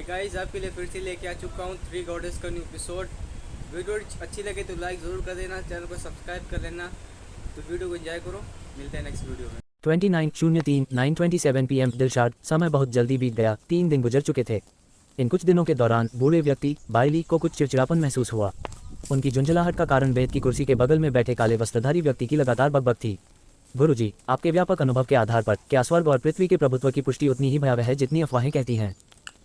Guys, आपके लिए फिर से लेके आ चुका हूँ थ्री गॉडेस का न्यू एपिसोड। वीडियो अच्छी लगे तो लाइक ज़रूर कर देना, चैनल को सब्सक्राइब कर लेना। तो वीडियो को एंजॉय करो, मिलते हैं नेक्स्ट वीडियो में। 29/03 PM दिलशाद, समय बहुत जल्दी बीत गया। 3 दिन गुजर चुके थे। इन कुछ दिनों के दौरान बूढ़े व्यक्ति बाइली को कुछ चिड़चिड़ापन महसूस हुआ। उनकी झुंझलाहट का कारण बेद की कुर्सी के बगल में बैठे काले वस्त्रधारी व्यक्ति की लगातार बकबक थी। गुरुजी, आपके व्यापक अनुभव के आधार पर क्या स्वर्ग और पृथ्वी के प्रभुत्व की पुष्टि उतनी ही भयावह है जितनी अफवाहें कहती हैं?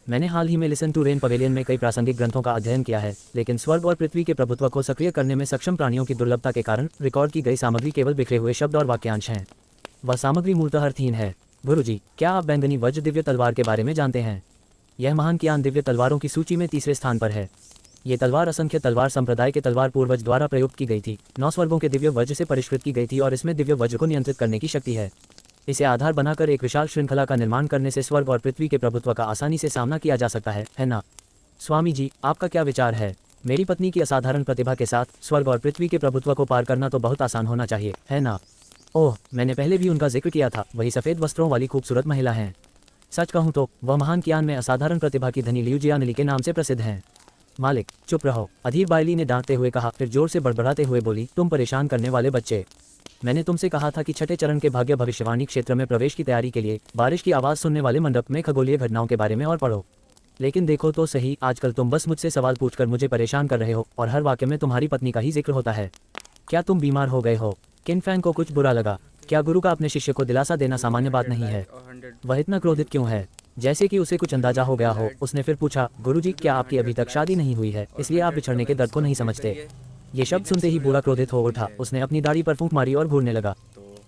मैंने हाल ही में लिसन टू रेन पवेलियन में कई प्रासंगिक ग्रंथों का अध्ययन किया है, लेकिन स्वर्ग और पृथ्वी के प्रभुत्व को सक्रिय करने में सक्षम प्राणियों की दुर्लभता के कारण रिकॉर्ड की गई सामग्री केवल बिखरे हुए शब्द और वाक्यांश हैं। वह सामग्री मूलतः अर्थहीन है। गुरुजी, क्या आप बैंगनी वज्र दिव्य तलवार के बारे में जानते हैं? यह महान कियान दिव्य तलवारों की सूची में तीसरे स्थान पर है। ये तलवार असंख्य तलवार संप्रदाय के तलवार पूर्वज द्वारा प्रयुक्त की गई थी, 9 स्वर्गों के दिव्य वज्र से परिष्कृत की गई थी और इसमें दिव्य वज्र को नियंत्रित करने की शक्ति है। इसे आधार बनाकर एक विशाल श्रृंखला का निर्माण करने से स्वर्ग और पृथ्वी के प्रभुत्व का आसानी से सामना किया जा सकता है ना? स्वामी जी, आपका क्या विचार है? मेरी पत्नी की असाधारण प्रतिभा के साथ स्वर्ग और पृथ्वी के प्रभुत्व को पार करना तो बहुत आसान होना चाहिए, है ना? ओह, मैंने पहले भी उनका जिक्र किया था। वही सफ़ेद वस्त्रों वाली खूबसूरत महिला हैं। सच कहूँ तो वह महान कियान में असाधारण प्रतिभा की धनी लियू जियानली के नाम से प्रसिद्ध हैं। मालिक, चुप रहो, अधीर बाइली ने डांटते हुए कहा, फिर जोर से बड़बड़ाते हुए बोली, तुम परेशान करने वाले बच्चे। मैंने तुमसे कहा था कि छठे चरण के भाग्य भविष्यवाणी क्षेत्र में प्रवेश की तैयारी के लिए बारिश की आवाज़ सुनने वाले मंडप में खगोलीय घटनाओं के बारे में और पढ़ो। लेकिन देखो तो सही, आजकल तुम बस मुझसे सवाल पूछकर मुझे परेशान कर रहे हो और हर वाक्य में तुम्हारी पत्नी का ही जिक्र होता है। क्या तुम बीमार हो गए हो? किनफैंग को कुछ बुरा लगा। क्या गुरु का अपने शिष्य को दिलासा देना सामान्य बात नहीं है? वह इतना क्रोधित क्यों है? जैसे कि उसे कुछ अंदाजा हो गया हो, उसने फिर पूछा, गुरुजी, क्या आपकी अभी तक शादी नहीं हुई है, इसलिए आप बिछड़ने के दर्द को नहीं समझते? ये शब्द सुनते ही बूढ़ा क्रोधित हो उठा। उसने अपनी दाढ़ी पर फूंक मारी और घूरने लगा।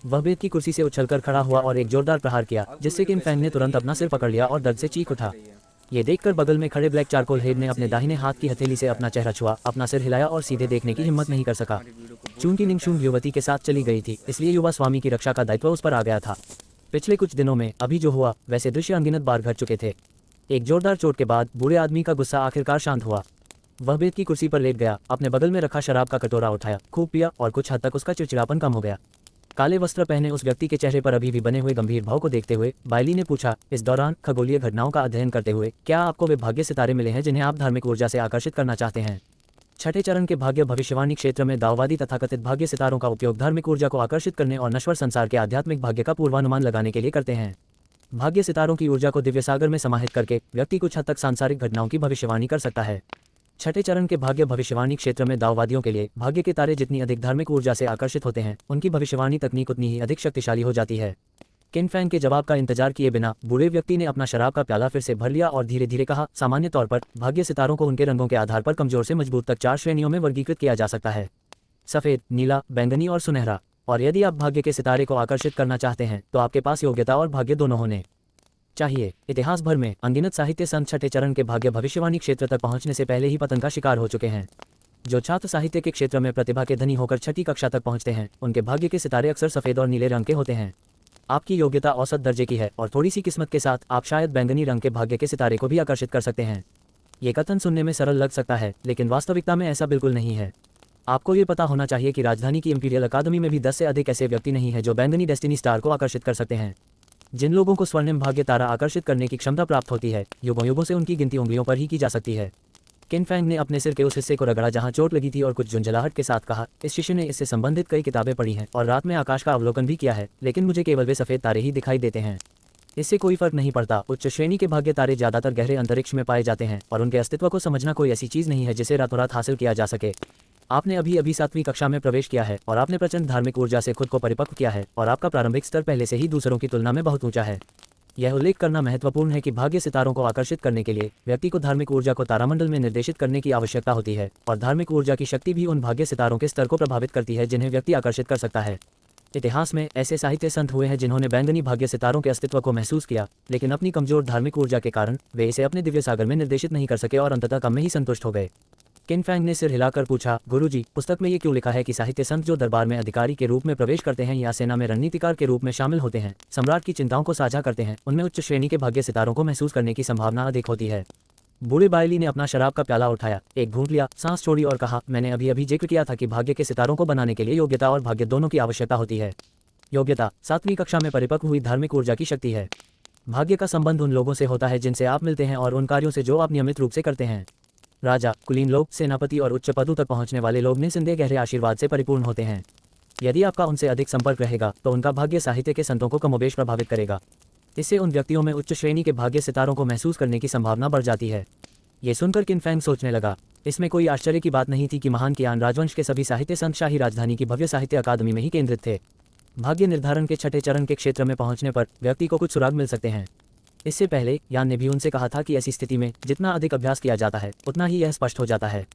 वह बेद की कुर्सी से उछलकर खड़ा हुआ और एक जोरदार प्रहार किया, जिससे किनफैंग ने तुरंत अपना सिर पकड़ लिया और दर्द से चीख उठा। ये देखकर बगल में खड़े ब्लैक चारकोल हेड ने अपने दाहिने हाथ की हथेली से अपना चेहरा छुआ, अपना सिर हिलाया और सीधे देखने की हिम्मत नहीं कर सका। चूंकि निंगशुंग युवती के साथ चली गई थी, इसलिए युवा स्वामी की रक्षा का दायित्व उस पर आ गया था। पिछले कुछ दिनों में अभी जो हुआ वैसे दृश्य अनगिनत बार घट चुके थे। एक जोरदार चोट के बाद बूढ़े आदमी का गुस्सा आखिरकार शांत हुआ। वह बेद की कुर्सी पर लेट गया, अपने बगल में रखा शराब का कटोरा उठाया, खूब पिया और कुछ हद तक उसका चिड़चिड़ापन कम हो गया। काले वस्त्र पहने उस व्यक्ति के चेहरे पर अभी भी बने हुए गंभीर भाव को देखते हुए बाइली ने पूछा, इस दौरान खगोलीय घटनाओं का अध्ययन करते हुए क्या आपको वे भाग्य सितारे मिले हैं जिन्हें आप धार्मिक ऊर्जा से आकर्षित करना चाहते हैं? छठे चरण के भाग्य भविष्यवाणी क्षेत्र में दाववादी तथाकथित भाग्य सितारों का उपयोग धार्मिक ऊर्जा को आकर्षित करने और नश्वर संसार के आध्यात्मिक भाग्य का पूर्वानुमान लगाने के लिए करते हैं। भाग्य सितारों की ऊर्जा को दिव्य सागर में समाहित करके व्यक्ति कुछ हद तक सांसारिक घटनाओं की भविष्यवाणी कर सकता है। छठे चरण के भाग्य भविष्यवाणी क्षेत्र में दाववादियों के लिए भाग्य के तारे जितनी अधिक धार्मिक ऊर्जा से आकर्षित होते हैं, उनकी भविष्यवाणी तकनीक उतनी ही अधिक शक्तिशाली हो जाती है। किनफैंग के जवाब का इंतजार किए बिना बूढ़े व्यक्ति ने अपना शराब का प्याला फिर से भर लिया और धीरे धीरे कहा, सामान्य तौर पर भाग्य सितारों को उनके रंगों के आधार पर कमजोर से मजबूत तक 4 श्रेणियों में वर्गीकृत किया जा सकता है: सफ़ेद, नीला, बैंगनी और सुनहरा। और यदि आप भाग्य के सितारे को आकर्षित करना चाहते हैं तो आपके पास योग्यता और भाग्य दोनों होने चाहिए। इतिहास भर में अनगिनत साहित्य संत छठे चरण के भाग्य भविष्यवाणी क्षेत्र तक पहुंचने से पहले ही पतन का शिकार हो चुके हैं। जो छात्र साहित्य के क्षेत्र में प्रतिभा के धनी होकर छठी कक्षा तक पहुंचते हैं, उनके भाग्य के सितारे अक्सर सफ़ेद और नीले रंग के होते हैं। आपकी योग्यता औसत दर्जे की है और थोड़ी सी किस्मत के साथ आप शायद बैंगनी रंग के भाग्य के सितारे को भी आकर्षित कर सकते हैं। ये कथन सुनने में सरल लग सकता है, लेकिन वास्तविकता में ऐसा बिल्कुल नहीं है। आपको ये पता होना चाहिए कि राजधानी की इंपीरियल अकादमी में भी 10 से अधिक ऐसे व्यक्ति नहीं है जो बैंगनी डेस्टिनी स्टार को आकर्षित कर सकते हैं। जिन लोगों को स्वर्णिम भाग्य तारा आकर्षित करने की क्षमता प्राप्त होती है, युगों युगों से उनकी गिनती उंगलियों पर ही की जा सकती है। किनफैंग ने अपने सिर के उस हिस्से को रगड़ा जहां चोट लगी थी और कुछ झुंझलाहट के साथ कहा, इस शिष्य ने इससे संबंधित कई किताबें पढ़ी हैं और रात में आकाश का अवलोकन भी किया है, लेकिन मुझे केवल वे सफ़ेद तारे ही दिखाई देते हैं। इससे कोई फर्क नहीं पड़ता। उच्च श्रेणी के भाग्य तारे ज्यादातर गहरे अंतरिक्ष में पाए जाते हैं और उनके अस्तित्व को समझना कोई ऐसी चीज़ नहीं है जिसे रातों रात हासिल किया जा सके। आपने अभी अभी 7वीं कक्षा में प्रवेश किया है और आपने प्रचंड धार्मिक ऊर्जा से खुद को परिपक्व किया है और आपका प्रारंभिक स्तर पहले से ही दूसरों की तुलना में बहुत ऊंचा है। यह उल्लेख करना महत्वपूर्ण है कि भाग्य सितारों को आकर्षित करने के लिए व्यक्ति को धार्मिक ऊर्जा को तारामंडल में निर्देशित करने की आवश्यकता होती है, और धार्मिक ऊर्जा की शक्ति भी उन भाग्य सितारों के स्तर को प्रभावित करती है जिन्हें व्यक्ति आकर्षित कर सकता है। इतिहास में ऐसे साहित्य संत हुए हैं जिन्होंने बैंगनी भाग्य सितारों के अस्तित्व को महसूस किया, लेकिन अपनी कमजोर धार्मिक ऊर्जा के कारण वे इसे अपने दिव्य सागर में निर्देशित नहीं कर सके और अंततः कम में ही संतुष्ट हो गए। किनफैंग ने सिर हिलाकर पूछा, गुरुजी, पुस्तक में ये क्यों लिखा है कि साहित्य संत जो दरबार में अधिकारी के रूप में प्रवेश करते हैं या सेना में रणनीतिकार के रूप में शामिल होते हैं, सम्राट की चिंताओं को साझा करते हैं, उनमें उच्च श्रेणी के भाग्य सितारों को महसूस करने की संभावना अधिक होती है? बूढ़े बाइली ने अपना शराब का प्याला उठाया, एक घूंट लिया, सांस छोड़ी और कहा, मैंने अभी अभी जिक्र किया था कि भाग्य के सितारों को बनाने के लिए योग्यता और भाग्य दोनों की आवश्यकता होती है। योग्यता 7वीं कक्षा में परिपक्व हुई धार्मिक ऊर्जा की शक्ति है। भाग्य का संबंध उन लोगों से होता है जिनसे आप मिलते हैं और उन कार्यों से जो आप नियमित रूप से करते हैं। राजा, कुलीन लोग, सेनापति और उच्च पदों तक पहुंचने वाले लोग निस्संदेह गहरे आशीर्वाद से परिपूर्ण होते हैं। यदि आपका उनसे अधिक संपर्क रहेगा तो उनका भाग्य साहित्य के संतों को कमोबेश प्रभावित करेगा। इससे उन व्यक्तियों में उच्च श्रेणी के भाग्य सितारों को महसूस करने की संभावना बढ़ जाती है। ये सुनकर किन फैंग सोचने लगा। इसमें कोई आश्चर्य की बात नहीं थी कि महान कियान राजवंश के सभी साहित्य संत शाही राजधानी की भव्य साहित्य अकादमी में ही केंद्रित थे। भाग्य निर्धारण के छठे चरण के क्षेत्र में पहुंचने पर व्यक्ति को कुछ सुराग मिल सकते हैं। इससे पहले यान ने भी उनसे कहा था कि ऐसी स्थिति में जितना अधिक अभ्यास किया जाता है उतना ही यह स्पष्ट हो जाता है।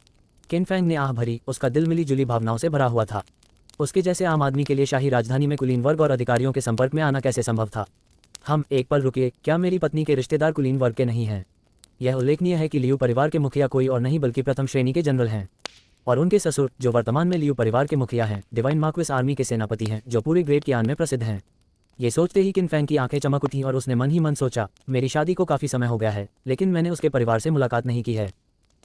किन फैंग ने आह भरी, उसका दिल मिली जुली भावनाओं से भरा हुआ था। उसके जैसे आम आदमी के लिए शाही राजधानी में कुलीन वर्ग और अधिकारियों के संपर्क में आना कैसे संभव था। हम एक पल रुकिए, क्या मेरी पत्नी के रिश्तेदार कुलीन वर्ग के नहीं हैं? यह उल्लेखनीय है कि लियू परिवार के मुखिया कोई और नहीं बल्कि प्रथम श्रेणी के जनरल हैं, और उनके ससुर जो वर्तमान में लियू परिवार के मुखिया हैं डिवाइन मार्क्विस आर्मी के सेनापति हैं जो पूरे ग्रेट कियान में प्रसिद्ध हैं। ये सोचते ही किन फैंग की आंखें चमक उठीं और उसने मन ही मन सोचा, मेरी शादी को काफ़ी समय हो गया है लेकिन मैंने उसके परिवार से मुलाकात नहीं की है।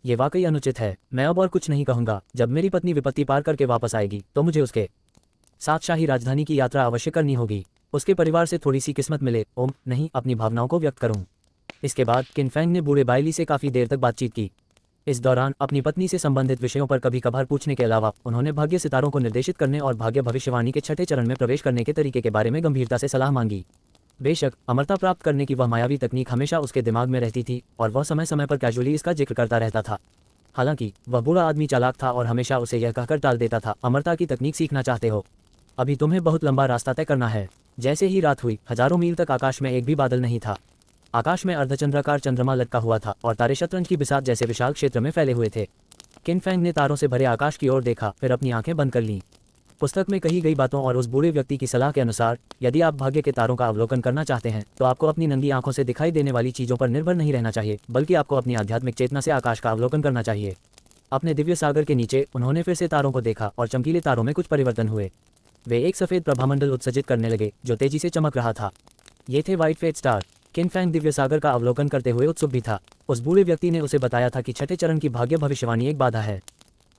ये वाकई अनुचित है। मैं अब और कुछ नहीं कहूँगा। जब मेरी पत्नी विपत्ति पार करके वापस आएगी तो मुझे उसके साथ शाही राजधानी की यात्रा अवश्य करनी होगी। उसके परिवार से थोड़ी सी किस्मत मिले। ओम नहीं, अपनी भावनाओं को व्यक्त करूं। इसके बाद किन फैंग ने बूढ़े बायली से काफ़ी देर तक बातचीत की। इस दौरान अपनी पत्नी से संबंधित विषयों पर कभी कभार पूछने के अलावा उन्होंने भाग्य सितारों को निर्देशित करने और भाग्य भविष्यवाणी के छठे चरण में प्रवेश करने के तरीके के बारे में गंभीरता से सलाह मांगी। बेशक अमरता प्राप्त करने की वह मायावी तकनीक हमेशा उसके दिमाग में रहती थी और वह समय समय पर कैजुअली इसका जिक्र करता रहता था। हालांकि वह बूढ़ा आदमी चालाक था और हमेशा उसे यह कहकर टाल देता था, अमरता की तकनीक सीखना चाहते हो, अभी तुम्हें बहुत लंबा रास्ता तय करना है। जैसे ही रात हुई, हजारों मील तक आकाश में एक भी बादल नहीं था। आकाश में अर्धचंद्राकार चंद्रमा लटका हुआ था और तारे शतरंज की बिसात जैसे विशाल क्षेत्र में फैले हुए थे। किन फैंग ने तारों से भरे आकाश की ओर देखा, फिर अपनी आंखें बंद कर लीं। पुस्तक में कही गई बातों और उस बूढ़े व्यक्ति की सलाह के अनुसार यदि आप भाग्य के तारों का अवलोकन करना चाहते हैं तो आपको अपनी नंगी आंखों से दिखाई देने वाली चीज़ों पर निर्भर नहीं रहना चाहिए, बल्कि आपको अपनी आध्यात्मिक चेतना से आकाश का अवलोकन करना चाहिए। अपने दिव्य सागर के नीचे उन्होंने फिर से तारों को देखा और चमकीले तारों में कुछ परिवर्तन हुए। वे एक सफ़ेद प्रभामंडल उत्सर्जित करने लगे जो तेजी से चमक रहा था। ये थे व्हाइट फेट स्टार। किन फैंग दिव्य सागर का अवलोकन करते हुए उत्सुक भी था। उस बूढ़े व्यक्ति ने उसे बताया था कि छठे चरण की भाग्य भविष्यवाणी एक बाधा है।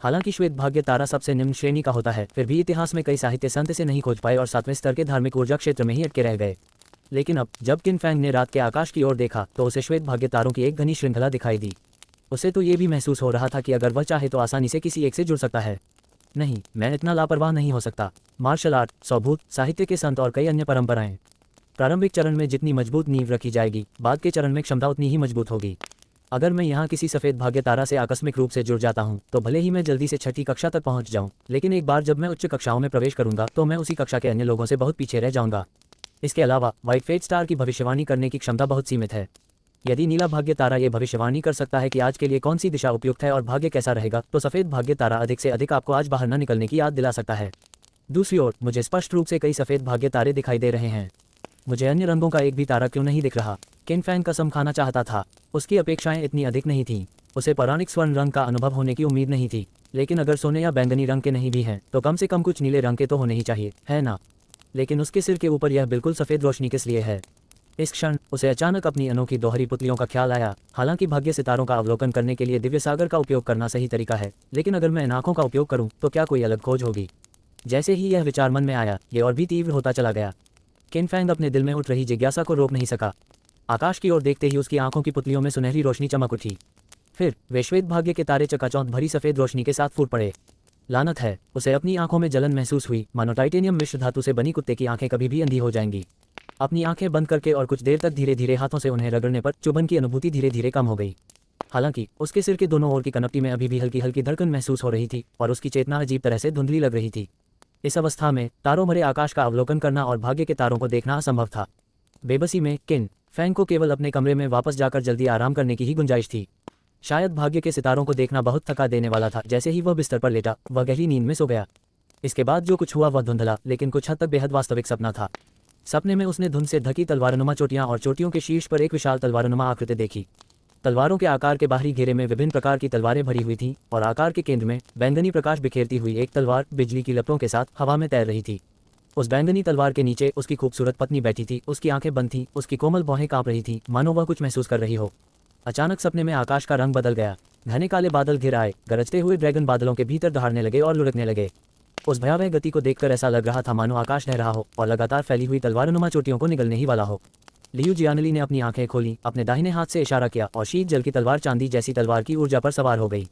हालांकि श्वेत भाग्य तारा सबसे निम्न श्रेणी का होता है, फिर भी इतिहास में कई साहित्य संत इसे नहीं खोज पाए और 7वें स्तर के धार्मिक ऊर्जा क्षेत्र में ही अटके रह गए। लेकिन अब जब किन फैंग ने रात के आकाश की ओर देखा तो उसे श्वेत भाग्य तारों की एक घनी श्रृंखला दिखाई दी। उसे तो ये भी महसूस हो रहा था कि अगर वह चाहे तो आसानी से किसी एक से जुड़ सकता है। नहीं, मैं इतना लापरवाह नहीं हो सकता। मार्शल आर्ट, सौभूत, साहित्य के संत और कई अन्य परंपराएं। प्रारंभिक चरण में जितनी मजबूत नींव रखी जाएगी, बाद के चरण में क्षमता उतनी ही मजबूत होगी। अगर मैं यहाँ किसी सफ़ेद भाग्य तारा से आकस्मिक रूप से जुड़ जाता हूँ तो भले ही मैं जल्दी से छठी कक्षा तक पहुँच जाऊँ, लेकिन एक बार जब मैं उच्च कक्षाओं में प्रवेश करूँगा तो मैं उसी कक्षा के अन्य लोगों से बहुत पीछे रह जाऊँगा। इसके अलावा व्हाइट फेट स्टार की भविष्यवाणी करने की क्षमता बहुत सीमित है। यदि नीला भाग्य तारा ये भविष्यवाणी कर सकता है कि आज के लिए कौन सी दिशा उपयुक्त है और भाग्य कैसा रहेगा, तो सफ़ेद भाग्य तारा अधिक से अधिक आपको आज बाहर न निकलने की याद दिला सकता है। दूसरी ओर मुझे स्पष्ट रूप से कई सफ़ेद भाग्य तारे दिखाई दे रहे हैं। मुझे अन्य रंगों का एक भी तारा क्यों नहीं दिख रहा? किन फैंग कसम खाना चाहता था। उसकी अपेक्षाएं इतनी अधिक नहीं थीं। उसे पौराणिक स्वर्ण रंग का अनुभव होने की उम्मीद नहीं थी, लेकिन अगर सोने या बैंगनी रंग के नहीं भी हैं तो कम से कम कुछ नीले रंग के तो होने ही चाहिए, है ना? लेकिन उसके सिर के ऊपर यह बिल्कुल सफ़ेद रोशनी किस लिए है? इस क्षण उसे अचानक अपनी अनोखी दोहरी पुतलियों का ख्याल आया। हालांकि भाग्य सितारों का अवलोकन करने के लिए दिव्य सागर का उपयोग करना सही तरीका है, लेकिन अगर मैं इन आँखों का उपयोग करूं तो क्या कोई अलग खोज होगी? जैसे ही यह विचार मन में आया, ये और भी तीव्र होता चला गया। किन फैंग अपने दिल में उठ रही जिज्ञासा को रोक नहीं सका। आकाश की ओर देखते ही उसकी आंखों की पुतलियों में सुनहरी रोशनी चमक उठी। फिर वे श्वेत भाग्य के तारे चकाचौंध भरी सफ़ेद रोशनी के साथ फूट पड़े। लानत है, उसे अपनी आंखों में जलन महसूस हुई, मानो टाइटेनियम मिश्र धातु से बनी कुत्ते की आंखें कभी भी अंधी हो जाएंगी। अपनी आंखें बंद करके और कुछ देर तक धीरे धीरे हाथों से उन्हें रगड़ने पर चुभन की अनुभूति धीरे धीरे कम हो गई। हालांकि उसके सिर के दोनों ओर की कनपटी में अभी भी हल्की हल्की धड़कन महसूस हो रही थी और उसकी चेतना अजीब तरह से धुंधली लग रही थी। इस अवस्था में तारों भरे आकाश का अवलोकन करना और भाग्य के तारों को देखना असंभव था। बेबसी में किन फैंग को केवल अपने कमरे में वापस जाकर जल्दी आराम करने की ही गुंजाइश थी। शायद भाग्य के सितारों को देखना बहुत थका देने वाला था। जैसे ही वह बिस्तर पर लेटा, वह गहरी नींद में सो गया। इसके बाद जो कुछ हुआ वह धुंधला लेकिन कुछ हद तक बेहद वास्तविक सपना था। सपने में उसने धुंध से ढकी तलवारनुमा चोटियां और चोटियों के शीर्ष पर एक विशाल तलवारनुमा आकृति देखी। तलवारों के आकार के बाहरी घेरे में विभिन्न प्रकार की तलवारें भरी हुई थीं और आकार के केंद्र में बैंगनी प्रकाश बिखेरती हुई एक तलवार बिजली की लपटों के साथ हवा में तैर रही थी। उस बैंगनी तलवार के नीचे उसकी खूबसूरत पत्नी बैठी थी। उसकी आंखें बंद थीं, उसकी कोमल भौहें कांप रही थीं, मानो वह कुछ महसूस कर रही हो। अचानक सपने में आकाश का रंग बदल गया। घने काले बादल घिर आए, गरजते हुए ड्रैगन बादलों के भीतर दहाड़ने लगे और लुढ़कने लगे। उस भयावह गति को देखकर ऐसा लग रहा था मानो आकाश ढह रहा हो और लगातार फैली हुई तलवारनुमा चोटियों को निगलने ही वाला हो। लियू जियानली ने अपनी आंखें खोली, अपने दाहिने हाथ से इशारा किया और शीत जल की तलवार चांदी जैसी तलवार की ऊर्जा पर सवार हो गई।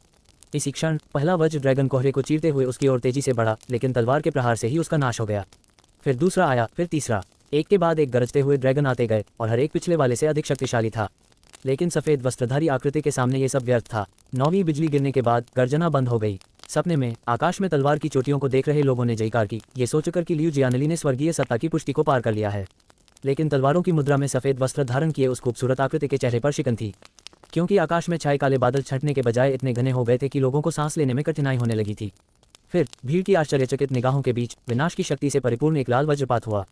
इसी क्षण पहला वज्र ड्रैगन कोहरे को चीरते हुए उसकी ओर तेजी से बढ़ा, लेकिन तलवार के प्रहार से ही उसका नाश हो गया। फिर दूसरा आया, फिर तीसरा। एक के बाद एक गरजते हुए ड्रैगन आते गए और हर एक पिछले वाले से अधिक शक्तिशाली था। लेकिन सफेद वस्त्रधारी आकृति के सामने ये सब व्यर्थ था। 9वीं बिजली गिरने के बाद गर्जना बंद हो गई। सपने में आकाश में तलवार की चोटियों को देख रहे लोगों ने जयकार की, ये सोचकर कि लियू जियानली ने स्वर्गीय सत्ता की पुष्टि को पार कर लिया है। लेकिन तलवारों की मुद्रा में सफेद वस्त्र धारण किए उस खूबसूरत आकृति के चेहरे पर शिकन थी, क्योंकि आकाश में छाए काले बादल छंटने के बजाय इतने घने हो गए थे कि लोगों को सांस लेने में कठिनाई होने लगी थी। फिर भीड़ की आश्चर्यचकित निगाहों के बीच विनाश की शक्ति से परिपूर्ण एक लाल वज्रपात हुआ।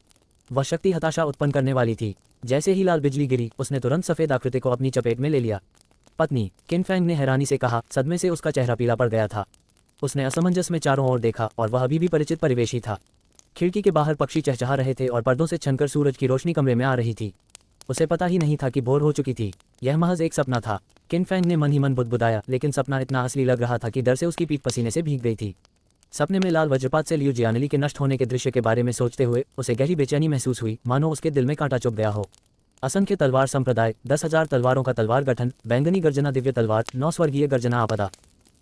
वह शक्ति हताशा उत्पन्न करने वाली थी। जैसे ही लाल बिजली गिरी, उसने तुरंत सफेद आकृति को अपनी चपेट में ले लिया। पत्नी, किन फैंग ने हैरानी से कहा। सदमे से उसका चेहरा पीला पड़ गया था। उसने असमंजस में चारों ओर देखा और वह अभी भी परिचित परिवेश ही था। खिड़की के बाहर पक्षी चहचहा रहे थे और पर्दों से छनकर सूरज की रोशनी कमरे में आ रही थी। उसे पता ही नहीं था कि भोर हो चुकी थी। यह महज एक सपना था। किन फैंग ने मन ही मन बुदबुदाया, लेकिन सपना इतना असली लग रहा था कि डर से उसकी पीठ पसीने से भीग गई थी। सपने में लाल वज्रपात से लियू जियानली के नष्ट होने के दृश्य के बारे में सोचते हुए उसे गहरी बेचैनी महसूस हुई, मानो उसके दिल में कांटा चुभ गया हो। असंख्य तलवार संप्रदाय, 10,000 तलवारों का तलवार गठन, बैंगनी गर्जना दिव्य तलवार, 9 स्वर्गीय गर्जना आपदा।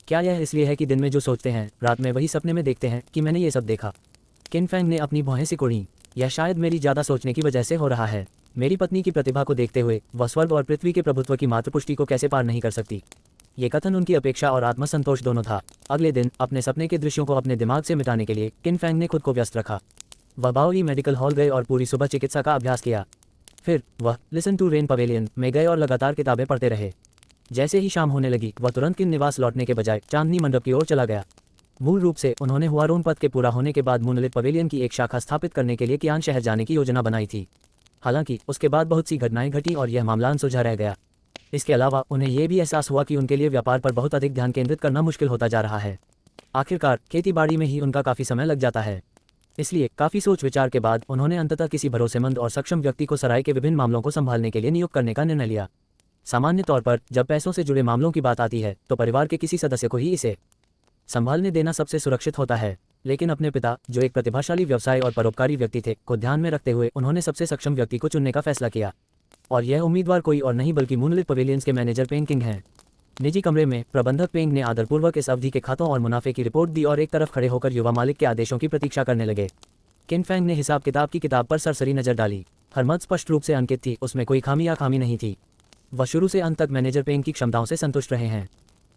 क्या यह इसलिए है कि दिन में जो सोचते हैं रात में वही सपने में देखते हैं कि मैंने ये सब देखा? किन फैंग ने अपनी भौहें सिकोड़ी। यह शायद मेरी ज़्यादा सोचने की वजह से हो रहा है। मेरी पत्नी की प्रतिभा को देखते हुए वह स्वर्ग और पृथ्वी के प्रभुत्व की मातृपुष्टि को कैसे पार नहीं कर सकती? ये कथन उनकी अपेक्षा और आत्मसंतोष दोनों था। अगले दिन अपने सपने के दृश्यों को अपने दिमाग से मिटाने के लिए किन फैंग ने खुद को व्यस्त रखा। वह बाओई मेडिकल हॉल गए और पूरी सुबह चिकित्सा का अभ्यास किया। फिर वह लिसन टू रेन पवेलियन में गए और लगातार किताबें पढ़ते रहे। जैसे ही शाम होने लगी, वह तुरंत किन निवास लौटने के बजाय चांदनी मंडप की ओर चला गया। मूल रूप से उन्होंने हुआरोन पथ के पूरा होने के बाद मूनलित पवेलियन की एक शाखा स्थापित करने के लिए कियान शहर जाने की योजना बनाई थी। हालांकि उसके बाद बहुत सी घटनाएं घटी और यह मामला अनसुलझा रह गया। इसके अलावा उन्हें यह भी एहसास हुआ कि उनके लिए व्यापार पर बहुत अधिक ध्यान केंद्रित करना मुश्किल होता जा रहा है। आखिरकार खेतीबाड़ी में ही उनका काफ़ी समय लग जाता है। इसलिए काफ़ी सोच विचार के बाद उन्होंने अंततः किसी भरोसेमंद और सक्षम व्यक्ति को सराय के विभिन्न मामलों को संभालने के लिए नियुक्त करने का निर्णय लिया। सामान्य तौर पर जब पैसों से जुड़े मामलों की बात आती है तो परिवार के किसी सदस्य को ही इसे संभालने देना सबसे सुरक्षित होता है। लेकिन अपने पिता, जो एक प्रतिभाशाली व्यवसाय और परोपकारी व्यक्ति थे, को ध्यान में रखते हुए उन्होंने सबसे सक्षम व्यक्ति को चुनने का फैसला किया। और यह उम्मीदवार कोई और नहीं बल्कि मूनलित पवेलियंस के मैनेजर पेंग किंग हैं। निजी कमरे में प्रबंधक पेंग ने आदरपूर्वक इस अवधि के खातों और मुनाफे की रिपोर्ट दी और एक तरफ खड़े होकर युवा मालिक के आदेशों की प्रतीक्षा करने लगे। किन फैंग ने हिसाब किताब की किताब पर सरसरी नजर डाली। हर मद स्पष्ट रूप से अंकित थी, उसमें कोई खामी या खामी नहीं थी। वह शुरू से अंत तक मैनेजर पेंग की क्षमताओं से संतुष्ट रहे हैं।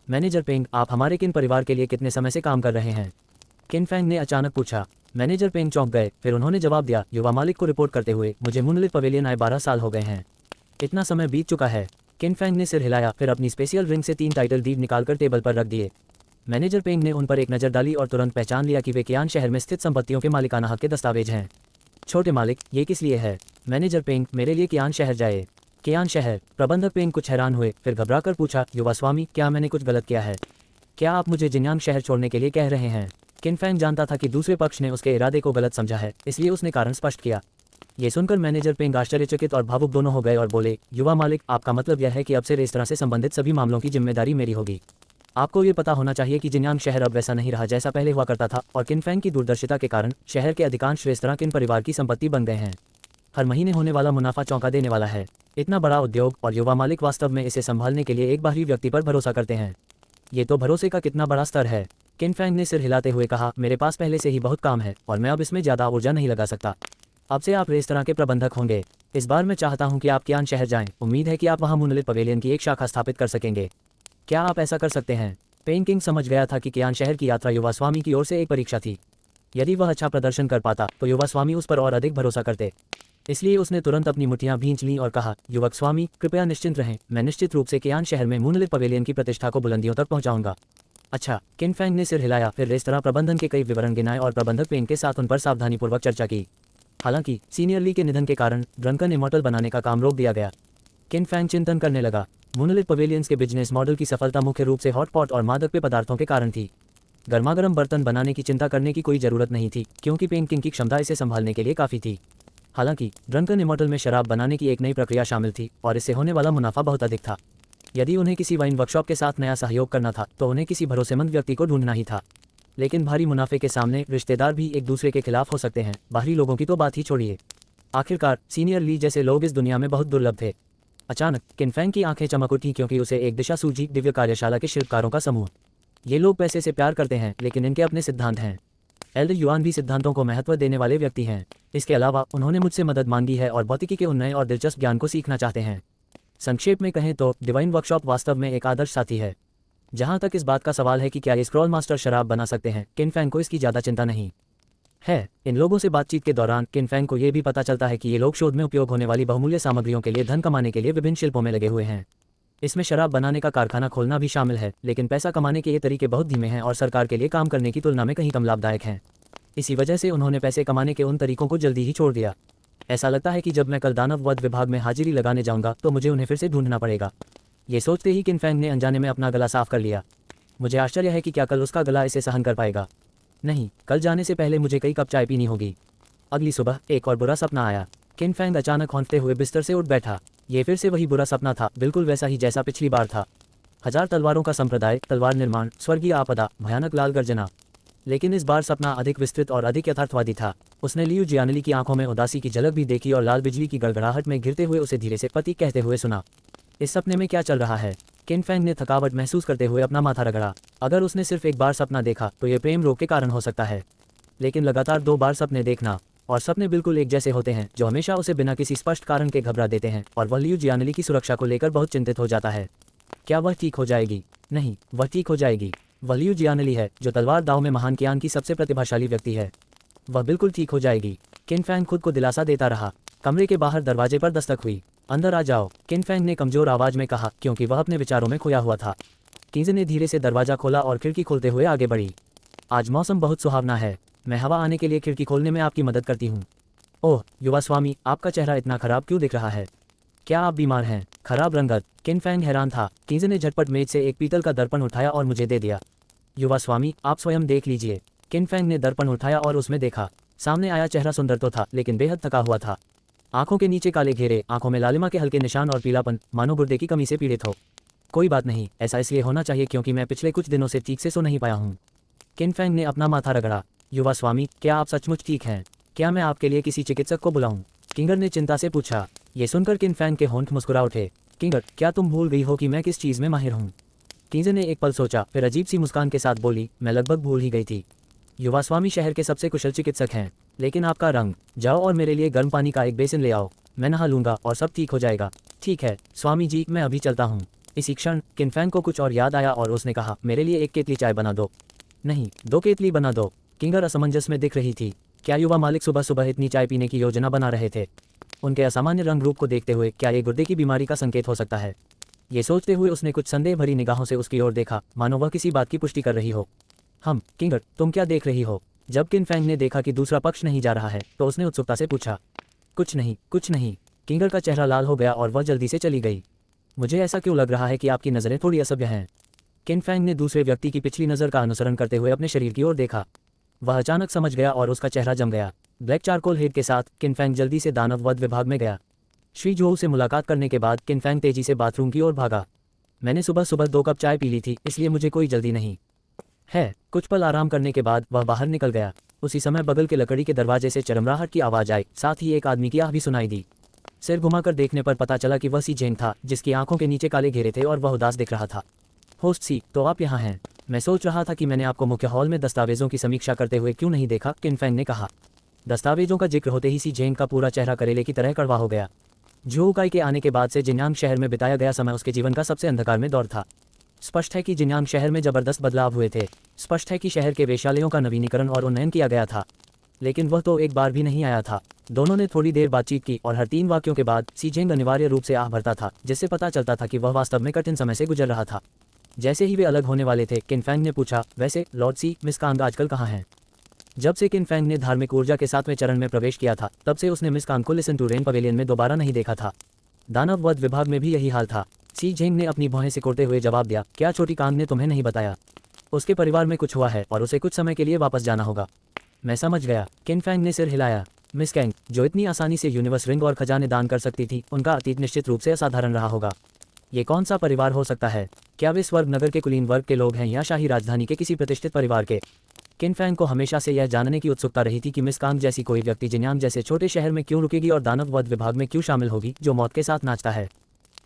मैनेजर पेंग, आप हमारे किन परिवार के लिए कितने समय से काम कर रहे हैं? किन फैंग ने अचानक पूछा। मैनेजर पेंग चौंक गए, फिर उन्होंने जवाब दिया, युवा मालिक को रिपोर्ट करते हुए, मुझे मूनलित पवेलियन आए 12 साल हो गए हैं। इतना समय बीत चुका है। किन फैंग ने सिर हिलाया, फिर अपनी स्पेशल रिंग से 3 टाइटल डीड निकालकर टेबल पर रख दिए। मैनेजर पेंग ने उन पर एक नज़र डाली और तुरंत पहचान लिया कि वे कियान शहर में स्थित संपत्तियों के मालिकाना हक के दस्तावेज हैं। छोटे मालिक, ये किस लिए है? मैनेजर पेंग, मेरे लिए कियान शहर जाए। कियान शहर? प्रबंधक पेंग कुछ हैरान हुए, फिर घबराकर पूछा, युवा स्वामी, क्या मैंने कुछ गलत किया है? क्या आप मुझे जिन्यांग शहर छोड़ने के लिए कह रहे हैं? किन फैंग जानता था कि दूसरे पक्ष ने उसके इरादे को गलत समझा है, इसलिए उसने कारण स्पष्ट किया। ये सुनकर मैनेजर पेंग आश्चर्यचकित और भावुक दोनों हो गए और बोले, युवा मालिक, आपका मतलब यह है कि अब से रेस्तरां से संबंधित सभी मामलों की जिम्मेदारी मेरी होगी। आपको ये पता होना चाहिए कि जिन्यांग शहर अब वैसा नहीं रहा जैसा पहले हुआ करता था, और किन फैंग की दूरदर्शिता के कारण शहर के अधिकांश रेस्तरां किन परिवार की संपत्ति बन गए हैं। हर महीने होने वाला मुनाफा चौंका देने वाला है। इतना बड़ा उद्योग, और युवा मालिक वास्तव में इसे संभालने के लिए एक बाहरी व्यक्ति पर भरोसा करते हैं। ये तो भरोसे का कितना बड़ा स्तर है। किन फैंग ने सिर हिलाते हुए कहा, मेरे पास पहले से ही बहुत काम है और मैं अब इसमें ज़्यादा ऊर्जा नहीं लगा सकता। अब से आप रेस्तरां के प्रबंधक होंगे। इस बार मैं चाहता हूं कि आप कियान शहर जाएं। उम्मीद है कि आप वहां मूनलित पवेलियन की एक शाखा स्थापित कर सकेंगे। क्या आप ऐसा कर सकते हैं? पेंग किंग समझ गया था कि कियान शहर की यात्रा युवा स्वामी की ओर से एक परीक्षा थी। यदि वह अच्छा प्रदर्शन कर पाता तो युवा स्वामी उस पर और अधिक भरोसा करते। इसलिए उसने तुरंत अपनी मुठ्ठियां भींच लीं और कहा, युवक स्वामी, कृपया निश्चिंत रहें, मैं निश्चित रूप से कियान शहर में मूनलित पवेलियन की प्रतिष्ठा को बुलंदियों तक पहुंचाऊंगा। अच्छा। किन फैंग ने सिर हिलाया, फिर रेस्तरां प्रबंधन के कई विवरण गिनाए और प्रबंधक पेंग के साथ उन पर सावधानीपूर्वक चर्चा की। हालांकि सीनियर ली के निधन के कारण ड्रंकन इमॉर्टल बनाने का काम रोक दिया गया। किन फैंग चिंतन करने लगा। मूनलित पवेलियंस के बिजनेस मॉडल की सफलता मुख्य रूप से हॉटपॉट और मादक पेय पदार्थों के कारण थी। गर्मागर्म बर्तन बनाने की चिंता करने की कोई ज़रूरत नहीं थी, क्योंकि पेंग किंग की क्षमता इसे संभालने के लिए काफ़ी थी। हालांकि ड्रंकन इमॉर्टल में शराब बनाने की एक नई प्रक्रिया शामिल थी और इससे होने वाला मुनाफा बहुत अधिक था। यदि उन्हें किसी वाइन वर्कशॉप के साथ नया सहयोग करना था तो उन्हें किसी भरोसेमंद व्यक्ति को ढूंढना ही था। लेकिन भारी मुनाफे के सामने रिश्तेदार भी एक दूसरे के खिलाफ हो सकते हैं, बाहरी लोगों की तो बात ही छोड़िए। आखिरकार सीनियर ली जैसे लोग इस दुनिया में बहुत दुर्लभ थे। अचानक किनफेंग की आंखें चमक उठी क्योंकि उसे एक दिशा सूझी, दिव्य कार्यशाला के शिल्पकारों का समूह। ये लोग पैसे से प्यार करते हैं लेकिन इनके अपने सिद्धांत हैं। एल्डर युआन भी सिद्धांतों को महत्व देने वाले व्यक्ति हैं। इसके अलावा उन्होंने मुझसे मदद मांगी है और भौतिकी के उन नए और दिलचस्प ज्ञान को सीखना चाहते हैं। संक्षेप में कहें तो डिवाइन वर्कशॉप वास्तव में एक आदर्श साथी है। जहां तक इस बात का सवाल है कि क्या ये स्क्रॉल मास्टर शराब बना सकते हैं, किनफेंग को इसकी ज़्यादा चिंता नहीं है। इन लोगों से बातचीत के दौरान किनफेंग को ये भी पता चलता है कि ये लोग शोध में उपयोग होने वाली बहुमूल्य सामग्रियों के लिए धन कमाने के लिए विभिन्न शिल्पों में लगे हुए हैं। इसमें शराब बनाने का कारखाना खोलना भी शामिल है, लेकिन पैसा कमाने के ये तरीके बहुत धीमे हैं और सरकार के लिए काम करने की तुलना में कहीं कम लाभदायक हैं। इसी वजह से उन्होंने पैसे कमाने के उन तरीकों को जल्दी ही छोड़ दिया। ऐसा लगता है कि जब मैं कल दानव वध विभाग में हाजिरी लगाने जाऊंगा तो मुझे उन्हें फिर से ढूंढना पड़ेगा। ये सोचते ही किनफेंग ने अनजाने में अपना गला साफ कर लिया। मुझे आश्चर्य है कि क्या कल उसका गला इसे सहन कर पाएगा। नहीं, कल जाने से पहले मुझे कई कप चाय पीनी होगी। अगली सुबह एक और बुरा सपना आया। किनफेंग अचानक हौंकते हुए बिस्तर से उठ बैठा। ये फिर से वही बुरा सपना था, बिल्कुल वैसा ही जैसा पिछली बार था। 1000 तलवारों का संप्रदाय, तलवार निर्माण, स्वर्गीय आपदा, भयानक लाल गर्जना। लेकिन इस बार सपना अधिक विस्तृत और अधिक यथार्थवादी था। उसने लियू जियानली की आंखों में उदासी की झलक भी देखी और लाल बिजली की गड़गड़ाहट में गिरते हुए उसे धीरे से पति कहते हुए सुना। इस सपने में क्या चल रहा है? किनफेंग ने थकावट महसूस करते हुए अपना माथा रगड़ा। अगर उसने सिर्फ एक बार सपना देखा तो ये प्रेम रोग के कारण हो सकता है, लेकिन लगातार 2 बार सपने देखना, और सपने बिल्कुल एक जैसे होते हैं जो हमेशा उसे बिना किसी स्पष्ट कारण के घबरा देते हैं, और वह लियू जियानली की सुरक्षा को लेकर बहुत चिंतित हो जाता है। क्या वह ठीक हो जाएगी? नहीं, वह ठीक हो जाएगी। वह लियू जियानली है जो तलवार दाव में महान कियान की सबसे प्रतिभाशाली व्यक्ति है। वह बिल्कुल ठीक हो जाएगी। किनफेंग खुद को दिलासा देता रहा। कमरे के बाहर दरवाजे पर दस्तक हुई। अंदर आ जाओ, किनफेंग ने कमजोर आवाज में कहा क्योंकि वह अपने विचारों में खोया हुआ था। कीज़े ने धीरे से दरवाजा खोला और खिड़की खोलते हुए आगे बढ़ी। आज मौसम बहुत सुहावना है, मैं हवा आने के लिए खिड़की खोलने में आपकी मदद करती हूँ। ओह युवा स्वामी, आपका चेहरा इतना खराब क्यों दिख रहा है? क्या आप बीमार हैं? खराब रंगत। किनफेंग हैरान था। कीज़े ने झटपट मेज से एक पीतल का दर्पण उठाया और मुझे दे दिया। युवा स्वामी, आप स्वयं देख लीजिए। किनफेंग ने दर्पण उठाया और उसमें देखा। सामने आया चेहरा सुंदर तो था लेकिन बेहद थका हुआ था। आंखों के नीचे काले घेरे, आंखों में लालिमा के हल्के निशान और पीलापन, मानो गुर्दे की कमी से पीड़ित हो। कोई बात नहीं, ऐसा इसलिए होना चाहिए क्योंकि मैं पिछले कुछ दिनों से ठीक से सो नहीं पाया हूँ। किनफेंग ने अपना माथा रगड़ा। युवा स्वामी, क्या आप सचमुच ठीक हैं? क्या मैं आपके लिए किसी चिकित्सक को बुलाऊं? किंगर ने चिंता से पूछा। ये सुनकर किनफेंग के होंठ मुस्कुरा उठे। किंगर, क्या तुम भूल गई हो कि मैं किस चीज़ में माहिर हूँ? कीज़े ने एक पल सोचा, फिर अजीब सी मुस्कान के साथ बोली, मैं लगभग भूल ही गई थी। युवा स्वामी शहर के सबसे कुशल चिकित्सक हैं, लेकिन आपका रंग। जाओ और मेरे लिए गर्म पानी का एक बेसिन ले आओ, मैं नहा लूंगा और सब ठीक हो जाएगा। ठीक है स्वामी जी, मैं अभी चलता हूँ। इसी क्षण किनफेंग को कुछ और याद आया और उसने कहा, मेरे लिए एक केतली चाय बना दो। नहीं, 2 केतली बना दो। किंगर असमंजस में दिख रही थी। क्या युवा मालिक सुबह सुबह इतनी चाय पीने की योजना बना रहे थे? उनके असामान्य रंग रूप को देखते हुए क्या ये गुर्दे की बीमारी का संकेत हो सकता है? ये सोचते हुए उसने कुछ संदेह भरी निगाहों से उसकी ओर देखा, मानो वह किसी बात की पुष्टि कर रही हो। किंगर, तुम क्या देख रही हो? जब किनफेंग ने देखा कि दूसरा पक्ष नहीं जा रहा है तो उसने उत्सुकता से पूछा। कुछ नहीं, कुछ नहीं। किंगर का चेहरा लाल हो गया और वह जल्दी से चली गई। मुझे ऐसा क्यों लग रहा है कि आपकी नज़रें थोड़ी असभ्य हैं? किनफेंग ने दूसरे व्यक्ति की पिछली नज़र का अनुसरण करते हुए अपने शरीर की ओर देखा। वह अचानक समझ गया और उसका चेहरा जम गया। ब्लैक चारकोल हेड के साथ किनफेंग जल्दी से दानव वध विभाग में गया। श्री जोऊ से मुलाकात करने के बाद किनफेंग तेजी से बाथरूम की ओर भागा। मैंने सुबह सुबह 2 कप चाय पी ली थी, इसलिए मुझे कोई जल्दी नहीं है। कुछ पल आराम करने के बाद वह बाहर निकल गया। उसी समय बगल के लकड़ी के दरवाजे से चरमराहट की आवाज़ आई, साथ ही एक आदमी की आह भी सुनाई दी। सिर घुमाकर देखने पर पता चला कि वह सी जेंग था, जिसकी आंखों के नीचे काले घेरे थे और वह उदास दिख रहा था। होस्ट सी, तो आप यहाँ हैं? मैं सोच रहा था कि मैंने आपको मुख्य हॉल में दस्तावेजों की समीक्षा करते हुए क्यों नहीं देखा, किनफेंग ने कहा। दस्तावेजों का जिक्र होते ही सी जेंग का पूरा चेहरा करेले की तरह कड़वा हो गया। झोउकाई के आने के बाद से जिन्यांग शहर में बिताया गया समय उसके जीवन का सबसे अंधकार में दौर था। स्पष्ट है कि जिन्यांग शहर में जबरदस्त बदलाव हुए थे। स्पष्ट है कि शहर के वेश्यालयों का नवीनीकरण और उन्नयन किया गया था, लेकिन वह तो एक बार भी नहीं आया था। दोनों ने थोड़ी देर बातचीत की और हर 3 वाक्यों के बाद सी जेंग अनिवार्य रूप से आह भरता था, जिससे पता चलता था कि वह वास्तव में कठिन समय से गुजर रहा था। जैसे ही वे अलग होने वाले थे, किनफेंग ने पूछा, वैसे लॉर्ड सी, मिस कांग आजकल कहाँ हैं? जब से किनफेंग ने धार्मिक ऊर्जा के 7वें चरण में प्रवेश किया था, तब से उसने मिस कांग को लिसन टू रेन पवेलियन में दोबारा नहीं देखा था। दानव वध विभाग में भी यही हाल था। सी जेंग ने अपनी भौहें सिकोड़ते हुए जवाब दिया, क्या छोटी कांग ने तुम्हें नहीं बताया? उसके परिवार में कुछ हुआ है और उसे कुछ समय के लिए वापस जाना होगा। मैं समझ गया। किनफेंग ने सिर हिलाया। मिस कैंग, जो इतनी आसानी से यूनिवर्स रिंग और खजाने दान कर सकती थी, उनका अतीत निश्चित रूप से असाधारण रहा होगा। ये कौन सा परिवार हो सकता है? क्या वे स्वर्ग नगर के कुलीन वर्ग के लोग हैं या शाही राजधानी के किसी प्रतिष्ठित परिवार के? किन फैंग को हमेशा से यह जानने की उत्सुकता रही थी कि मिस कांग जैसी कोई व्यक्ति जिन्यांग जैसे छोटे शहर में क्यों रुकेगी और दानव वध विभाग में क्यों शामिल होगी जो मौत के साथ नाचता है।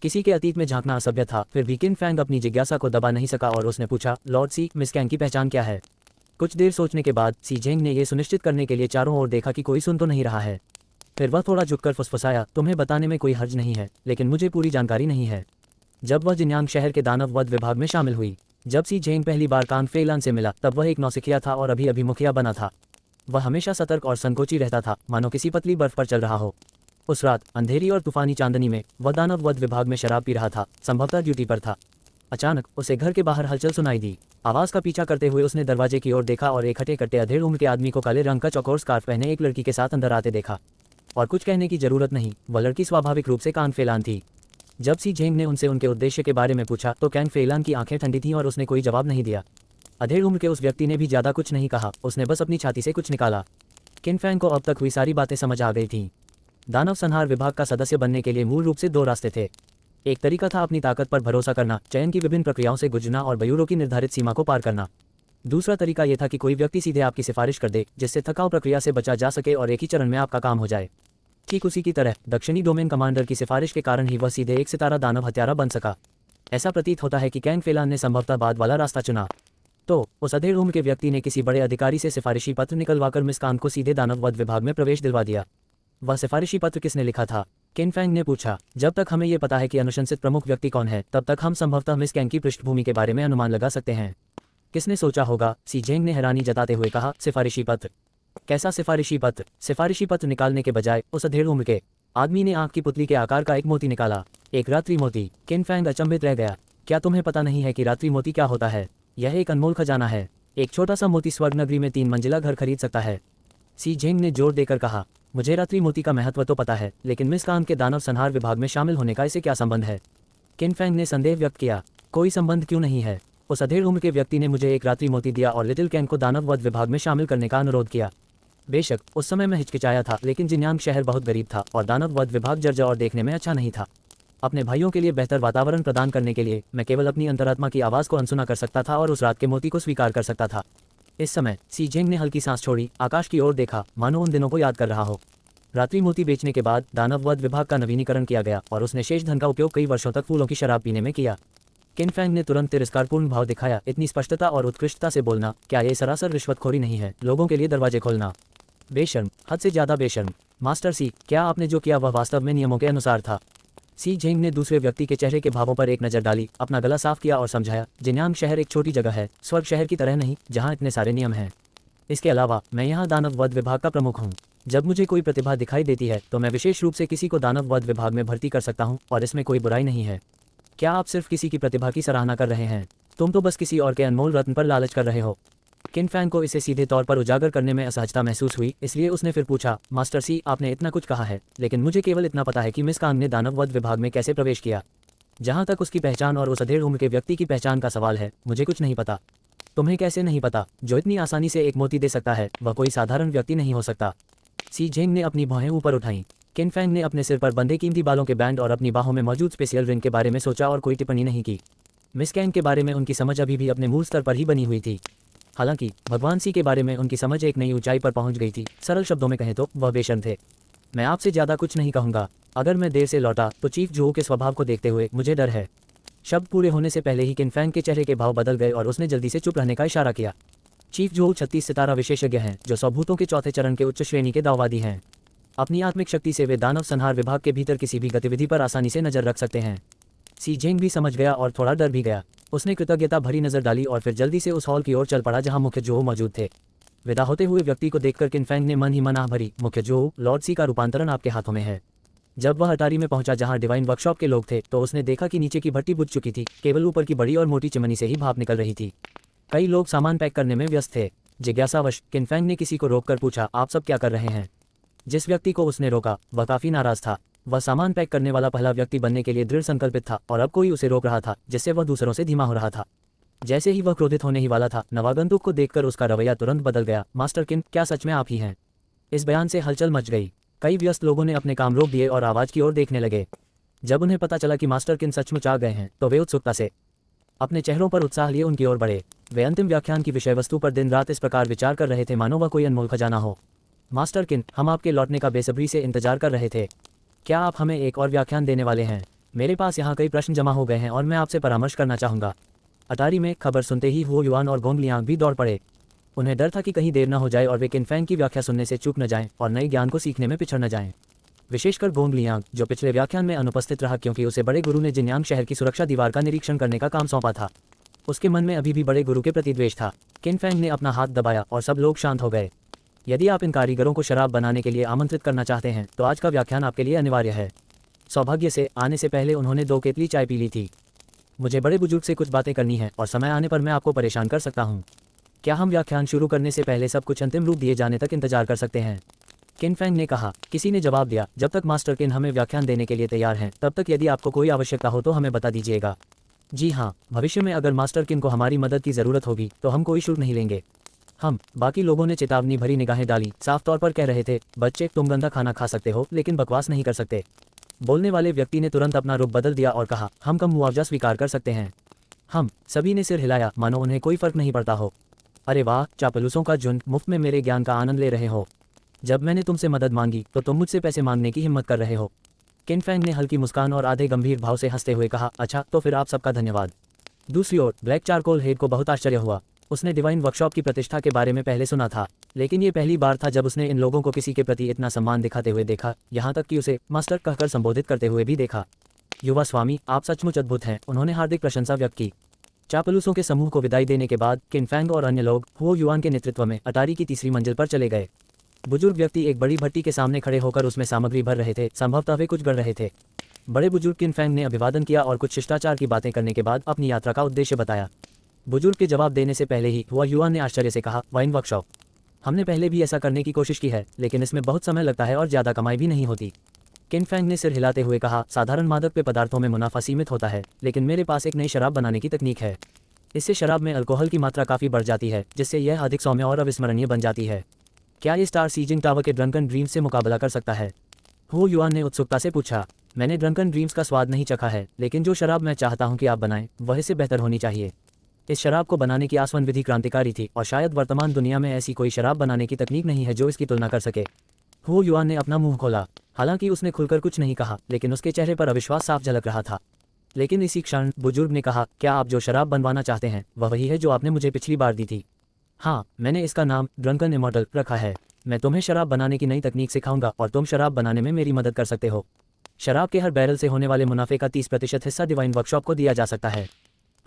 किसी के अतीत में झांकना असभ्य था, फिर भी किन फैंग अपनी जिज्ञासा को दबा नहीं सका और उसने पूछा, लॉर्ड सी, मिस कैंग की पहचान क्या है? कुछ देर सोचने के बाद सी जेंग ने यह सुनिश्चित करने के लिए चारों ओर देखा कि कोई सुन तो नहीं रहा है। फिर वह थोड़ा झुककर फुसफुसाया, तुम्हें बताने में कोई हर्ज नहीं है, लेकिन मुझे पूरी जानकारी नहीं है। जब वह जिन्यांग शहर के दानव वध विभाग में शामिल हुई, जब सी जेंग पहली बार कांग फे इलान से मिला, तब वह एक नौसिखिया था और अभी अभी मुखिया बना था। वह हमेशा सतर्क और संकोची रहता था, मानो किसी पतली बर्फ पर चल रहा हो। उस रात अंधेरी और तूफानी चांदनी में वह दानव वध विभाग में शराब पी रहा था, संभवतः ड्यूटी पर था। अचानक उसे घर के बाहर हलचल सुनाई दी। आवाज का पीछा करते हुए उसने दरवाजे की ओर देखा और एक हटे कट्टे अधेड़ उम्र के आदमी को काले रंग का चौकोर स्कार्फ पहने एक लड़की के साथ अंदर आते देखा। और कुछ कहने की जरूरत नहीं, वह लड़की स्वाभाविक रूप से कांग फे इलान थी। जब सी जेंग ने उनसे उनके उद्देश्य के बारे में पूछा तो कांग फे इलान की आंखें ठंडी थीं और उसने कोई जवाब नहीं दिया। अधेड़ उम्र के उस व्यक्ति ने भी ज्यादा कुछ नहीं कहा, उसने बस अपनी छाती से कुछ निकाला। किन फैंग को अब तक हुई सारी बातें समझ आ गई थीं। दानव संहार विभाग का सदस्य बनने के लिए मूल रूप से दो रास्ते थे। एक तरीका था अपनी ताकत पर भरोसा करना, चयन की विभिन्न प्रक्रियाओं से गुजरना और बयूरों की निर्धारित सीमा को पार करना। दूसरा तरीका यह था कि कोई व्यक्ति सीधे आपकी सिफारिश कर दे, जिससे थकाऊ प्रक्रिया से बचा जा सके और एक ही चरण में आपका काम हो जाए। ठीक उसी की तरह दक्षिणी डोमेन कमांडर की सिफारिश के कारण ही वह सीधे एक सितारा दानव हत्यारा बन सका। ऐसा प्रतीत होता है कि कांग फे इलान ने संभवतः बाद वाला रास्ता चुना। तो उस अधेड़ उम्र के व्यक्ति ने किसी बड़े अधिकारी से सिफारिशी पत्र निकलवाकर मिस कांग को सीधे दानव वध विभाग में प्रवेश दिलवा दिया। वह सिफारिशी पत्र किसने लिखा था? किन फैंग ने पूछा। जब तक हमें यह पता है कि अनुशंसित प्रमुख व्यक्ति कौन है, तब तक हम संभवतः मिस कैंग की पृष्ठभूमि के बारे में अनुमान लगा सकते हैं। किसने सोचा होगा? सी जेंग ने हैरानी जताते हुए कहा, सिफारिशी पत्र? कैसा सिफारिशी पत्र? सिफारिशी पत्र निकालने के बजाय उस अधेड़ उम्र के आदमी ने आंख की पुतली के आकार का एक मोती निकाला। एक रात्रि मोती। किन फैंग अचंभित रह गया। क्या तुम्हें पता नहीं है कि रात्रि मोती क्या होता है? यह एक अनमोल खजाना है। एक छोटा सा मोती स्वर्ग नगरी में 3 मंजिला घर खरीद सकता है। सी जेंग ने जोर देकर कहा, मुझे रात्रि मोती का महत्व तो पता है, लेकिन मिस कांग के दानव संहार विभाग में शामिल होने का इसे क्या संबंध है? किन फैंग ने संदेह व्यक्त किया। कोई संबंध क्यों नहीं है? उस अधेड़ उम्र के व्यक्ति ने मुझे एक रात्रि मोती दिया और लिटिल कैंग को दानव वध विभाग में शामिल करने का अनुरोध किया। बेशक उस समय मैं हिचकिचाया था, लेकिन जिन्यांग शहर बहुत गरीब था और दानव वध विभाग जर्जर और देखने में अच्छा नहीं था। अपने भाइयों के लिए बेहतर वातावरण प्रदान करने के लिए मैं केवल अपनी अंतरात्मा की आवाज़ को अनसुना कर सकता था और उस रात के मोती को स्वीकार कर सकता था। इस समय सी जेंग ने हल्की सांस छोड़ी, आकाश की ओर देखा, मानो उन दिनों को याद कर रहा हो। रात्रि मोती बेचने के बाद दानव वध विभाग का नवीनीकरण किया गया और उसने शेष धन का उपयोग कई वर्षों तक फूलों की शराब पीने में किया। किन फैंग ने तुरंत तिरस्कारपूर्ण भाव दिखाया। इतनी स्पष्टता और उत्कृष्टता से बोलना, क्या ये सरासर रिश्वतखोरी नहीं है? लोगों के लिए दरवाजे खोलना। बेशर्म, हद से ज्यादा बेशर्म। मास्टर सी, क्या आपने जो किया वह वास्तव में नियमों के अनुसार था? सी जेंग ने दूसरे व्यक्ति के चेहरे के भावों पर एक नजर डाली, अपना गला साफ किया और समझाया, जिन्यांग शहर एक छोटी जगह है, स्वर्ग शहर की तरह नहीं, जहाँ इतने सारे नियम हैं। इसके अलावा मैं यहाँ दानव वध विभाग का प्रमुख हूँ। जब मुझे कोई प्रतिभा दिखाई देती है तो मैं विशेष रूप से किसी को दानव वध विभाग में भर्ती कर सकता हूँ और इसमें कोई बुराई नहीं है। क्या आप सिर्फ किसी की प्रतिभा की सराहना कर रहे हैं? तुम तो बस किसी और के अनमोल रत्न पर लालच कर रहे हो। किन फैंग को इसे सीधे तौर पर उजागर करने में असहजता महसूस हुई, इसलिए उसने फिर पूछा, मास्टर सी, आपने इतना कुछ कहा है, लेकिन मुझे केवल इतना पता है कि मिस कांग ने दानव वध विभाग में कैसे प्रवेश किया। जहाँ तक उसकी पहचान और उस अधेड़ उम्र के व्यक्ति की पहचान का सवाल है, मुझे कुछ नहीं पता। तुम्हें कैसे नहीं पता? जो इतनी आसानी से एक मोती दे सकता है वह कोई साधारण व्यक्ति नहीं हो सकता। सी जेंग ने अपनी भौहें ऊपर उठाईं। किन फैंग ने अपने सिर पर बंधे कीमती बालों के बैंड और अपनी बाहों में मौजूद स्पेशल रिंग के बारे में सोचा और कोई टिप्पणी नहीं की। मिस कैंग के बारे में उनकी समझ अभी भी अपने मूल स्तर पर ही बनी हुई थी। हालांकि भगवान सी के बारे में उनकी समझ एक नई ऊंचाई पर पहुंच गई थी। सरल शब्दों में कहें तो वह बेशर्म थे। मैं आपसे ज़्यादा कुछ नहीं कहूँगा। अगर मैं देर से लौटा तो चीफ जो के स्वभाव को देखते हुए मुझे डर है। शब्द पूरे होने से पहले ही किन फैंग के चेहरे के भाव बदल गए और उसने जल्दी से चुप रहने का इशारा किया। चीफ जो 36 सितारा विशेषज्ञ हैं, जो स्वभूतों के चौथे चरण के उच्च श्रेणी के दावादी हैं। अपनी आत्मिक शक्ति से वे दानव संहार विभाग के भीतर किसी भी गतिविधि पर आसानी से नजर रख सकते हैं। सी जेंग भी समझ गया और थोड़ा डर भी गया। उसने कृतज्ञता भरी नजर डाली और फिर जल्दी से उस हॉल की ओर चल पड़ा जहां मुख्य जो मौजूद थे। विदा होते हुए व्यक्ति को देखकर किन फैंग ने मन ही मन आह भरी, मुख्य जो, लॉर्ड सी का रूपांतरण आपके हाथों में है। जब वह अटारी में पहुंचा जहां डिवाइन वर्कशॉप के लोग थे, तो उसने देखा कि नीचे की भट्टी बुझ चुकी थी, केवल ऊपर की बड़ी और मोटी चिमनी से ही भाप निकल रही थी। कई लोग सामान पैक करने में व्यस्त थे। जिज्ञासावश किन फैंग ने किसी को रोककर पूछा, आप सब क्या कर रहे हैं? जिस व्यक्ति को उसने रोका वह काफी नाराज था। वह सामान पैक करने वाला पहला व्यक्ति बनने के लिए दृढ़ संकल्पित था और अब कोई उसे रोक रहा था, जिससे वह दूसरों से धीमा हो रहा था। जैसे ही वह क्रोधित होने ही वाला था, नवागंतुक को देखकर उसका रवैया तुरंत बदल गया। मास्टर किन, क्या सच में आप ही हैं? इस बयान से हलचल मच गई। कई व्यस्त लोगों ने अपने काम रोक दिए और आवाज की ओर देखने लगे। जब उन्हें पता चला कि मास्टर किन सचमुच आ गए हैं, तो वे उत्सुकता से अपने चेहरों पर उत्साह लिए उनकी ओर बढ़े। वे अंतिम व्याख्यान की विषय वस्तु पर दिन रात इस प्रकार विचार कर रहे थे मानो वह कोई अनमोल खजाना हो। मास्टर किन, हम आपके लौटने का बेसब्री से इंतजार कर रहे थे। क्या आप हमें एक और व्याख्यान देने वाले हैं? मेरे पास यहाँ कई प्रश्न जमा हो गए हैं और मैं आपसे परामर्श करना चाहूँगा। अटारी में खबर सुनते ही हुओ युआन और गोंग लियांग भी दौड़ पड़े। उन्हें डर था कि कहीं देर न हो जाए और वे किनफैंग की व्याख्या सुनने से चूक न जाएं और नए ज्ञान को सीखने में पिछड़ न जाएं। विशेषकर गोंग लियांग, जो पिछले व्याख्यान में अनुपस्थित रहा क्योंकि उसे बड़े गुरु ने जिन्यांग शहर की सुरक्षा दीवार का निरीक्षण करने का काम सौंपा था। उसके मन में अभी भी बड़े गुरु के प्रति द्वेष था। किनफैंग ने अपना हाथ दबाया और सब लोग शांत हो गए। यदि आप इन कारीगरों को शराब बनाने के लिए आमंत्रित करना चाहते हैं तो आज का व्याख्यान आपके लिए अनिवार्य है। सौभाग्य से आने से पहले उन्होंने 2 केतली चाय पी ली थी। मुझे बड़े बुजुर्ग से कुछ बातें करनी है और समय आने पर मैं आपको परेशान कर सकता हूँ। क्या हम व्याख्यान शुरू करने से पहले सब कुछ अंतिम रूप दिए जाने तक इंतजार कर सकते हैं? किनफैंग ने कहा। किसी ने जवाब दिया, जब तक मास्टर किन हमें व्याख्यान देने के लिए तैयार हैं तब तक यदि आपको कोई आवश्यकता हो तो हमें बता दीजिएगा। जी हाँ, भविष्य में अगर मास्टर किन को हमारी मदद की ज़रूरत होगी तो हम कोई शुल्क नहीं लेंगे। हम बाकी लोगों ने चेतावनी भरी निगाहें डाली। साफ तौर पर कह रहे थे, बच्चे तुम गंदा खाना खा सकते हो लेकिन बकवास नहीं कर सकते। बोलने वाले व्यक्ति ने तुरंत अपना रुख बदल दिया और कहा, हम कम मुआवजा स्वीकार कर सकते हैं। हम सभी ने सिर हिलाया मानो उन्हें कोई फर्क नहीं पड़ता हो। अरे वाह, चापलूसों का झुंड, मुफ्त में मेरे ज्ञान का आनंद ले रहे हो। जब मैंने तुमसे मदद मांगी तो तुम मुझसे पैसे मांगने की हिम्मत कर रहे हो। किनफैंग ने हल्की मुस्कान और आधे गंभीर भाव से हंसते हुए कहा, अच्छा तो फिर आप सबका धन्यवाद। दूसरी ओर ब्लैक चारकोल हेड को बहुत आश्चर्य हुआ। उसने डिवाइन वर्कशॉप की प्रतिष्ठा के बारे में पहले सुना था, लेकिन ये पहली बार था जब उसने इन लोगों को किसी के प्रति इतना सम्मान दिखाते हुए देखा, यहाँ तक कि उसे मास्टर कहकर संबोधित करते हुए भी देखा। युवा स्वामी, आप सचमुच अद्भुत हैं, उन्होंने हार्दिक प्रशंसा व्यक्त की। चापलूसों के समूह को विदाई देने के बाद किनफैंग और अन्य लोग हुओ युआन के नेतृत्व में अटारी की तीसरी मंजिल पर चले गए। बुजुर्ग व्यक्ति एक बड़ी भट्टी के सामने खड़े होकर उसमें सामग्री भर रहे थे। संभवतः वे कुछ गढ़ रहे थे। बड़े बुजुर्ग किनफैंग ने अभिवादन किया और कुछ शिष्टाचार की बातें करने के बाद अपनी यात्रा का उद्देश्य बताया। बुजुर्ग के जवाब देने से पहले ही हुआ युआन ने आश्चर्य से कहा, वाइन वर्कशॉप? हमने पहले भी ऐसा करने की कोशिश की है लेकिन इसमें बहुत समय लगता है और ज़्यादा कमाई भी नहीं होती। किनफैंग ने सिर हिलाते हुए कहा, साधारण मादक पेय पदार्थों में मुनाफा सीमित होता है, लेकिन मेरे पास एक नई शराब बनाने की तकनीक है। इससे शराब में अल्कोहल की मात्रा काफ़ी बढ़ जाती है, जिससे यह अधिक सौम्य और अविस्मरणीय बन जाती है। क्या ये स्टार सीजिंग टावर के ड्रंकन ड्रीम्स से मुकाबला कर सकता है? हुओ युआन ने उत्सुकता से पूछा। मैंने ड्रंकन ड्रीम्स का स्वाद नहीं चखा है, लेकिन जो शराब मैं चाहता हूँ कि आप बनाएं वह इससे बेहतर होनी चाहिए। इस शराब को बनाने की आसवन विधि क्रांतिकारी थी और शायद वर्तमान दुनिया में ऐसी कोई शराब बनाने की तकनीक नहीं है जो इसकी तुलना कर सके। हुओ युआन ने अपना मुंह खोला। हालांकि उसने खुलकर कुछ नहीं कहा, लेकिन उसके चेहरे पर अविश्वास साफ झलक रहा था। लेकिन इसी क्षण बुजुर्ग ने कहा, क्या आप जो शराब बनवाना चाहते हैं वह वही है जो आपने मुझे पिछली बार दी थी? हाँ, मैंने इसका नाम ड्रंकन इमॉर्टल रखा है। मैं तुम्हें शराब बनाने की नई तकनीक सिखाऊंगा और तुम शराब बनाने में मेरी मदद कर सकते हो। शराब के हर बैरल से होने वाले मुनाफे का 30% हिस्सा डिवाइन वर्कशॉप को दिया जा सकता है।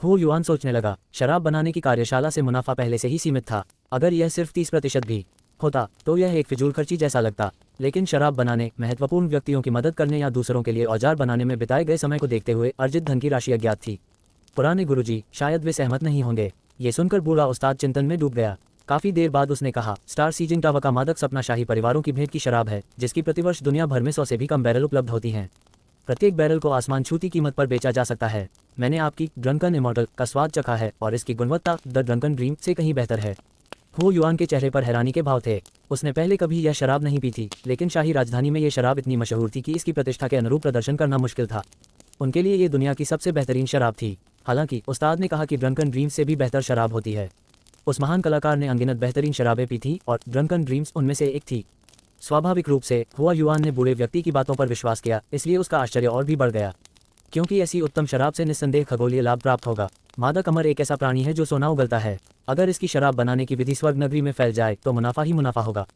हुओ युआन सोचने लगा, शराब बनाने की कार्यशाला से मुनाफा पहले से ही सीमित था। अगर यह सिर्फ 30% भी होता तो यह एक फिजूल खर्ची जैसा लगता, लेकिन शराब बनाने, महत्वपूर्ण व्यक्तियों की मदद करने या दूसरों के लिए औजार बनाने में बिताए गए समय को देखते हुए अर्जित धन की राशि अज्ञात थी। पुराने गुरुजी, शायद वे सहमत नहीं होंगे। ये सुनकर बूढ़ा उस्ताद चिंतन में डूब गया। काफी देर बाद उसने कहा, स्टार सीजिंग टावर का मादक सपना शाही परिवारों की भेंट की शराब है, जिसकी प्रतिवर्ष दुनिया भर में 100 से भी कम बैरल उपलब्ध होती हैं। प्रत्येक बैरल को आसमान छूती कीमत पर बेचा जा सकता है। मैंने आपकी ड्रंकन इमॉर्टल का स्वाद चखा है और इसकी गुणवत्ता द ड्रंकन ड्रीम से कहीं बेहतर है। हुओ युआन के चेहरे पर हैरानी के भाव थे। उसने पहले कभी यह शराब नहीं पी थी, लेकिन शाही राजधानी में यह शराब इतनी मशहूर थी कि इसकी प्रतिष्ठा के अनुरूप प्रदर्शन करना मुश्किल था। उनके लिए ये दुनिया की सबसे बेहतरीन शराब थी। हालांकि उस्ताद ने कहा कि ड्रंकन ड्रीम्स से भी बेहतर शराब होती है। उस महान कलाकार ने अनगिनत बेहतरीन शराबें पी थी और ड्रंकन ड्रीम्स उनमें से एक थी। स्वाभाविक रूप से हुआ युआन ने बूढ़े व्यक्ति की बातों पर विश्वास किया, इसलिए उसका आश्चर्य और भी बढ़ गया, क्योंकि ऐसी उत्तम शराब से निस्संदेह खगोलीय लाभ प्राप्त होगा। मादक अमर एक ऐसा प्राणी है जो सोना उगलता है। अगर इसकी शराब बनाने की विधि स्वर्ग नगरी में फैल जाए तो मुनाफा ही मुनाफा होगा।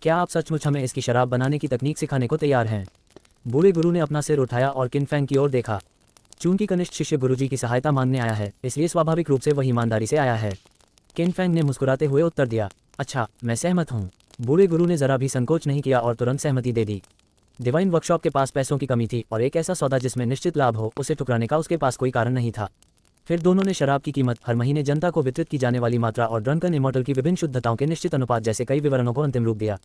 क्या आप सचमुच हमें इसकी शराब बनाने की तकनीक सिखाने को तैयार हैं? बूढ़े गुरु ने अपना सिर उठाया और किनफैंग की ओर देखा। चूंकि कनिष्ठ शिष्य गुरुजी की सहायता मांगने आया है, इसलिए स्वाभाविक रूप से वह ईमानदारी से आया है। किनफैंग ने मुस्कुराते हुए उत्तर दिया, अच्छा, मैं सहमत हूँ। बूढ़े गुरु ने जरा भी संकोच नहीं किया और तुरंत सहमति दे दी। डिवाइन वर्कशॉप के पास पैसों की कमी थी और एक ऐसा सौदा जिसमें निश्चित लाभ हो, उसे ठुकराने का उसके पास कोई कारण नहीं था। फिर दोनों ने शराब की कीमत, हर महीने जनता को वितरित की जाने वाली मात्रा और ड्रंकन इमॉर्टल की विभिन्न शुद्धताओं के निश्चित अनुपात जैसे कई विवरणों को अंतिम रूप दिया।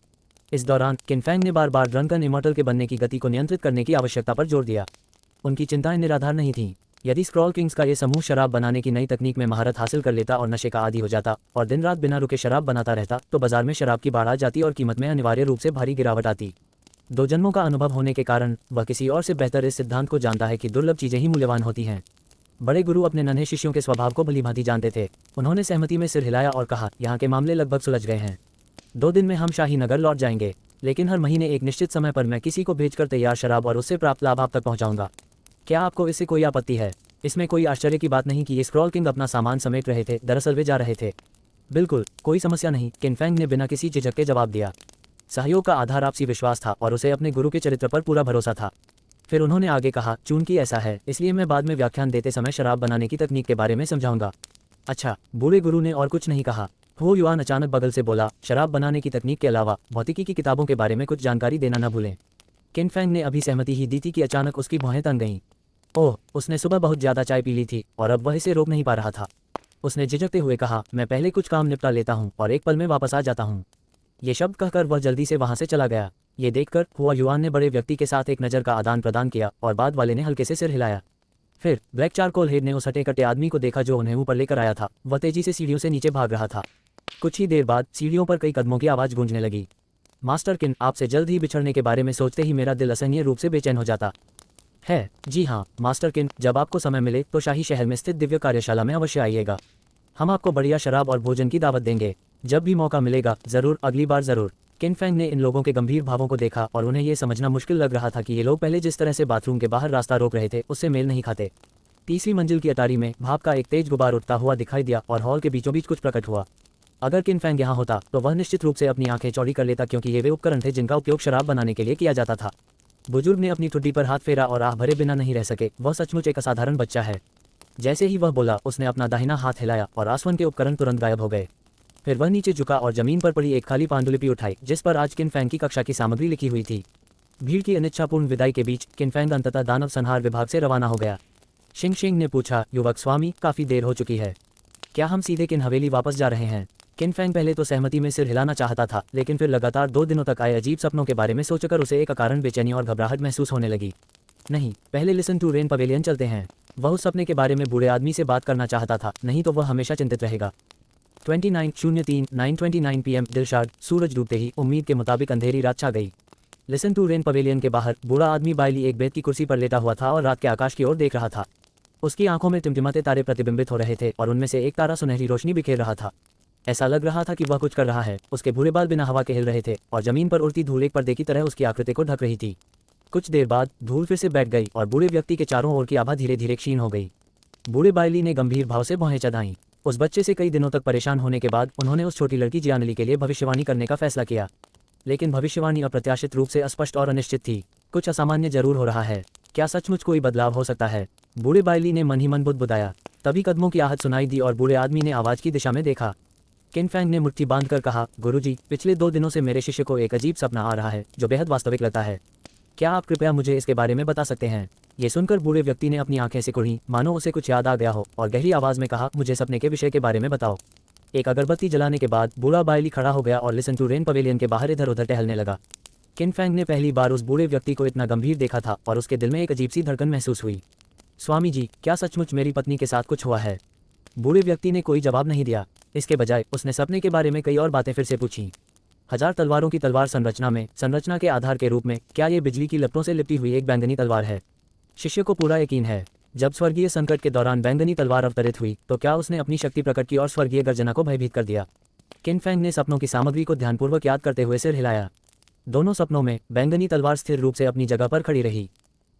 इस दौरान किनफैंग ने बार बार ड्रंकन इमॉर्टल के बनने की गति को नियंत्रित करने की आवश्यकता पर जोर दिया। उनकी चिंताएं निराधार नहीं थीं। यदि स्क्रॉल किंग्स का ये समूह शराब बनाने की नई तकनीक में महारत हासिल कर लेता और नशे का आदी हो जाता और दिन रात बिना रुके शराब बनाता रहता, तो बाजार में शराब की बाढ़ आ जाती और कीमत में अनिवार्य रूप से भारी गिरावट आती। 2 जन्मों का अनुभव होने के कारण वह किसी और से बेहतर इस सिद्धांत को जानता है कि दुर्लभ चीजें ही मूल्यवान होती हैं। बड़े गुरु अपने नन्हे शिष्यों के स्वभाव को भलीभांति जानते थे। उन्होंने सहमति में सिर हिलाया और कहा, यहाँ के मामले लगभग सुलझ गए हैं। 2 दिन में हम शाही नगर लौट जाएंगे, लेकिन हर महीने एक निश्चित समय पर मैं किसी को भेजकर तैयार शराब और उससे प्राप्त लाभ आप तक पहुंचाऊंगा। क्या आपको इससे कोई आपत्ति है? इसमें कोई आश्चर्य की बात नहीं कि ये स्क्रॉल किंग अपना सामान समेट रहे थे। दरअसल वे जा रहे थे। बिल्कुल, कोई समस्या नहीं, किन फैंग ने बिना किसी झिझक के जवाब दिया। सहयोग का आधार आपसी विश्वास था और उसे अपने गुरु के चरित्र पर पूरा भरोसा था। फिर उन्होंने आगे कहा, चूंकि ऐसा है, इसलिए मैं बाद में व्याख्यान देते समय शराब बनाने की तकनीक के बारे में समझाऊंगा। अच्छा, बूढ़े गुरु ने और कुछ नहीं कहा। हो युआन अचानक बगल से बोला, शराब बनाने की तकनीक के अलावा भौतिकी की किताबों के बारे में कुछ जानकारी देना न भूलें। किन फैंग ने अभी सहमति ही दी थी कि अचानक उसकी भौहें तन गईं। ओह, उसने सुबह बहुत ज़्यादा चाय पी ली थी और अब वह इसे रोक नहीं पा रहा था। उसने झिझकते हुए कहा, मैं पहले कुछ काम निपटा लेता हूँ और एक पल में वापस आ जाता हूँ। ये शब्द कहकर वह जल्दी से वहाँ से चला गया। ये देखकर हुआ युआन ने बड़े व्यक्ति के साथ एक नज़र का आदान प्रदान किया और बाद वाले ने हल्के से सिर हिलाया। फिर ब्लैक चारकोल हेड ने उस हटे कटे आदमी को देखा जो उन्हें ऊपर लेकर आया था। वह तेजी से सीढ़ियों से नीचे भाग रहा था। कुछ ही देर बाद सीढ़ियों पर कई कदमों की आवाज़ गूंजने लगी। मास्टर किन, आपसे जल्द ही बिछड़ने के बारे में सोचते ही मेरा दिल असहनीय रूप से बेचैन हो जाता है। जी हाँ मास्टर किन, जब आपको समय मिले तो शाही शहर में स्थित दिव्य कार्यशाला में अवश्य आइएगा। हम आपको बढ़िया शराब और भोजन की दावत देंगे। जब भी मौका मिलेगा ज़रूर, अगली बार ज़रूर। किन फैंग ने इन लोगों के गंभीर भावों को देखा और उन्हें यह समझना मुश्किल लग रहा था कि ये लोग पहले जिस तरह से बाथरूम के बाहर रास्ता रोक रहे थे उससे मेल नहीं खाते। तीसरी मंजिल की अटारी में भाप का एक तेज गुबार उठता हुआ दिखाई दिया और हॉल के बीचों बीच कुछ प्रकट हुआ। अगर किन फैंग यहाँ होता तो वह निश्चित रूप से अपनी आंखें चौड़ी कर लेता, क्योंकि ये वे उपकरण थे जिनका उपयोग शराब बनाने के लिए किया जाता था। बुजुर्ग ने अपनी ठुड्डी पर हाथ फेरा और आह भरे बिना नहीं रह सके। वह सचमुच एक असाधारण बच्चा है। जैसे ही वह बोला, उसने अपना दाहिना हाथ हिलाया और आसवन के उपकरण तुरंत गायब हो गए। फिर वह नीचे झुका और जमीन पर पड़ी एक खाली पांडुलिपि उठाई जिस पर आज किन फैंग की कक्षा की सामग्री लिखी हुई थी। भीड़ की अनिच्छापूर्ण विदाई के बीच किन फैंग अंततः दानव संहार विभाग से रवाना हो गया। शिंग शिंग ने पूछा, युवक स्वामी, काफी देर हो चुकी है, क्या हम सीधे किन हवेली वापस जा रहे हैं? किन फैंग पहले तो सहमति में सिर हिलाना चाहता था, लेकिन फिर लगातार 2 दिनों तक आए अजीब सपनों के बारे में सोचकर उसे एक अकारण बेचैनी और घबराहट महसूस होने लगी। नहीं, पहले लिसन टू रेन पवेलियन चलते हैं। वह उस सपने के बारे में बूढ़े आदमी से बात करना चाहता था, नहीं तो वह हमेशा चिंतित रहेगा। 29/03/929 PM दिलशाद, सूरज डूबते ही उम्मीद के मुताबिक अंधेरी रात छा गई। लिसन टू रेन पवेलियन के बाहर बूढ़ा आदमी बायली एक बेत की कुर्सी पर लेटा हुआ था और रात के आकाश की ओर देख रहा था। उसकी आंखों में टिमटिमाते तारे प्रतिबिंबित हो रहे थे और उनमें से एक तारा सुनहरी रोशनी बिखेर रहा था। ऐसा लग रहा था कि वह कुछ कर रहा है। उसके भूरे बाल बिना हवा के हिल रहे थे और जमीन पर उड़ती धूल एक पर्दे की तरह उसकी आकृति को ढक रही थी। कुछ देर बाद धूल फिर से बैठ गई और बूढ़े व्यक्ति के चारों ओर की आभा धीरे धीरे क्षीण हो गई। बूढ़े बायली ने गंभीर भाव से भौहें चढ़ाईं। उस बच्चे से कई दिनों तक परेशान होने के बाद उन्होंने उस छोटी लड़की जियानली के लिए भविष्यवाणी करने का फैसला किया, लेकिन भविष्यवाणी अप्रत्याशित रूप से अस्पष्ट और अनिश्चित थी। कुछ असामान्य जरूर हो रहा है। क्या सचमुच कोई बदलाव हो सकता है? बूढ़े बायली ने मन ही मन बुदबुदाया। तभी कदमों की आहट सुनाई दी और बूढ़े आदमी ने आवाज की दिशा में देखा। किन फैंग ने मुट्ठी बांधकर कहा, गुरुजी, पिछले 2 दिनों से मेरे शिष्य को एक अजीब सपना आ रहा है जो बेहद वास्तविक लगता है। क्या आप कृपया मुझे इसके बारे में बता सकते हैं? ये सुनकर बूढ़े व्यक्ति ने अपनी आंखें सिकुड़ी, मानो उसे कुछ याद आ गया हो, और गहरी आवाज में कहा, मुझे सपने के विषय के बारे में बताओ। एक अगरबत्ती जलाने के बाद बूढ़ा बायली खड़ा हो गया और लिसन टू रेन पवेलियन के बाहर इधर उधर टहलने लगा। किन फैंग ने पहली बार उस बूढ़े व्यक्ति को इतना गंभीर देखा था और उसके दिल में एक अजीब सी धड़कन महसूस हुई। स्वामी जी, क्या सचमुच मेरी पत्नी के साथ कुछ हुआ है? बूढ़े व्यक्ति ने कोई जवाब नहीं दिया। इसके बजाय उसने सपने के बारे में कई और बातें फिर से पूछी। 1000 तलवारों की तलवार संरचना के आधार के रूप में क्या ये बिजली की लपटों से लिपटी हुई एक बैंगनी तलवार है? शिष्य को पूरा यकीन है, जब स्वर्गीय संकट के दौरान बैंगनी तलवार अवतरित हुई तो क्या उसने अपनी शक्ति प्रकट की और स्वर्गीय गर्जना को भयभीत कर दिया। किन फैंग ने सपनों की सामग्री को ध्यानपूर्वक याद करते हुए सिर हिलाया। दोनों सपनों में बैंगनी तलवार स्थिर रूप से अपनी जगह पर खड़ी रही।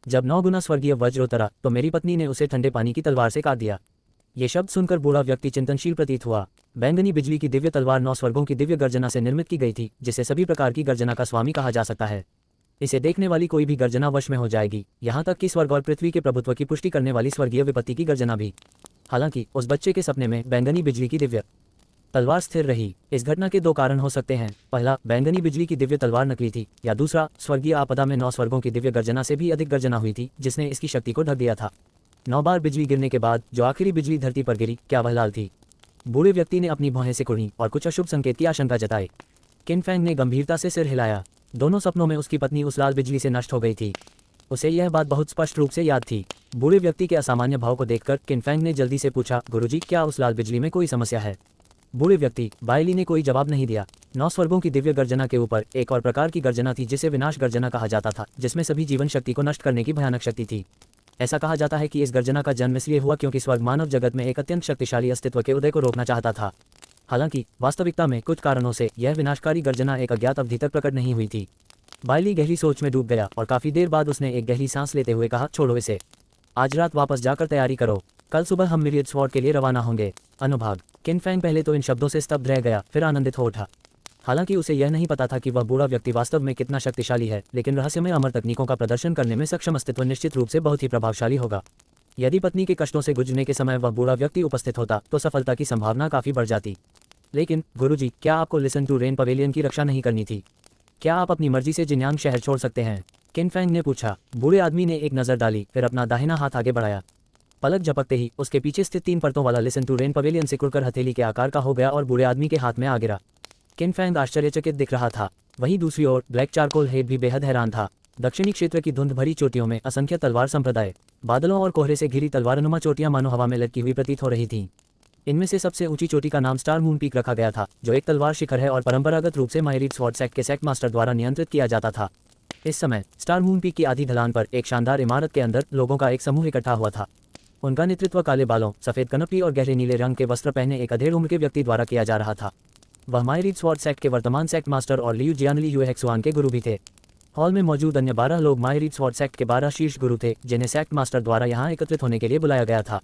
जब 9 गुना स्वर्गीय वज्र उतरा तो मेरी पत्नी ने उसे ठंडे पानी की तलवार से काट दिया। ये शब्द सुनकर बूढ़ा व्यक्ति चिंतनशील प्रतीत हुआ। बैंगनी बिजली की दिव्य तलवार 9 स्वर्गों की दिव्य गर्जना से निर्मित की गई थी, जिसे सभी प्रकार की गर्जना का स्वामी कहा जा सकता है। इसे देखने वाली कोई भी गर्जना वश में हो जाएगी, यहाँ तक कि स्वर्ग और पृथ्वी के प्रभुत्व की पुष्टि करने वाली स्वर्गीय विपत्ति की गर्जना भी। हालांकि उस बच्चे के सपने में बैंगनी बिजली की दिव्य तलवार स्थिर रही। इस घटना के 2 कारण हो सकते हैं। पहला, बैंगनी बिजली की दिव्य तलवार नकली थी, या दूसरा, स्वर्गीय आपदा में 9 स्वर्गों की दिव्य गर्जना से भी अधिक गर्जना हुई थी जिसने इसकी शक्ति को ढक दिया था। 9 बार बिजली गिरने के बाद जो आखिरी बिजली धरती पर गिरी, क्या वह लाल थी? बूढ़े व्यक्ति ने अपनी भौहें सिकुड़ी और कुछ अशुभ संकेत की आशंका जताई। किन फैंग ने गंभीरता से सिर हिलाया। दोनों सपनों में उसकी पत्नी उस लाल बिजली से नष्ट हो गई थी। उसे यह बात बहुत स्पष्ट रूप से याद थी। बूढ़े व्यक्ति के असामान्य भाव को देखकर किन फैंग ने जल्दी से पूछा, गुरुजी, क्या उस लाल बिजली में कोई समस्या है? बूढ़े व्यक्ति बायली ने कोई जवाब नहीं दिया। 9 स्वर्गों की दिव्य गर्जना के ऊपर एक और प्रकार की गर्जना थी जिसे विनाश गर्जना कहा जाता था, जिसमें सभी जीवन शक्ति को नष्ट करने की भयानक शक्ति थी। ऐसा कहा जाता है कि इस गर्जना का जन्म इसलिए हुआ क्योंकि स्वर्ग मानव जगत में एक अत्यंत शक्तिशाली अस्तित्व के उदय को रोकना चाहता था। हालांकि वास्तविकता में कुछ कारणों से यह विनाशकारी गर्जना एक अज्ञात अवधि तक प्रकट नहीं हुई थी। बायली गहरी सोच में डूब गया और काफी देर बाद उसने एक गहरी सांस लेते हुए कहा, छोड़ो इसे, आज रात वापस जाकर तैयारी करो, कल सुबह हम मिरियड स्वॉर्ड के लिए रवाना होंगे। अनुभाग। किन फैंग पहले तो इन शब्दों से स्तब्ध रह गया, फिर आनंदित हो उठा। हालांकि उसे यह नहीं पता था कि वह बूढ़ा व्यक्ति वास्तव में कितना शक्तिशाली है, लेकिन रहस्यमय अमर तकनीकों का प्रदर्शन करने में सक्षम अस्तित्व निश्चित रूप से बहुत ही प्रभावशाली होगा। यदि पत्नी के कष्टों से गुजरने के समय वह बूढ़ा व्यक्ति उपस्थित होता तो सफलता की संभावना काफी बढ़ जाती। लेकिन गुरुजी, क्या आपको लिसन टू रेन पवेलियन की रक्षा नहीं करनी थी? क्या आप अपनी मर्जी से जिन्यांग शहर छोड़ सकते हैं? किन फैंग ने पूछा। बूढ़े आदमी ने एक नज़र डाली, फिर अपना दाहिना हाथ आगे बढ़ाया। पलक झपकते ही उसके पीछे स्थित 3 परतों वाला लिसन टू रेन पवेलियन सिकुड़कर हथेली के आकार का हो गया और बूढ़े आदमी के हाथ में आ गिरा। किन फैंग आश्चर्यचकित दिख रहा था। वहीं दूसरी ओर ब्लैक चारकोल हेड भी बेहद हैरान था। दक्षिणी क्षेत्र की धुंध भरी चोटियों में असंख्य तलवार संप्रदाय, बादलों और कोहरे से घिरी तलवारनुमा चोटियां मानो हवा में लटकी हुई प्रतीत हो रही थीं। इनमें से सबसे ऊंची चोटी का नाम स्टार मून पीक रखा गया था, जो एक तलवार शिखर है और परंपरागत रूप से मायरीड स्वॉर्ड सेक्ट के सेक्ट मास्टर द्वारा नियंत्रित किया जाता था। इस समय स्टार मून पीक की आधी ढलान पर एक शानदार इमारत के अंदर लोगों का एक समूह इकट्ठा हुआ था। उनका नेतृत्व काले बालों, सफेद कनपी और गहरे नीले रंग के वस्त्र पहने एक अधेड़ उम्र के व्यक्ति द्वारा किया जा रहा था। वह मायरीड स्वॉर्ड सेक्ट के वर्तमान सेक्ट मास्टर और लियू जियानली यूएक्सुआन के गुरु भी थे। हॉल में मौजूद अन्य 12 लोग मायरीड स्वॉर्ड सेक्ट के 12 शीर्ष गुरु थे, जिन्हें सेक्ट मास्टर द्वारा यहाँ एकत्रित होने के लिए बुलाया गया था।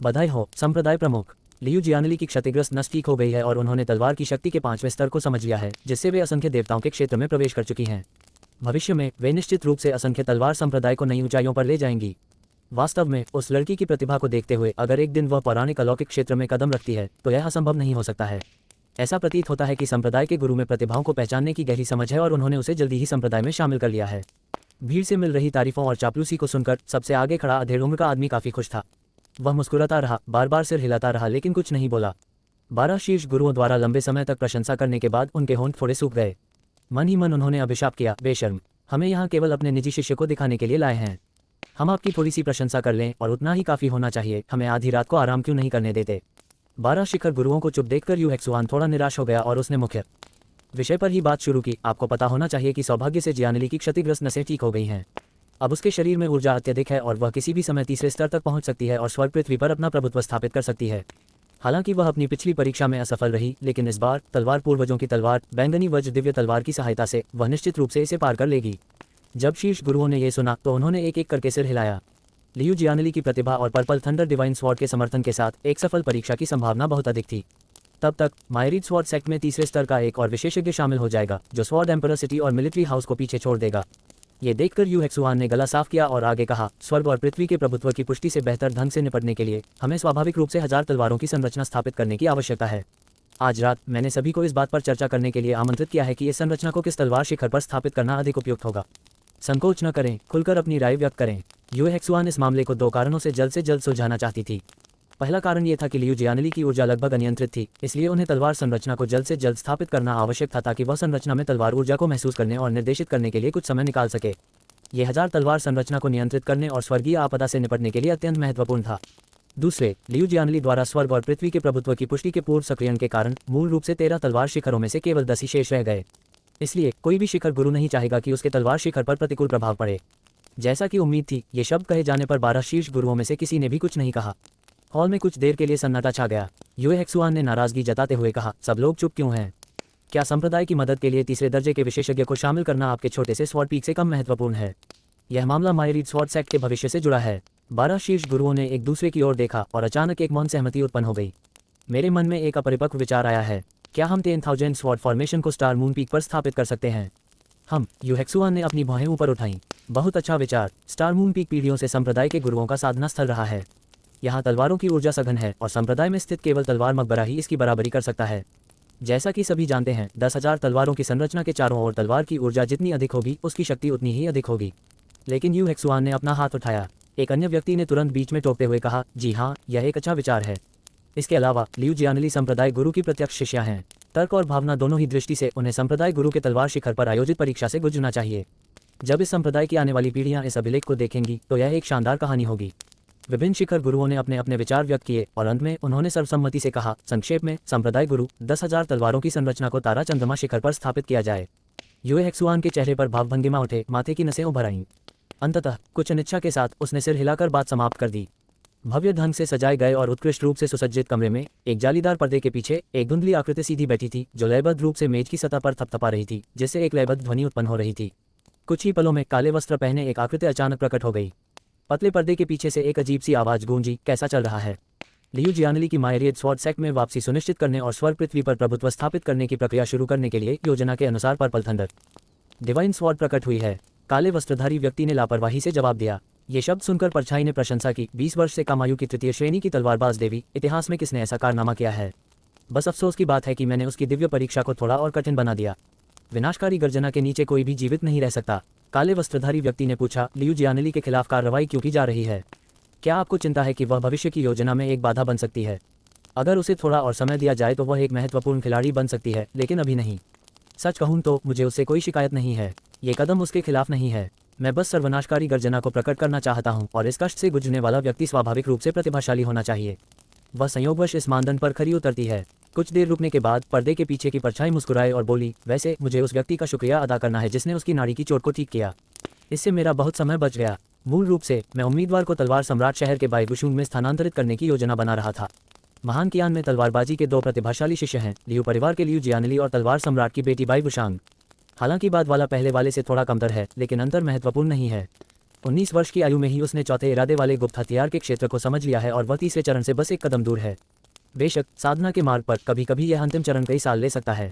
बधाई हो संप्रदाय प्रमुख। लियू जियानली की क्षतिग्रस्त नस ठीक हो गई है और उन्होंने तलवार की शक्ति के 5वें स्तर को समझ लिया है, जिससे वे असंख्य देवताओं के क्षेत्र में प्रवेश कर चुकी हैं। भविष्य में वे निश्चित रूप से असंख्य तलवार संप्रदाय को नई ऊंचाइयों पर ले जाएंगी। वास्तव में उस लड़की की प्रतिभा को देखते हुए अगर एक दिन वह पौराणिक अलौकिक क्षेत्र में कदम रखती है तो यह असंभव नहीं हो सकता है। ऐसा प्रतीत होता है कि संप्रदाय के गुरु में प्रतिभाओं को पहचानने की गहरी समझ है और उन्होंने उसे जल्दी ही संप्रदाय में शामिल कर लिया है। भीड़ से मिल रही तारीफों और चापलूसी को सुनकर सबसे आगे खड़ा अधेड़ उम्र का आदमी काफी खुश था। वह मुस्कुराता रहा, बार बार सिर हिलाता रहा, लेकिन कुछ नहीं बोला। 12 शीर्ष गुरुओं द्वारा लंबे समय तक प्रशंसा करने के बाद उनके होंठ थोड़े सूख गए। मन ही मन उन्होंने अभिशाप किया, बेशर्म, हमें यहाँ केवल अपने निजी शिष्य को दिखाने के लिए लाए हैं। हम आपकी थोड़ी सी प्रशंसा कर लें और उतना ही काफी होना चाहिए, हमें आधी रात को आराम क्यों नहीं करने देते? 12 शिखर गुरुओं को चुप देखकर यूएक्सुआन थोड़ा निराश हो गया और उसने मुख्य विषय पर ही बात शुरू की। आपको पता होना चाहिए कि सौभाग्य से जियानली की क्षतिग्रस्त नसें ठीक हो गई हैं। अब उसके शरीर में ऊर्जा अत्यधिक है और वह किसी भी समय तीसरे स्तर तक पहुंच सकती है और स्वर्ग पृथ्वी पर अपना प्रभुत्व स्थापित कर सकती है। हालांकि वह अपनी पिछली परीक्षा में असफल रही, लेकिन इस बार तलवार पूर्वजों की तलवार बैंगनी वज्र दिव्य तलवार की सहायता से वह निश्चित रूप से इसे पार कर लेगी। जब शीर्ष गुरुओं ने यह सुना तो उन्होंने एक एक करके सिर हिलाया। लियू जियानली की प्रतिभा और पर्पल थंडर डिवाइन स्वॉर्ड के समर्थन के साथ एक सफल परीक्षा की संभावना बहुत अधिक थी। तब तक मायरीड स्वॉर्ड सेक्ट में तीसरे स्तर का एक और विशेषज्ञ शामिल हो जाएगा, जो स्वॉर्ड एम्परर सिटी और मिलिट्री हाउस को पीछे छोड़ देगा। ये देखकर यूएक्सुआन ने गला साफ किया और आगे कहा, स्वर्ग और पृथ्वी के प्रभुत्व की पुष्टि से बेहतर ढंग से निपटने के लिए हमें स्वाभाविक रूप से 1000 तलवारों की संरचना स्थापित करने की आवश्यकता है। आज रात मैंने सभी को इस बात पर चर्चा करने के लिए आमंत्रित किया है कि इस संरचना को किस तलवार शिखर पर स्थापित करना अधिक उपयुक्त होगा। संकोच न करें, खुलकर अपनी राय व्यक्त करें। यूएक्सुआन इस मामले को 2 कारणों से जल्द सुलझाना चाहती थी। पहला कारण यह था कि लियू जियानली की ऊर्जा लगभग अनियंत्रित थी, इसलिए उन्हें तलवार संरचना को जल्द से जल्द स्थापित करना आवश्यक था ताकि वह संरचना में तलवार ऊर्जा को महसूस करने और निर्देशित करने के लिए कुछ समय निकाल सके। यह 1000 तलवार संरचना को नियंत्रित करने और स्वर्गीय आपदा से निपटने के लिए अत्यंत महत्वपूर्ण था। दूसरे, लियू जियानली द्वारा स्वर्ग और पृथ्वी के प्रभुत्व की पुष्टि के पूर्व सक्रियण के कारण मूल रूप से 13 तलवार शिखरों में से केवल 10 ही शेष रह गए। इसलिए कोई भी शिखर गुरु नहीं चाहेगा कि उसके तलवार शिखर पर प्रतिकूल प्रभाव पड़े। जैसा कि उम्मीद थी, ये शब्द कहे जाने पर 12 शीर्ष गुरुओं में से किसी ने भी कुछ नहीं कहा। हॉल में कुछ देर के लिए सन्नाटा छा गया। यूएक्सुआन ने नाराजगी जताते हुए कहा, सब लोग चुप क्यों हैं? क्या संप्रदाय की मदद के लिए तीसरे दर्जे के विशेषज्ञ को शामिल करना आपके छोटे से स्वॉर्ड पीक से कम महत्वपूर्ण है? यह मामला मायरीड स्वॉर्ड सेक्ट के भविष्य से जुड़ा है। 12 शीर्ष गुरुओं ने एक दूसरे की ओर देखा और अचानक एक मौन सहमति उत्पन्न हो गई। मेरे मन में एक अपरिपक्व विचार आया है। क्या हम 10,000 स्वॉर्ड फॉर्मेशन को स्टार मून पीक पर स्थापित कर सकते हैं? हम यूएक्सुआन ने अपनी भौहें ऊपर उठाईं। बहुत अच्छा विचार। स्टार मून पीक पीढ़ियों से संप्रदाय के गुरुओं का साधना स्थल रहा है। यहाँ तलवारों की ऊर्जा सघन है और संप्रदाय में स्थित केवल तलवार मकबरा ही इसकी बराबरी कर सकता है। जैसा कि सभी जानते हैं, 10,000 तलवारों की संरचना के चारों ओर तलवार की ऊर्जा जितनी अधिक होगी उसकी शक्ति उतनी ही अधिक होगी। लेकिन यूएक्सुआन ने अपना हाथ उठाया। एक अन्य व्यक्ति ने तुरंत बीच में टोकते हुए कहा, जी हाँ, यह एक अच्छा विचार है। इसके अलावा लियू जियानली संप्रदाय गुरु की प्रत्यक्ष शिष्या हैं। तर्क और भावना दोनों ही दृष्टि से उन्हें संप्रदाय गुरु के तलवार शिखर पर आयोजित परीक्षा से गुजरना चाहिए। जब इस संप्रदाय की आने वाली पीढ़ियां इस अभिलेख को देखेंगी तो यह एक शानदार कहानी होगी। विभिन्न शिखर गुरुओं ने अपने अपने विचार व्यक्त किए और अंत में उन्होंने सर्वसम्मति से कहा, संक्षेप में, संप्रदाय गुरु 10,000 तलवारों की संरचना को तारा चंद्रमा शिखर पर स्थापित किया जाए। यूएक्सुआन के चेहरे पर भावभंगिमा उठे, माथे की नसें उभर आईं। अंततः कुछ अनिच्छा के साथ उसने सिर हिलाकर बात समाप्त कर दी। भव्य ढंग से सजाए गए और उत्कृष्ट रूप से सुसज्जित कमरे में एक जालीदार पर्दे के पीछे एक धुंधली आकृति सीधी बैठी थी, जो लयबद्ध रूप से मेज की सतह पर थपथपा रही थी, जिससे एक लयबद्ध ध्वनि उत्पन्न हो रही थी। कुछ ही पलों में काले वस्त्र पहने एक आकृति अचानक प्रकट हो गई। पतले पर्दे के पीछे से एक अजीब सी आवाज गूंजी, कैसा चल रहा है? लियू जियानली की मायरियड स्वॉर्ड सेक्ट में वापसी सुनिश्चित करने और स्वर्ग पृथ्वी पर प्रभुत्व स्थापित करने की प्रक्रिया शुरू करने के लिए योजना के अनुसार पर्पल थंडर डिवाइन स्वॉर्ड प्रकट हुई है। काले वस्त्रधारी व्यक्ति ने लापरवाही से जवाब दिया। ये शब्द सुनकर परछाई ने प्रशंसा की। 20 वर्ष से कम आयु की तृतीय श्रेणी की तलवारबाज देवी, इतिहास में किसने ऐसा कारनामा किया है? बस अफसोस की बात है कि मैंने उसकी दिव्य परीक्षा को थोड़ा और कठिन बना दिया। विनाशकारी गर्जना के नीचे कोई भी जीवित नहीं रह सकता। काले वस्त्रधारी व्यक्ति ने पूछा, लियू जियानली के खिलाफ कार्रवाई क्यों की जा रही है? क्या आपको चिंता है कि वह भविष्य की योजना में एक बाधा बन सकती है? अगर उसे थोड़ा और समय दिया जाए तो वह एक महत्वपूर्ण खिलाड़ी बन सकती है, लेकिन अभी नहीं। सच कहूँ तो मुझे उससे कोई शिकायत नहीं है। ये कदम उसके खिलाफ नहीं है। मैं बस सर्वनाशकारी गर्जना को प्रकट करना चाहता हूँ और इस कष्ट से गुजरने वाला व्यक्ति स्वाभाविक रूप से प्रतिभाशाली होना चाहिए। वह संयोगवश इस मानदंड पर खरी उतरती है। कुछ देर रुकने के बाद पर्दे के पीछे की परछाई मुस्कुराए और बोली, वैसे मुझे उस व्यक्ति का शुक्रिया अदा करना है जिसने उसकी नाड़ी की चोट को ठीक किया। इससे मेरा बहुत समय बच गया। मूल रूप से मैं उम्मीदवार को तलवार सम्राट शहर के बाइगुशुंग में स्थानांतरित करने की योजना बना रहा था। महान कियान में तलवारबाजी के 2 प्रतिभाशाली शिष्य हैं, लियू परिवार के लियू जियानली और तलवार सम्राट की बेटी बाइगुशांग। हालांकि बाद वाला पहले वाले से थोड़ा कमतर है, लेकिन अंतर महत्वपूर्ण नहीं है। 19 वर्ष की आयु में ही उसने चौथे इरादे वाले गुप्त हथियार के क्षेत्र को समझ लिया है और वह तीसरे चरण से बस एक कदम दूर है। बेशक साधना के मार्ग पर कभी कभी यह अंतिम चरण कई साल ले सकता है।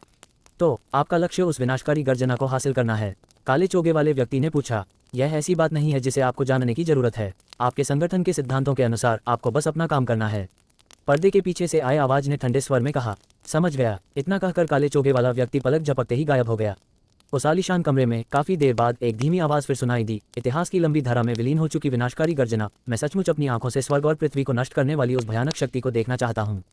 तो आपका लक्ष्य उस विनाशकारी गर्जना को हासिल करना है? काले चोगे वाले व्यक्ति ने पूछा। यह ऐसी बात नहीं है जिसे आपको जानने की जरूरत है। आपके संगठन के सिद्धांतों के अनुसार आपको बस अपना काम करना है। पर्दे के पीछे से आए आवाज ने ठंडे स्वर में कहा। समझ गया। इतना कहकर काले चोगे वाला व्यक्ति पलक झपकते ही गायब हो गया। उस आलीशान कमरे में काफी देर बाद एक धीमी आवाज फिर सुनाई दी। इतिहास की लंबी धारा में विलीन हो चुकी विनाशकारी गर्जना। मैं सचमुच अपनी आंखों से स्वर्ग और पृथ्वी को नष्ट करने वाली उस भयानक शक्ति को देखना चाहता हूँ।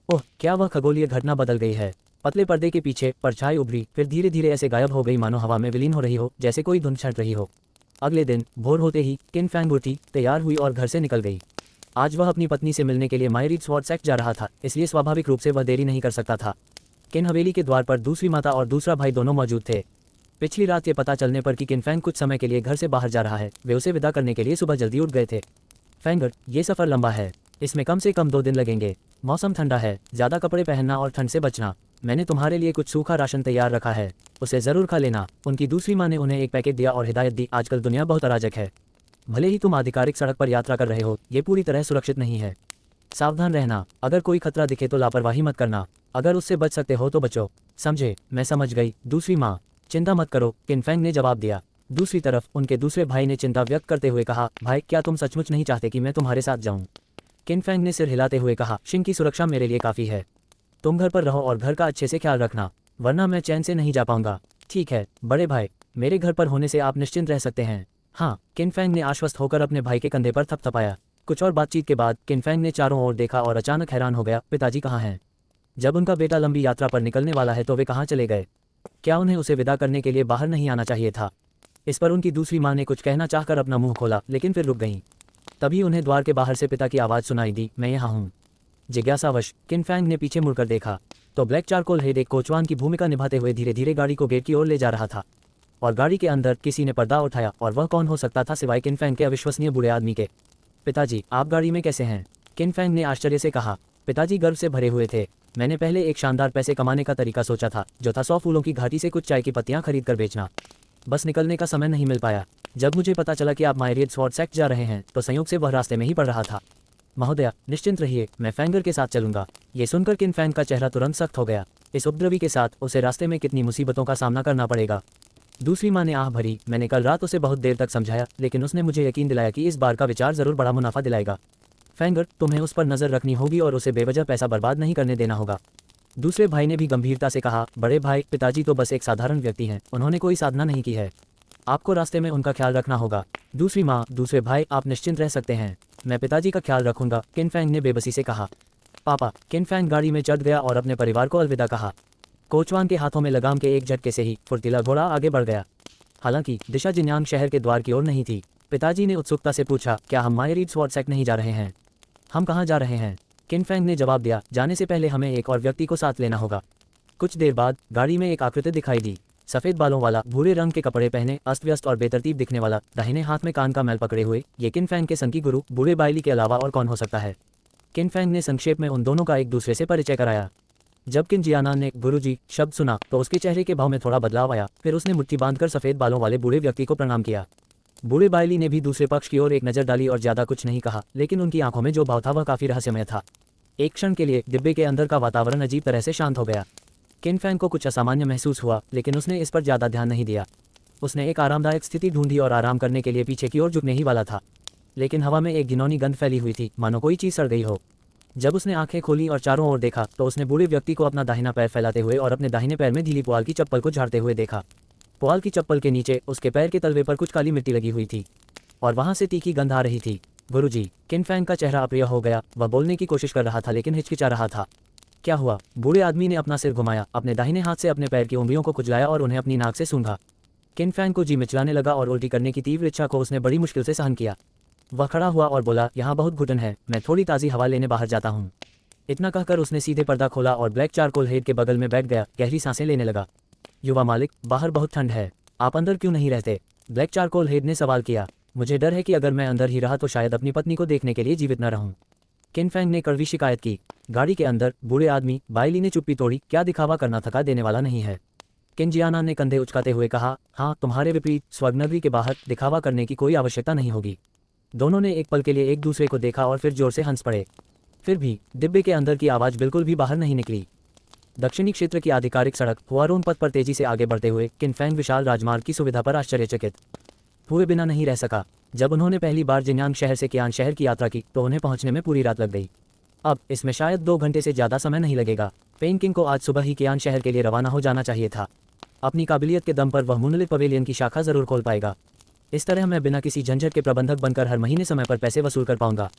ओह, क्या वह खगोलीय घटना बदल गई है? पतले पर्दे के पीछे परछाई उभरी, फिर धीरे धीरे ऐसे गायब हो गई मानो हवा में विलीन हो रही हो, जैसे कोई धुंध छट रही हो। अगले दिन भोर होते ही किन फैंग उठी, तैयार हुई और घर से निकल गई। आज वह अपनी पत्नी से मिलने के लिए मायरिड स्वॉर्ड सेक्ट जा रहा था, इसलिए स्वाभाविक रूप से वह देरी नहीं कर सकता था। किन हवेली के द्वार पर दूसरी माता और दूसरा भाई दोनों मौजूद थे। पिछली रात ये पता चलने पर कि किन फैंग कुछ समय के लिए घर से बाहर जा रहा है, वे उसे विदा करने के लिए सुबह जल्दी उठ गए थे। फैंगर, ये सफर लंबा है, इसमें कम से कम 2 दिन लगेंगे। मौसम ठंडा है, ज़्यादा कपड़े पहनना और ठंड से बचना। मैंने तुम्हारे लिए कुछ सूखा राशन तैयार रखा है, उसे ज़रूर खा लेना। उनकी दूसरी माँ ने उन्हें एक पैकेट दिया और हिदायत दी, आजकल दुनिया बहुत अराजक है। भले ही तुम आधिकारिक सड़क पर यात्रा कर रहे हो, ये पूरी तरह सुरक्षित नहीं है। सावधान रहना, अगर कोई खतरा दिखे तो लापरवाही मत करना। अगर उससे बच सकते हो तो बचो। समझे? मैं समझ गई दूसरी माँ, चिंता मत करो, किन फैंग ने जवाब दिया। दूसरी तरफ उनके दूसरे भाई ने चिंता व्यक्त करते हुए कहा, भाई क्या तुम सचमुच नहीं चाहते कि मैं तुम्हारे साथ जाऊं? किन फैंग ने सिर हिलाते हुए कहा, शिंग की सुरक्षा मेरे लिए काफ़ी है। तुम घर पर रहो और घर का अच्छे से ख्याल रखना, वरना मैं चैन से नहीं जा पाऊंगा। ठीक है बड़े भाई, मेरे घर पर होने से आप निश्चिंत रह सकते हैं। हाँ, किन फैंग ने आश्वस्त होकर अपने भाई के कंधे पर थपथपाया। कुछ और बातचीत के बाद किन फैंग ने चारों ओर देखा और अचानक हैरान हो गया, पिताजी कहाँ हैं? जब उनका बेटा लंबी यात्रा पर निकलने वाला है तो वे कहाँ चले गए? क्या उन्हें उसे विदा करने के लिए बाहर नहीं आना चाहिए था? इस पर उनकी दूसरी माँ ने कुछ कहना चाहकर अपना मुंह खोला, लेकिन फिर रुक गईं। तभी उन्हें द्वार के बाहर से पिता की आवाज़ सुनाई दी, मैं यहाँ हूँ। जिज्ञासावश किन फैंग ने पीछे मुड़कर देखा तो ब्लैक चारकोल हेड एक कोचवान की भूमिका निभाते हुए धीरे धीरे गाड़ी को गेट की ओर ले जा रहा था, और गाड़ी के अंदर किसी ने पर्दा उठाया, और वह कौन हो सकता था सिवाय किन फैंग के अविश्वसनीय बूढ़े आदमी के। पिताजी, आप गाड़ी में कैसे हैं? किन फैंग ने आश्चर्य से कहा। पिताजी गर्व से भरे हुए थे। मैंने पहले एक शानदार पैसे कमाने का तरीका सोचा था, जो था 100 फूलों की घाटी से कुछ चाय की पत्तियां खरीद कर बेचना। बस निकलने का समय नहीं मिल पाया। जब मुझे पता चला कि आप मायरियड स्वॉर्ड सेक्ट जा रहे हैं तो संयोग से वह रास्ते में ही पड़ रहा था। महोदया निश्चिंत रहिए, मैं फैंगर के साथ चलूंगा। ये सुनकर किन फैंग का चेहरा तुरंत सख्त हो गया। इस उपद्रवी के साथ उसे रास्ते में कितनी मुसीबतों का सामना करना पड़ेगा। दूसरी माँ ने आह भरी, मैंने कल रात उसे बहुत देर तक समझाया, लेकिन उसने मुझे यकीन दिलाया कि इस बार का विचार जरूर बड़ा मुनाफा दिलाएगा। फैंगर, तुम्हें उस पर नजर रखनी होगी और उसे बेवजह पैसा बर्बाद नहीं करने देना होगा। दूसरे भाई ने भी गंभीरता से कहा, बड़े भाई, पिताजी तो बस एक साधारण व्यक्ति हैं, उन्होंने कोई साधना नहीं की है। आपको रास्ते में उनका ख्याल रखना होगा। दूसरी माँ, दूसरे भाई, आप निश्चिंत रह सकते हैं, मैं पिताजी का ख्याल रखूंगा, किन फैंग ने बेबसी से कहा। पापा, किन फैंग गाड़ी में चढ़ गया और अपने परिवार को अलविदा कहा। कोचवान के हाथों में लगाम के एक झटके से ही फुर्तीला घोड़ा आगे बढ़ गया। हालांकि दिशा जिन्यांग शहर के द्वार की ओर नहीं थी। पिताजी ने उत्सुकता से पूछा, क्या हम मायरिड स्वॉर्ड सेक्ट नहीं जा रहे हैं? हम कहाँ जा रहे हैं? किन फैंग ने जवाब दिया, जाने से पहले हमें एक और व्यक्ति को साथ लेना होगा। कुछ देर बाद गाड़ी में एक आकृति दिखाई दी। सफ़ेद बालों वाला, भूरे रंग के कपड़े पहने, अस्त व्यस्त और बेतरतीब दिखने वाला, दाहिने हाथ में कान का मैल पकड़े हुए, ये किन फैंग के सन की गुरु बूढ़े बाइली के अलावा और कौन हो सकता है। किन फैंग ने संक्षेप में उन दोनों का एक दूसरे से परिचय कराया। जब किन जियानान ने गुरुजी शब्द सुना तो उसके चेहरे के भाव में थोड़ा बदलाव आया। फिर उसने मुट्ठी बांधकर सफ़ेद बालों वाले बूढ़े व्यक्ति को प्रणाम किया। बूढ़े बाइली ने भी दूसरे पक्ष की ओर एक नज़र डाली और ज़्यादा कुछ नहीं कहा, लेकिन उनकी आंखों में जो भाव था वह काफ़ी रहस्यमय था। एक क्षण के लिए डिब्बे के अंदर का वातावरण अजीब तरह से शांत हो गया। किन फैंग को कुछ असामान्य महसूस हुआ, लेकिन उसने इस पर ज़्यादा ध्यान नहीं दिया। उसने एक आरामदायक स्थिति ढूंढी और आराम करने के लिए पीछे की ओर झुकने ही वाला था, लेकिन हवा में एक घिनौनी गंध फैली हुई थी, मानो कोई चीज़ सड़ गई हो। जब उसने आंखें खोली और चारों ओर देखा तो उसने बूढ़े व्यक्ति को अपना दाहिना पैर फैलाते हुए और अपने दाहिने पैर में ढीली पुआल की चप्पल को झाड़ते हुए देखा। पुआल की चप्पल के नीचे उसके पैर के तलवे पर कुछ काली मिट्टी लगी हुई थी और वहां से तीखी गंध आ रही थी। गुरुजी, किन फैंग का चेहरा अप्रिय हो गया। वह बोलने की कोशिश कर रहा था लेकिन हिचकिचा रहा था। क्या हुआ? बूढ़े आदमी ने अपना सिर घुमाया, अपने दाहिने हाथ से अपने पैर की उंगलियों को खुजलाया और उन्हें अपनी नाक से सूंघा। किन फैंग को जी मिचलाने लगा और उल्टी करने की तीव्र इच्छा को उसने बड़ी मुश्किल से सहन किया। वह खड़ा हुआ और बोला, यहाँ बहुत घुटन है, मैं थोड़ी ताज़ी हवा लेने बाहर जाता हूँ। इतना कहकर उसने सीधे पर्दा खोला और ब्लैक चारकोल हेड के बगल में बैठ गया, गहरी सांसें लेने लगा। युवा मालिक, बाहर बहुत ठंड है, आप अंदर क्यों नहीं रहते? ब्लैक चारकोल हेड ने सवाल किया। मुझे डर है कि अगर मैं अंदर ही रहा तो शायद अपनी पत्नी को देखने के लिए जीवित न रहूं। किन फैंग ने कड़वी शिकायत की। गाड़ी के अंदर बूढ़े आदमी बाइली ने चुप्पी तोड़ी। क्या दिखावा करना थका देने वाला नहीं है। किन जियाना ने कंधे उचकाते हुए कहा, हाँ, तुम्हारे विपरीत स्वर्गनगरी के बाहर दिखावा करने की कोई आवश्यकता नहीं होगी। दोनों ने एक पल के लिए एक दूसरे को देखा और फिर जोर से हंस पड़े। फिर भी डिब्बे के अंदर की आवाज़ बिल्कुल भी बाहर नहीं निकली। दक्षिणी क्षेत्र की आधिकारिक सड़क हुआरोन पथ पर तेजी से आगे बढ़ते हुए किन फैंग विशाल राजमार्ग की सुविधा पर आश्चर्यचकित हुए बिना नहीं रह सका। जब उन्होंने पहली बार जिन्यांग शहर से कियान शहर की यात्रा की तो उन्हें पहुंचने में पूरी रात लग गई। अब इसमें शायद 2 घंटे से ज़्यादा समय नहीं लगेगा। पेंग किंग को आज सुबह ही कियान शहर के लिए रवाना हो जाना चाहिए था। अपनी काबिलियत के दम पर वह मुनलिक पवेलियन की शाखा ज़रूर खोल पाएगा। इस तरह मैं बिना किसी झंझट के प्रबंधक बनकर हर महीने समय पर पैसे वसूल कर पाऊंगा।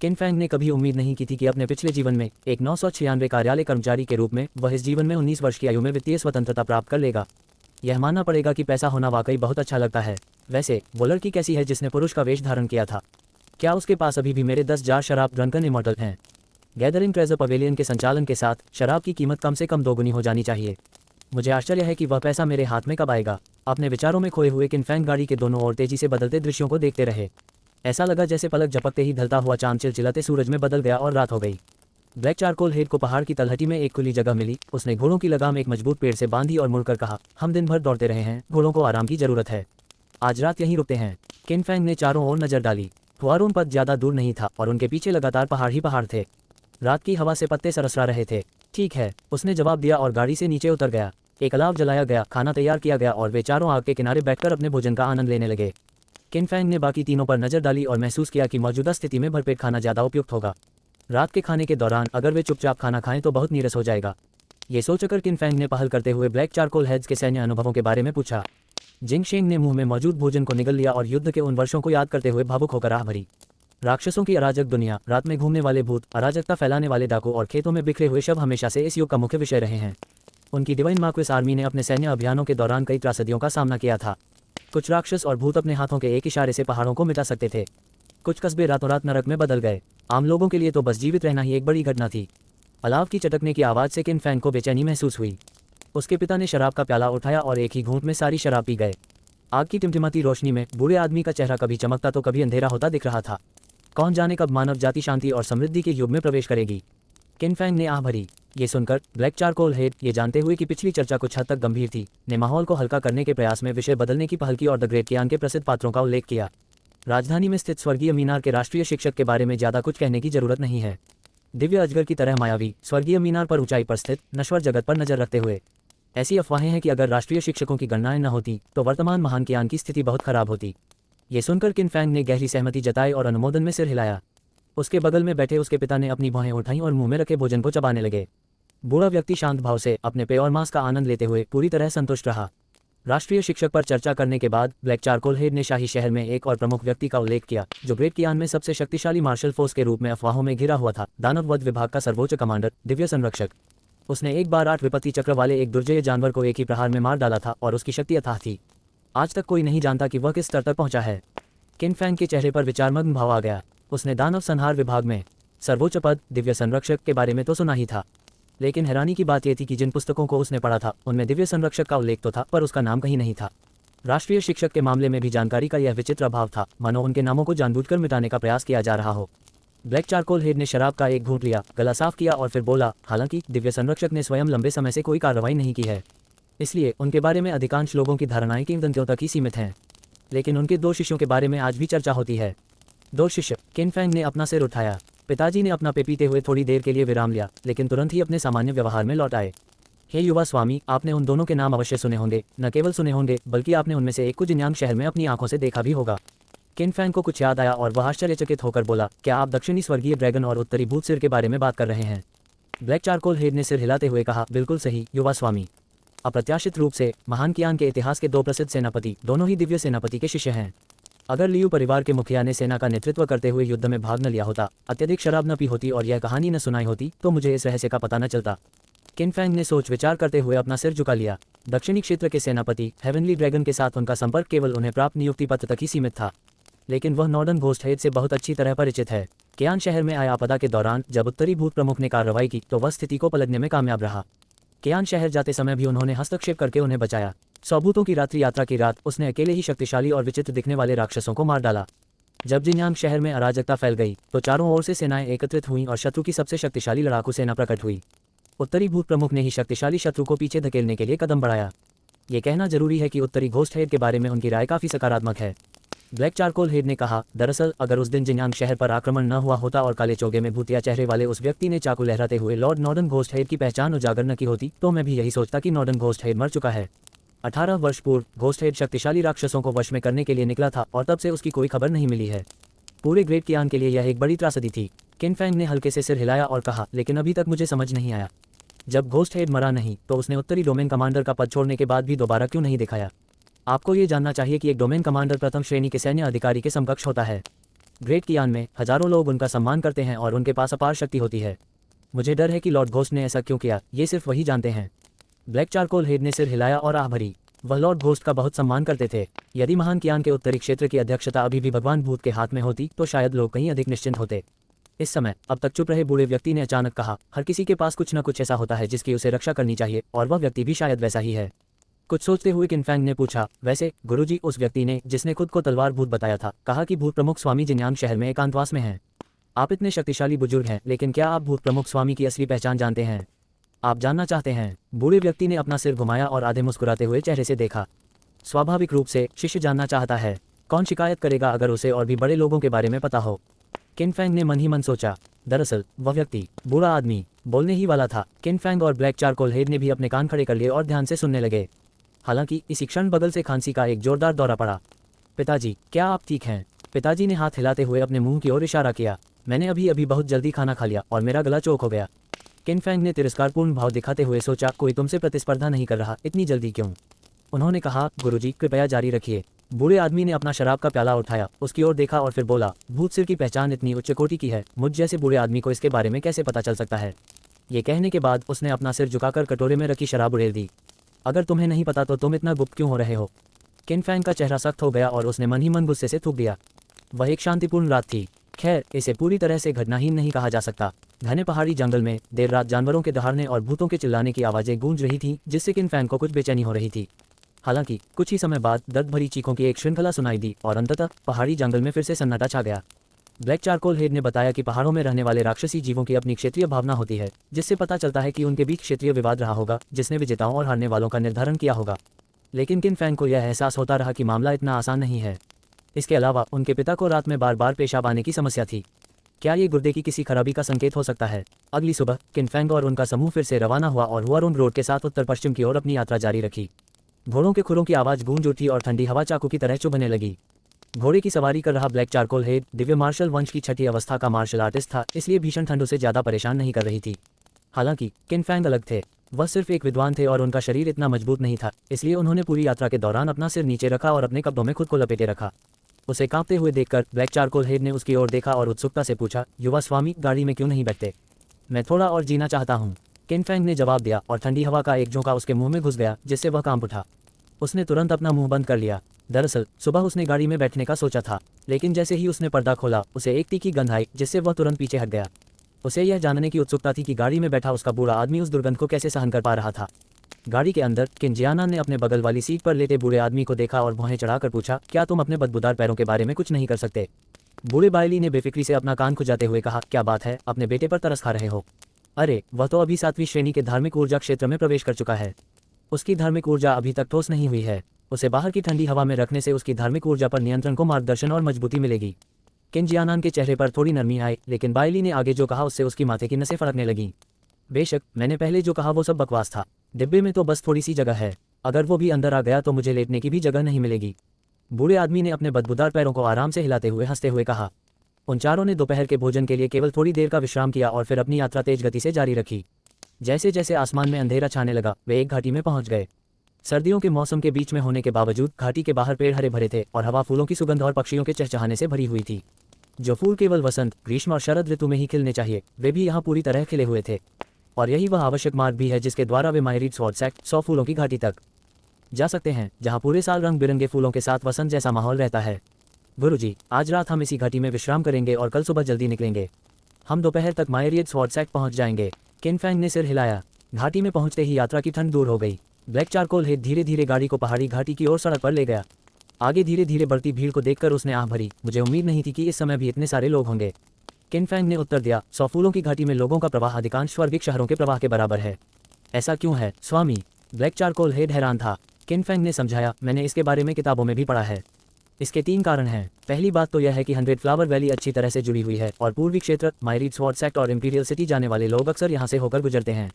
किन फैंग ने कभी उम्मीद नहीं की थी कि अपने पिछले जीवन में एक 996 कार्यालय कर्मचारी के रूप में वह इस जीवन में 19 वर्ष की आयु में वित्तीय स्वतंत्रता प्राप्त कर लेगा। यह मानना पड़ेगा कि पैसा होना वाकई बहुत अच्छा लगता है। वैसे वो लड़की कैसी है जिसने पुरुष का वेश धारण किया था? क्या उसके पास अभी भी मेरे 10 जार शराब ड्रंकन इमॉर्टल हैं? गैदरिंग ट्रेजर पवेलियन के संचालन के साथ शराब की कीमत कम से कम 2 गुनी हो जानी चाहिए। मुझे आश्चर्य है कि वह पैसा मेरे हाथ में कब आएगा। अपने विचारों में खोए हुए किन फैंग गाड़ी के दोनों ओर तेजी से बदलते दृश्यों को देखते रहे। ऐसा लगा जैसे पलक झपकते ही ढलता हुआ चांद चिलचिलाते सूरज में बदल गया और रात हो गई। ब्लैक चारकोल हेड को पहाड़ की तलहटी में एक खुली जगह मिली। उसने घोड़ों की लगाम एक मजबूत पेड़ से बांधी और मुड़कर कहा, हम दिन भर दौड़ते रहे हैं, घोड़ों को आराम की जरूरत है। आज रात यहीं रुकते हैं। किन फैंग ने चारों ओर नजर डाली। हुआरोन पथ ज्यादा दूर नहीं था और उनके पीछे लगातार पहाड़ ही पहाड़ थे। रात की हवा से पत्ते सरसरा रहे थे। ठीक है, उसने जवाब दिया और गाड़ी से नीचे उतर गया। एक अलाव जलाया गया, खाना तैयार किया गया और वे चारों आग के किनारे बैठकर अपने भोजन का आनंद लेने लगे। किन फैंग ने बाकी तीनों पर नजर डाली और महसूस किया कि मौजूदा स्थिति में भरपेट खाना ज़्यादा उपयुक्त होगा। रात के खाने के दौरान अगर वे चुपचाप खाना खाएं तो बहुत नीरस हो जाएगा। ये सोचकर किन फैंग ने पहल करते हुए ब्लैक चारकोल हेड्स के सैन्य अनुभवों के बारे में पूछा। जिंग शेंग ने मुंह में मौजूद भोजन को निगल लिया और युद्ध के उन वर्षों को याद करते हुए भावुक होकर आह भरी। राक्षसों की अराजक दुनिया, रात में घूमने वाले भूत, अराजकता फैलाने वाले डाकू और खेतों में बिखरे हुए शव हमेशा से इस युग का मुख्य विषय रहे हैं। उनकी डिवाइन मार्क्वेस आर्मी ने अपने सैन्य अभियानों के दौरान कई त्रासदियों का सामना किया था। कुछ राक्षस और भूत अपने हाथों के एक इशारे से पहाड़ों को मिटा सकते थे। कुछ कस्बे रातों रात नरक में बदल गए। आम लोगों के लिए तो बस जीवित रहना ही एक बड़ी घटना थी। अलाव की चटकने की आवाज़ से किन फैंग को बेचैनी महसूस हुई। उसके पिता ने शराब का प्याला उठाया और एक ही घूंट में सारी शराब पी गए। आग की टिमटिमाती रोशनी में बूढ़े आदमी का चेहरा कभी चमकता तो कभी अंधेरा होता दिख रहा था। कौन जाने कब मानव जाति शांति और समृद्धि के युग में प्रवेश करेगी। किन फैंग ने आह भरी। ये सुनकर ब्लैक चारकोल हेड, ये जानते हुए कि पिछली चर्चा कुछ हद तक गंभीर थी, ने माहौल को हल्का करने के प्रयास में विषय बदलने की पहल की और द ग्रेट कियान के प्रसिद्ध पात्रों का उल्लेख किया। राजधानी में स्थित स्वर्गीय मीनार के राष्ट्रीय शिक्षक के बारे में ज़्यादा कुछ कहने की जरूरत नहीं है। दिव्य अजगर की तरह मायावी स्वर्गीय मीनार पर ऊंचाई पर स्थित नश्वर जगत पर नजर रखते हुए ऐसी अफवाहें हैं कि अगर राष्ट्रीय शिक्षकों की गणनाएं न होती तो वर्तमान महान कियान की स्थिति बहुत खराब होती। ये सुनकर किन फैंग ने गहरी सहमति जताई और अनुमोदन में सिर हिलाया। उसके बगल में बैठे उसके पिता ने अपनी भौहें उठाईं और मुंह में रखे भोजन को चबाने लगे। बूढ़ा व्यक्ति शांत भाव से अपने पेय और मांस का आनंद लेते हुए पूरी तरह संतुष्ट रहा। राष्ट्रीय शिक्षक पर चर्चा करने के बाद ब्लैक चारकोल हेड ने शाही शहर में एक और प्रमुख व्यक्ति का उल्लेख किया जो ग्रेट कियान में सबसे शक्तिशाली मार्शल फोर्स के रूप में अफवाहों में घिरा हुआ था, दानव वध विभाग का सर्वोच्च कमांडर, दिव्य संरक्षक। उसने एक बार 8 विपत्ति चक्र वाले एक दुर्जय जानवर को एक ही प्रहार में मार डाला था और उसकी शक्ति अथाह थी। आज तक कोई नहीं जानता कि वह किस स्तर तक पहुंचा है। किन फैंग के चेहरे पर विचारमग्न भाव आ गया। उसने दानव संहार विभाग में सर्वोच्च पद, दिव्य संरक्षक के बारे में तो सुना ही था, लेकिन हैरानी की बात यह थी कि जिन पुस्तकों को उसने पढ़ा था उनमें दिव्य संरक्षक का उल्लेख तो था, पर उसका नाम कहीं नहीं था। राष्ट्रीय शिक्षक के मामले में भी जानकारी का यह विचित्र अभाव था, मानो उनके नामों को जानबूझकर मिटाने का प्रयास किया जा रहा हो। ब्लैक चारकोल हेड ने शराब का एक घूंट लिया, गला साफ किया और फिर बोला, हालांकि दिव्य संरक्षक ने स्वयं लंबे समय से कोई कार्रवाई नहीं की है, इसलिए उनके बारे में अधिकांश लोगों की धारणाएं किंवदंतियों तक ही सीमित हैं। लेकिन उनके 2 शिष्यों के बारे में आज भी चर्चा होती है। 2 शिष्य। किन फैंग ने अपना सिर उठाया। पिताजी ने अपना पे पीते हुए थोड़ी देर के लिए विराम लिया, लेकिन तुरंत ही अपने सामान्य व्यवहार में लौट आए। हे युवा स्वामी, आपने उन दोनों के नाम अवश्य सुने होंगे, न केवल सुने होंगे बल्कि आपने उनमें से एक को जिन्यांग शहर में अपनी आंखों से देखा भी होगा। किन फैंग को कुछ याद आया और वह आश्चर्यचकित होकर बोला, क्या आप दक्षिणी स्वर्गीय ड्रैगन और उत्तरी भूत सिर के बारे में बात कर रहे हैं। ब्लैक चारकोल हेड ने सिर हिलाते हुए कहा, बिल्कुल सही युवा स्वामी। अप्रत्याशित रूप से महान कियान के इतिहास के 2 प्रसिद्ध सेनापति दोनों ही दिव्य सेनापति के शिष्य हैं। अगर लियू परिवार के मुखिया ने सेना का नेतृत्व करते हुए युद्ध में भाग न लिया होता, अत्यधिक शराब न पी होती और यह कहानी न सुनाई होती, तो मुझे इस रहस्य का पता न चलता। किन फैंग ने सोच विचार करते हुए अपना सिर झुका लिया। दक्षिणी क्षेत्र के सेनापति हेवनली ड्रैगन के साथ उनका संपर्क केवल उन्हें प्राप्त नियुक्ति पत्र तक ही सीमित था, लेकिन वह नॉर्डर्न घोस्ट हेड से बहुत अच्छी तरह परिचित है। कियान शहर में आए आपदा के दौरान जब उत्तरी भूत प्रमुख ने कार्रवाई की तो वह स्थिति को पलटने में कामयाब रहा। कियान शहर जाते समय भी उन्होंने हस्तक्षेप करके उन्हें बचाया। सौभूतों की रात्रि यात्रा की रात उसने अकेले ही शक्तिशाली और विचित्र दिखने वाले राक्षसों को मार डाला। जब जिन्यांग शहर में अराजकता फैल गई तो चारों ओर से सेनाएं एकत्रित हुईं और शत्रु की सबसे शक्तिशाली लड़ाकू सेना प्रकट हुई। उत्तरी भूत प्रमुख ने ही शक्तिशाली शत्रु को पीछे धकेलने के लिए कदम बढ़ाया। ये कहना जरूरी है कि उत्तरी घोस्ट हेड के बारे में उनकी राय काफी सकारात्मक है। ब्लैक चारकोल हेड ने कहा, दरअसल अगर उस दिन जिन्यांग शहर पर आक्रमण न हुआ होता और काले चोगे में भूतिया चेहरे वाले उस व्यक्ति ने चाकू लहराते हुए लॉर्ड नॉर्डर्न घोस्ट हेड की पहचान उजागर न की होती, तो मैं भी यही सोचता कि नॉर्डर्न घोस्ट हेड मर चुका है। 18 वर्ष पूर्व घोस्ट हेड शक्तिशाली राक्षसों को वश में करने के लिए निकला था और तब से उसकी कोई खबर नहीं मिली है। पूरे ग्रेट कियान के लिए यह एक बड़ी त्रासदी थी। किन फैंग ने हल्के से सिर हिलाया और कहा, लेकिन अभी तक मुझे समझ नहीं आया, जब घोस्ट हेड मरा नहीं तो उसने उत्तरी डोमेन कमांडर का पद छोड़ने के बाद भी दोबारा क्यों नहीं दिखाया। आपको ये जानना चाहिए कि एक डोमेन कमांडर प्रथम श्रेणी के सैन्य अधिकारी के समकक्ष होता है। ग्रेट कियान में हजारों लोग उनका सम्मान करते हैं और उनके पास अपार शक्ति होती है। मुझे डर है कि लॉर्ड घोस्ट ने ऐसा क्यों किया, ये सिर्फ वही जानते हैं। ब्लैक चारकोल हेड ने सिर हिलाया और आह भरी। वह लॉर्ड घोस्ट का बहुत सम्मान करते थे। यदि महान कियान के उत्तरी क्षेत्र की अध्यक्षता अभी भी भगवान भूत के हाथ में होती तो शायद लोग कहीं अधिक निश्चिंत होते। इस समय अब तक चुप रहे बूढ़े व्यक्ति ने अचानक कहा, हर किसी के पास कुछ न कुछ ऐसा होता है जिसकी उसे रक्षा करनी चाहिए, और वह व्यक्ति भी शायद वैसा ही है। कुछ सोचते हुए किन फैंग ने पूछा, वैसे गुरुजी, उस व्यक्ति ने जिसने खुद को तलवार भूत बताया था कहा कि भूत प्रमुख स्वामी जिन्यांग शहर में एकांतवास में हैं। आप इतने शक्तिशाली बुजुर्ग हैं, लेकिन क्या आप भूत प्रमुख स्वामी की असली पहचान जानते हैं? आप जानना चाहते हैं? बूढ़े व्यक्ति ने अपना सिर घुमाया और आधे मुस्कुराते हुए चेहरे से देखा। स्वाभाविक रूप से शिष्य जानना चाहता है। कौन शिकायत करेगा अगर उसे और भी बड़े लोगों के बारे में पता हो। किन फैंग ने मन ही मन सोचा। दरअसल वह व्यक्ति बूढ़ा आदमी बोलने ही वाला था। किन फैंग और ब्लैक चारकोल हेड ने भी अपने कान खड़े कर लिए और ध्यान से सुनने लगे। हालांकि इसी क्षण बगल से खांसी का एक जोरदार दौरा पड़ा। पिताजी, क्या आप ठीक हैं? पिताजी ने हाथ हिलाते हुए अपने मुंह की ओर इशारा किया। मैंने अभी बहुत जल्दी खाना खा लिया और मेरा गला चोक हो गया। किन फैंग ने तिरस्कारपूर्ण भाव दिखाते हुए सोचा, कोई तुमसे प्रतिस्पर्धा नहीं कर रहा, इतनी जल्दी क्यों? उन्होंने कहा, गुरुजी कृपया जारी रखिए। बूढ़े आदमी ने अपना शराब का प्याला उठाया, उसकी ओर देखा और फिर बोला, भूत सिर की पहचान इतनी उच्च कोटि की है, मुझ जैसे बूढ़े आदमी को इसके बारे में कैसे पता चल सकता है? ये कहने के बाद उसने अपना सिर झुकाकर कटोरे में रखी शराब उड़ेल दी। अगर तुम्हें नहीं पता तो तुम इतना गुप्त क्यों हो रहे हो? किन फैंग का चेहरा सख्त हो गया और उसने मन ही मन गुस्से से थूक दिया। वह एक शांतिपूर्ण रात थी। खैर, इसे पूरी तरह से घटनाहीन नहीं कहा जा सकता। घने पहाड़ी जंगल में देर रात जानवरों के दहाड़ने और भूतों के चिल्लाने की आवाजें गूंज रही थीं, जिससे किन फैंग को कुछ बेचैनी हो रही थी। हालांकि कुछ ही समय बाद दर्द भरी चीखों की एक श्रृंखला सुनाई दी और अंततः पहाड़ी जंगल में फिर से सन्नाटा छा गया। ब्लैक चारकोल हेड ने बताया कि पहाड़ों में रहने वाले राक्षसी जीवों की अपनी क्षेत्रीय भावना होती है, जिससे पता चलता है कि उनके बीच क्षेत्रीय विवाद रहा होगा, जिसने विजेताओं और हारने वालों का निर्धारण किया होगा। लेकिन किन फैंग को यह एहसास होता रहा कि मामला इतना आसान नहीं है। इसके अलावा उनके पिता को रात में बार बार पेशाब आने की समस्या थी। क्या ये गुर्दे की किसी खराबी का संकेत हो सकता है? अगली सुबह किन फैंग और उनका समूह फिर से रवाना हुआ और हुआरोन रोड के साथ उत्तर पश्चिम की ओर अपनी यात्रा जारी रखी। घोड़ों के खुरों की आवाज गूंज उठी और ठंडी हवा चाकू की तरह चुभने लगी। घोड़े की सवारी कर रहा black charcoal head Divya martial वंश की छठी अवस्था का मार्शल आर्टिस्ट था, इसलिए भीषण ठंडों से ज्यादा परेशान नहीं कर रही थी। हालांकि किन फैंग अलग थे। वह सिर्फ एक विद्वान थे और उनका शरीर इतना मजबूत नहीं था, इसलिए उन्होंने पूरी यात्रा के दौरान अपना सिर नीचे रखा और अपने कपड़ों में खुद को लपेटे रखा। उसे कांपते हुए देखकर ब्लैक चारकोल हेड ने उसकी ओर देखा और उत्सुकता से पूछा, युवा स्वामी, गाड़ी में क्यों नहीं बैठते? मैं थोड़ा और जीना चाहता हूँ। किन फैंग ने जवाब दिया और ठंडी हवा का एक झोंका उसके मुंह में घुस गया, जिससे वह कांप उठा। उसने तुरंत अपना मुंह बंद कर लिया। दरअसल सुबह उसने गाड़ी में बैठने का सोचा था, लेकिन जैसे ही उसने पर्दा खोला उसे एक तीखी गंध आई, जिससे वह तुरंत पीछे हट गया। उसे यह जानने की उत्सुकता थी कि गाड़ी में बैठा उसका बूढ़ा आदमी उस दुर्गंध को कैसे सहन कर पा रहा था। गाड़ी के अंदर किन जियानान ने अपने बगल वाली सीट पर लेटे बूढ़े आदमी को देखा और भौहें चढ़ाकर पूछा, क्या तुम अपने बदबूदार पैरों के बारे में कुछ नहीं कर सकते? बूढ़े बायली ने बेफिक्री से अपना कान खुजाते हुए कहा, क्या बात है, अपने बेटे पर तरस खा रहे हो? अरे वह तो अभी 7वीं श्रेणी के धार्मिक ऊर्जा क्षेत्र में प्रवेश कर चुका है। उसकी धार्मिक ऊर्जा अभी तक ठोस नहीं हुई है। उसे बाहर की ठंडी हवा में रखने से उसकी धार्मिक ऊर्जा पर नियंत्रण को मार्गदर्शन और मजबूती मिलेगी। किन जियानान के चेहरे पर थोड़ी नरमी आई, लेकिन बायली ने आगे जो कहा उससे उसकी माथे की नसें फड़कने लगीं। बेशक मैंने पहले जो कहा वो सब बकवास था। डिब्बे में तो बस थोड़ी सी जगह है, अगर वो भी अंदर आ गया तो मुझे लेटने की भी जगह नहीं मिलेगी। बूढ़े आदमी ने अपने बदबूदार पैरों को आराम से हिलाते हुए हंसते हुए कहा। उन चारों ने दोपहर के भोजन के लिए केवल थोड़ी देर का विश्राम किया और फिर अपनी यात्रा तेज गति से जारी रखी। जैसे जैसे आसमान में अंधेरा छाने लगा वे एक घाटी में पहुंच गए। सर्दियों के मौसम के बीच में होने के बावजूद घाटी के बाहर पेड़ हरे भरे थे और हवा फूलों की सुगंध और पक्षियों के चहचहाने से भरी हुई थी। जो फूल केवल वसंत, ग्रीष्म और शरद ऋतु में ही खिलने चाहिए वे भी यहाँ पूरी तरह खिले हुए थे। और यही वह आवश्यक मार्ग भी है जिसके द्वारा वे मायरीड स्वॉर्डसैक 100 फूलों की घाटी तक जा सकते हैं, जहाँ पूरे साल रंग बिरंगे फूलों के साथ वसंत जैसा माहौल रहता है। गुरुजी, आज रात हम इसी घाटी में विश्राम करेंगे और कल सुबह जल्दी निकलेंगे। हम दोपहर तक मायरीड स्वॉर्डसैक पहुंच जाएंगे। किन फैंग ने सिर हिलाया। घाटी में पहुंचते ही यात्रा की ठंड दूर हो गई। ब्लैक चारकोल हेड धीरे धीरे गाड़ी को पहाड़ी घाटी की ओर सड़क पर ले गया। आगे धीरे धीरे बढ़ती भीड़ को देखकर उसने आह भरी। मुझे उम्मीद नहीं थी कि इस समय भी इतने सारे लोग होंगे। किन फैंग ने उत्तर दिया, 100 फूलों की घाटी में लोगों का प्रवाह अधिकांश स्वर्गिक शहरों के प्रवाह के बराबर है। ऐसा क्यों है स्वामी? ब्लैक चारकोल हेड हैरान था। किन फैंग ने समझाया, मैंने इसके बारे में किताबों में भी पढ़ा है। इसके 3 कारण हैं। पहली बात तो यह है कि 100 फ्लावर वैली अच्छी तरह से जुड़ी हुई है और पूर्वी क्षेत्र मायरीड स्वॉर्डसैक और इंपीरियल सिटी जाने वाले लोग अक्सर यहाँ से होकर गुजरते हैं।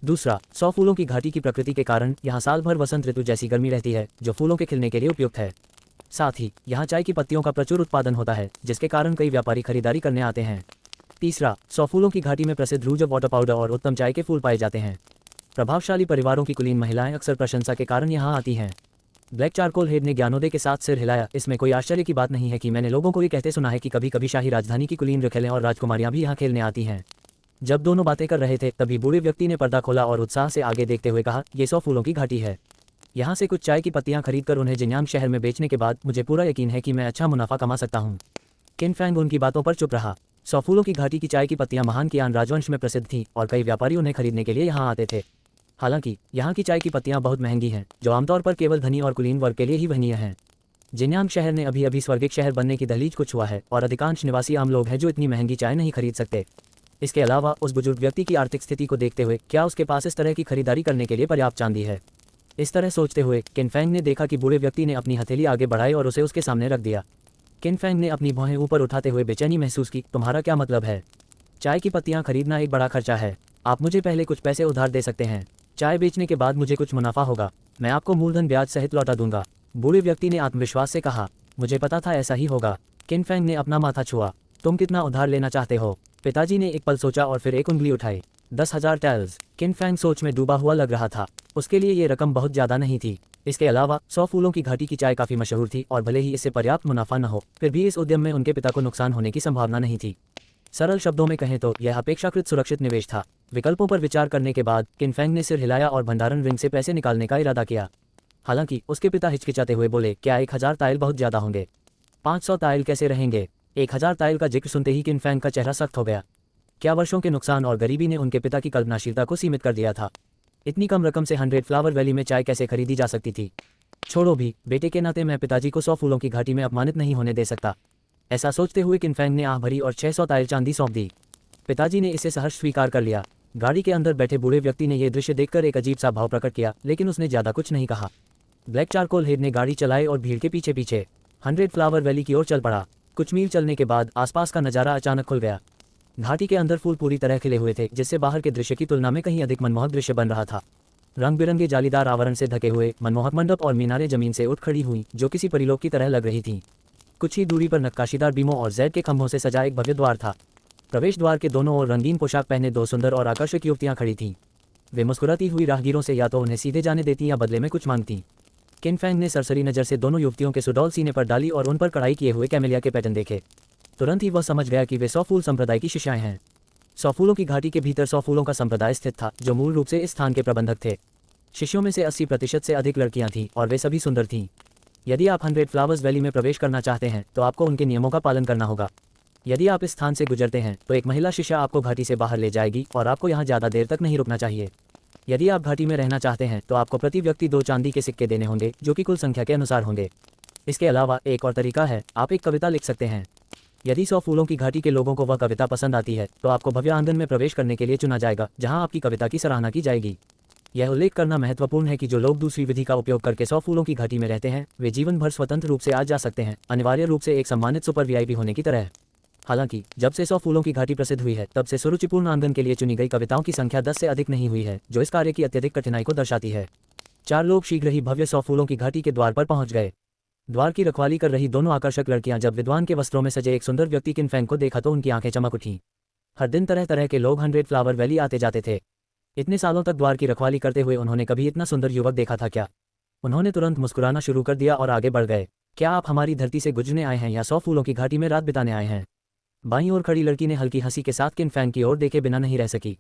दूसरा, 100 फूलों की घाटी की प्रकृति के कारण यहाँ साल भर वसंत ऋतु जैसी गर्मी रहती है जो फूलों के खिलने के लिए उपयुक्त है। साथ ही यहाँ चाय की पत्तियों का प्रचुर उत्पादन होता है जिसके कारण कई व्यापारी खरीदारी करने आते हैं। तीसरा, 100 फूलों की घाटी में प्रसिद्ध रूज ऑफ वाटर पाउडर और उत्तम चाय के फूल पाए जाते हैं। प्रभावशाली परिवारों की कुलीन महिलाएं अक्सर प्रशंसा के कारण यहाँ आती हैं। ब्लैक चारकोल हेड ने ज्ञानोदय के साथ सिर हिलाया। इसमें कोई आश्चर्य की बात नहीं है कि मैंने लोगों को ये कहते सुना है कि कभी कभी शाही राजधानी की कुलीन रखेलें और राजकुमारियां भी यहाँ खेलने आती हैं। जब दोनों बातें कर रहे थे तभी बूढ़े व्यक्ति ने पर्दा खोला और उत्साह से आगे देखते हुए कहा, ये 100 फूलों की घाटी है। यहाँ से कुछ चाय की पत्तियां खरीदकर उन्हें जिन्यांग शहर में बेचने के बाद मुझे पूरा यकीन है कि मैं अच्छा मुनाफा कमा सकता हूँ। किन फैंग उनकी बातों पर चुप रहा। 100 फूलों की घाटी की चाय की पत्तियां महान कियान राजवंश में प्रसिद्ध थीं और कई व्यापारी उन्हें खरीदने के लिए यहाँ आते थे। हालांकि यहाँ की चाय की पत्तियां बहुत महंगी हैं जो आमतौर पर केवल धनी और कुलीन वर्ग के लिए ही वहनीय हैं। जिन्यांग शहर ने अभी अभी स्वर्गिक शहर बनने की दहलीज को छुआ है और अधिकांश निवासी आम लोग हैं जो इतनी महंगी चाय नहीं खरीद सकते। इसके अलावा उस बुजुर्ग व्यक्ति की आर्थिक स्थिति को देखते हुए क्या उसके पास इस तरह की खरीदारी करने के लिए पर्याप्त चांदी है? इस तरह सोचते हुए किन फैंग ने देखा कि बूढ़े व्यक्ति ने अपनी हथेली आगे बढ़ाई और उसे उसके सामने रख दिया। किन फैंग ने अपनी भौहें ऊपर उठाते हुए बेचैनी महसूस की। तुम्हारा क्या मतलब है? चाय की पत्तियां खरीदना एक बड़ा खर्चा है। आप मुझे पहले कुछ पैसे उधार दे सकते हैं। चाय बेचने के बाद मुझे कुछ मुनाफा होगा। मैं आपको मूलधन ब्याज सहित लौटा दूंगा। बूढ़े व्यक्ति ने आत्मविश्वास से कहा। मुझे पता था ऐसा ही होगा। किन फैंग ने अपना माथा छुआ। तुम कितना उधार लेना चाहते हो? पिताजी ने एक पल सोचा और फिर एक उंगली उठाई। 10,000 टैल्स। किन फैंग सोच में डूबा हुआ लग रहा था। उसके लिए ये रकम बहुत ज़्यादा नहीं थी। इसके अलावा 100 फूलों की घाटी की चाय काफ़ी मशहूर थी और भले ही इससे पर्याप्त मुनाफा न हो फिर भी इस उद्यम में उनके पिता को नुकसान होने की संभावना नहीं थी। सरल शब्दों में कहें तो यह अपेक्षाकृत सुरक्षित निवेश था। विकल्पों पर विचार करने के बाद किन फैंग ने सिर हिलाया और भंडारण रिंग से पैसे निकालने का इरादा किया। हालांकि उसके पिता हिचकिचाते हुए बोले, क्या 1000 ताइल बहुत ज़्यादा होंगे? 500 ताइल कैसे रहेंगे? 1000 ताइल का जिक्र सुनते ही किन फैंग का चेहरा सख्त हो गया। क्या वर्षों के नुकसान और गरीबी ने उनके पिता की कल्पनाशीलता को सीमित कर दिया था? इतनी कम रकम से 100 फ्लावर वैली में चाय कैसे खरीदी जा सकती थी? छोड़ो भी, बेटे के नाते मैं पिताजी को 100 फूलों की घाटी में अपमानित नहीं होने दे सकता। ऐसा सोचते हुए किन फैंग ने आह भरी और 600 ताइल चांदी सौंप दी। पिताजी ने इसे सहर्ष स्वीकार कर लिया। गाड़ी के अंदर बैठे बूढ़े व्यक्ति ने यह दृश्य देखकर एक अजीब सा भाव प्रकट किया, लेकिन उसने ज़्यादा कुछ नहीं कहा। ब्लैक चारकोल हेड ने गाड़ी चलाई और भीड़ के पीछे पीछे 100 फ्लावर वैली की ओर चल पड़ा। कुछ मील चलने के बाद आसपास का नज़ारा अचानक खुल गया। घाटी के अंदर फूल पूरी तरह खिले हुए थे जिससे बाहर के दृश्य की तुलना में कहीं अधिक मनमोहक दृश्य बन रहा था। रंग बिरंगे जालीदार आवरण से ढके हुए मनमोहक मंडप और मीनारें जमीन से उठ खड़ी हुई जो किसी परिलोक की तरह लग रही थीं। कुछ ही दूरी पर नक्काशीदार बीमों और जैद के खंभों से सजा एक भव्य द्वार था। प्रवेश द्वार के दोनों ओर रंगीन पोशाक पहने 2 सुंदर और आकर्षक युवतियां खड़ी थीं। वे मुस्कुराती हुई राहगीरों से या तो उन्हें सीधे जाने देती या बदले में कुछ मांगती। किन फैंग ने सरसरी नज़र से दोनों युवतियों के सुडौल सीने पर डाली और उन पर कढ़ाई किए हुए कैमेलिया के पैटर्न देखे। तुरंत ही वह समझ गया कि वे 100 फूल संप्रदाय की शिष्याएं हैं। 100 फूलों की घाटी के भीतर 100 फूलों का संप्रदाय स्थित था जो मूल रूप से इस स्थान के प्रबंधक थे। शिष्यों में से 80% से अधिक लड़कियां थीं और वे सभी सुंदर थीं। यदि आप 100 फ्लावर्स वैली में प्रवेश करना चाहते हैं तो आपको उनके नियमों का पालन करना होगा। यदि आप इस स्थान से गुजरते हैं तो एक महिला शिष्या आपको घाटी से बाहर ले जाएगी और आपको यहाँ ज़्यादा देर तक नहीं रुकना चाहिए। यदि आप घाटी में रहना चाहते हैं तो आपको प्रति व्यक्ति 2 चांदी के सिक्के देने होंगे, जो कि कुल संख्या के अनुसार होंगे। इसके अलावा एक और तरीका है, आप एक कविता लिख सकते हैं। यदि 100 फूलों की घाटी के लोगों को वह कविता पसंद आती है तो आपको भव्य आंगन में प्रवेश करने के लिए चुना जाएगा, जहां आपकी कविता की सराहना की जाएगी। यह उल्लेख करना महत्वपूर्ण है कि जो लोग दूसरी विधि का उपयोग करके 100 फूलों की घाटी में रहते हैं वे जीवन भर स्वतंत्र रूप से आ जा सकते हैं, अनिवार्य रूप से एक सम्मानित सुपर वीआईपी होने की तरह। हालांकि जब से 100 फूलों की घाटी प्रसिद्ध हुई है तब से सुरुचिपूर्ण आंगन के लिए चुनी गई कविताओं की संख्या 10 से अधिक नहीं हुई है, जो इस कार्य की अत्यधिक कठिनाई को दर्शाती है। 4 लोग शीघ्र ही भव्य 100 फूलों की घाटी के द्वार पर पहुंच गए। द्वार की रखवाली कर रही दोनों आकर्षक लड़कियां जब विद्वान के वस्त्रों में सजे एक सुंदर व्यक्ति किनफेंग को देखा तो उनकी आंखें चमक उठीं। हर दिन तरह तरह के लोग 100 फ्लावर वैली आते जाते थे। इतने सालों तक द्वार की रखवाली करते हुए उन्होंने कभी इतना सुंदर युवक देखा था क्या? उन्होंने तुरंत मुस्कुराना शुरू कर दिया और आगे बढ़ गए। क्या आप हमारी धरती से गुजरने आए हैं या 100 फूलों की घाटी में रात बिताने आए हैं? बाईं ओर खड़ी लड़की ने हल्की हंसी के साथ किनफेंग की ओर देखे बिना नहीं रह सकी।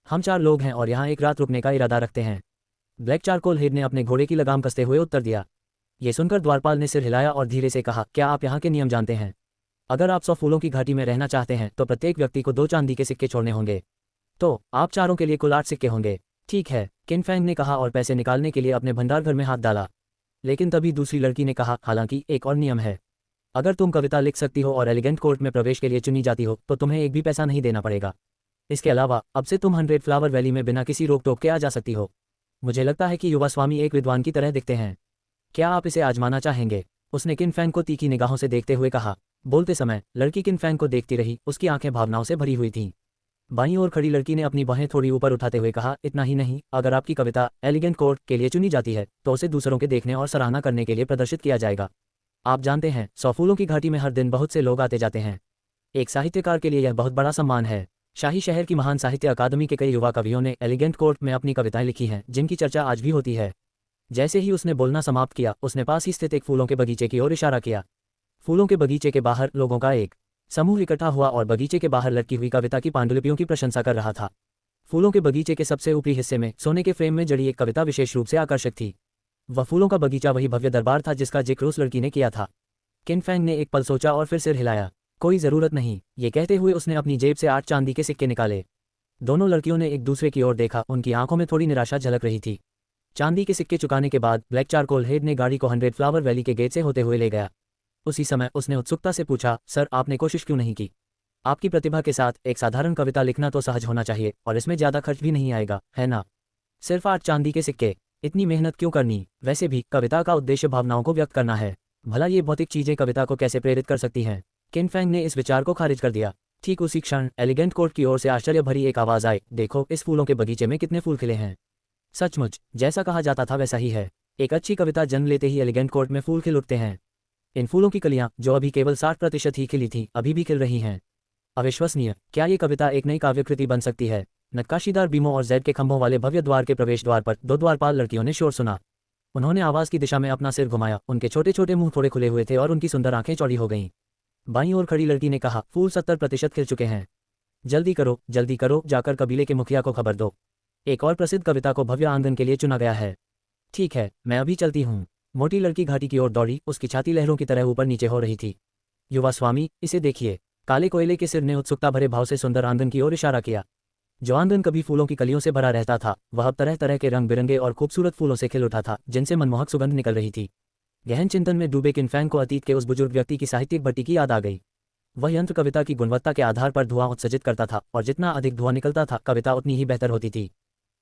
हम 4 लोग हैं और यहाँ एक रात रुकने का इरादा रखते हैं, ब्लैक चारकोल हेड ने अपने घोड़े की लगाम कसते हुए उत्तर दिया। ये सुनकर द्वारपाल ने सिर हिलाया और धीरे से कहा, क्या आप यहाँ के नियम जानते हैं? अगर आप 100 फूलों की घाटी में रहना चाहते हैं तो प्रत्येक व्यक्ति को 2 चांदी के सिक्के छोड़ने होंगे। तो आप चारों के लिए कुल 8 सिक्के होंगे। ठीक है, किनफेंग ने कहा और पैसे निकालने के लिए अपने भंडार घर में हाथ डाला। लेकिन तभी दूसरी लड़की ने कहा, हालांकि एक और नियम है। अगर तुम कविता लिख सकती हो और एलिगेंट कोर्ट में प्रवेश के लिए चुनी जाती हो तो तुम्हें एक भी पैसा नहीं देना पड़ेगा। इसके अलावा अब से तुम 100 फ्लावर वैली में बिना किसी रोक टोक के आ जा सकती हो। मुझे लगता है कि युवा स्वामी एक विद्वान की तरह दिखते हैं। क्या आप इसे आजमाना चाहेंगे? उसने किनफेंग को तीखी निगाहों से देखते हुए कहा। बोलते समय लड़की किनफेंग को देखती रही, उसकी आंखें भावनाओं से भरी हुई थीं। बाईं ओर खड़ी लड़की ने अपनी बाहें थोड़ी ऊपर उठाते हुए कहा, इतना ही नहीं, अगर आपकी कविता एलिगेंट कोर्ट के लिए चुनी जाती है तो उसे दूसरों के देखने और सराहना करने के लिए प्रदर्शित किया जाएगा। आप जानते हैं 100 फूलों की घाटी में हर दिन बहुत से लोग आते जाते हैं। एक साहित्यकार के लिए यह बहुत बड़ा सम्मान है। शाही शहर की महान साहित्य अकादमी के कई युवा कवियों ने एलिगेंट कोर्ट में अपनी कविताएं लिखी हैं, जिनकी चर्चा आज भी होती है। जैसे ही उसने बोलना समाप्त किया उसने पास ही स्थित एक फूलों के बगीचे की ओर इशारा किया। फूलों के बगीचे के बाहर लोगों का एक समूह इकट्ठा हुआ और बगीचे के बाहर लटकी हुई कविता की पांडुलिपियों की प्रशंसा कर रहा था। फूलों के बगीचे के सबसे ऊपरी हिस्से में सोने के फ्रेम में जड़ी एक कविता विशेष रूप से आकर्षक थी। वह फूलों का बगीचा वही भव्य दरबार था जिसका जिक्र उस लड़की ने किया था। किनफेंग ने एक पल सोचा और फिर सिर हिलाया। कोई जरूरत नहीं, ये कहते हुए उसने अपनी जेब से 8 चांदी के सिक्के निकाले। दोनों लड़कियों ने एक दूसरे की ओर देखा, उनकी आंखों में थोड़ी निराशा झलक रही थी। चांदी के सिक्के चुकाने के बाद ब्लैक चारकोल हेड ने गाड़ी को 100 फ्लावर वैली के गेट से होते हुए ले गया। उसी समय उसने उत्सुकता से पूछा, सर आपने कोशिश क्यों नहीं की? आपकी प्रतिभा के साथ एक साधारण कविता लिखना तो सहज होना चाहिए और इसमें ज़्यादा खर्च भी नहीं आएगा, है ना? सिर्फ 8 चांदी के सिक्के, इतनी मेहनत क्यों करनी? वैसे भी कविता का उद्देश्य भावनाओं को व्यक्त करना है, भला ये भौतिक चीजें कविता को कैसे प्रेरित कर सकती हैं? किनफेंग ने इस विचार को खारिज कर दिया। ठीक उसी क्षण एलिगेंट कोर्ट की ओर से आश्चर्य भरी एक आवाज आई, देखो इस फूलों के बगीचे में कितने फूल खिले हैं। सचमुच जैसा कहा जाता था वैसा ही है। एक अच्छी कविता जन्म लेते ही एलिगेंट कोर्ट में फूल खिल उठते हैं। इन फूलों की कलियां जो अभी केवल 60% ही खिली थीं, अभी भी खिल रही हैं। अविश्वसनीय, क्या ये कविता एक नई काव्यकृति बन सकती है? नक्काशीदार बीमों और जेड के खंभों वाले भव्य द्वार के प्रवेश द्वार पर 2 द्वारपाल लड़कियों ने शोर सुना। उन्होंने आवाज की दिशा में अपना सिर घुमाया, उनके छोटे छोटे मुंह थोड़े खुले हुए थे और उनकी सुंदर आंखें चौड़ी हो गईं। बाईं ओर खड़ी लड़की ने कहा, फूल 70% खिल चुके हैं। जल्दी करो, जाकर कबीले के मुखिया को खबर दो। एक और प्रसिद्ध कविता को भव्य आंगन के लिए चुना गया है। ठीक है, मैं अभी चलती हूँ। मोटी लड़की घाटी की ओर दौड़ी, उसकी छाती लहरों की तरह ऊपर नीचे हो रही थी। युवा स्वामी, इसे देखिए। काले कोयले के सिर ने उत्सुकता भरे भाव से सुंदर आंगन की ओर इशारा किया। जो आंगन कभी फूलों की कलियों से भरा रहता था वह अब तरह तरह के रंग बिरंगे और खूबसूरत फूलों से खिल उठा था, जिनसे मनमोहक सुगंध निकल रही थी। गहन चिंतन में डूबे किनफेंग को अतीत के उस बुजुर्ग व्यक्ति की साहित्यिक भट्टी की याद आ गई। वह यंत्र कविता की गुणवत्ता के आधार पर धुआं उत्सर्जित करता था और जितना अधिक धुआं निकलता था कविता उतनी ही बेहतर होती थी।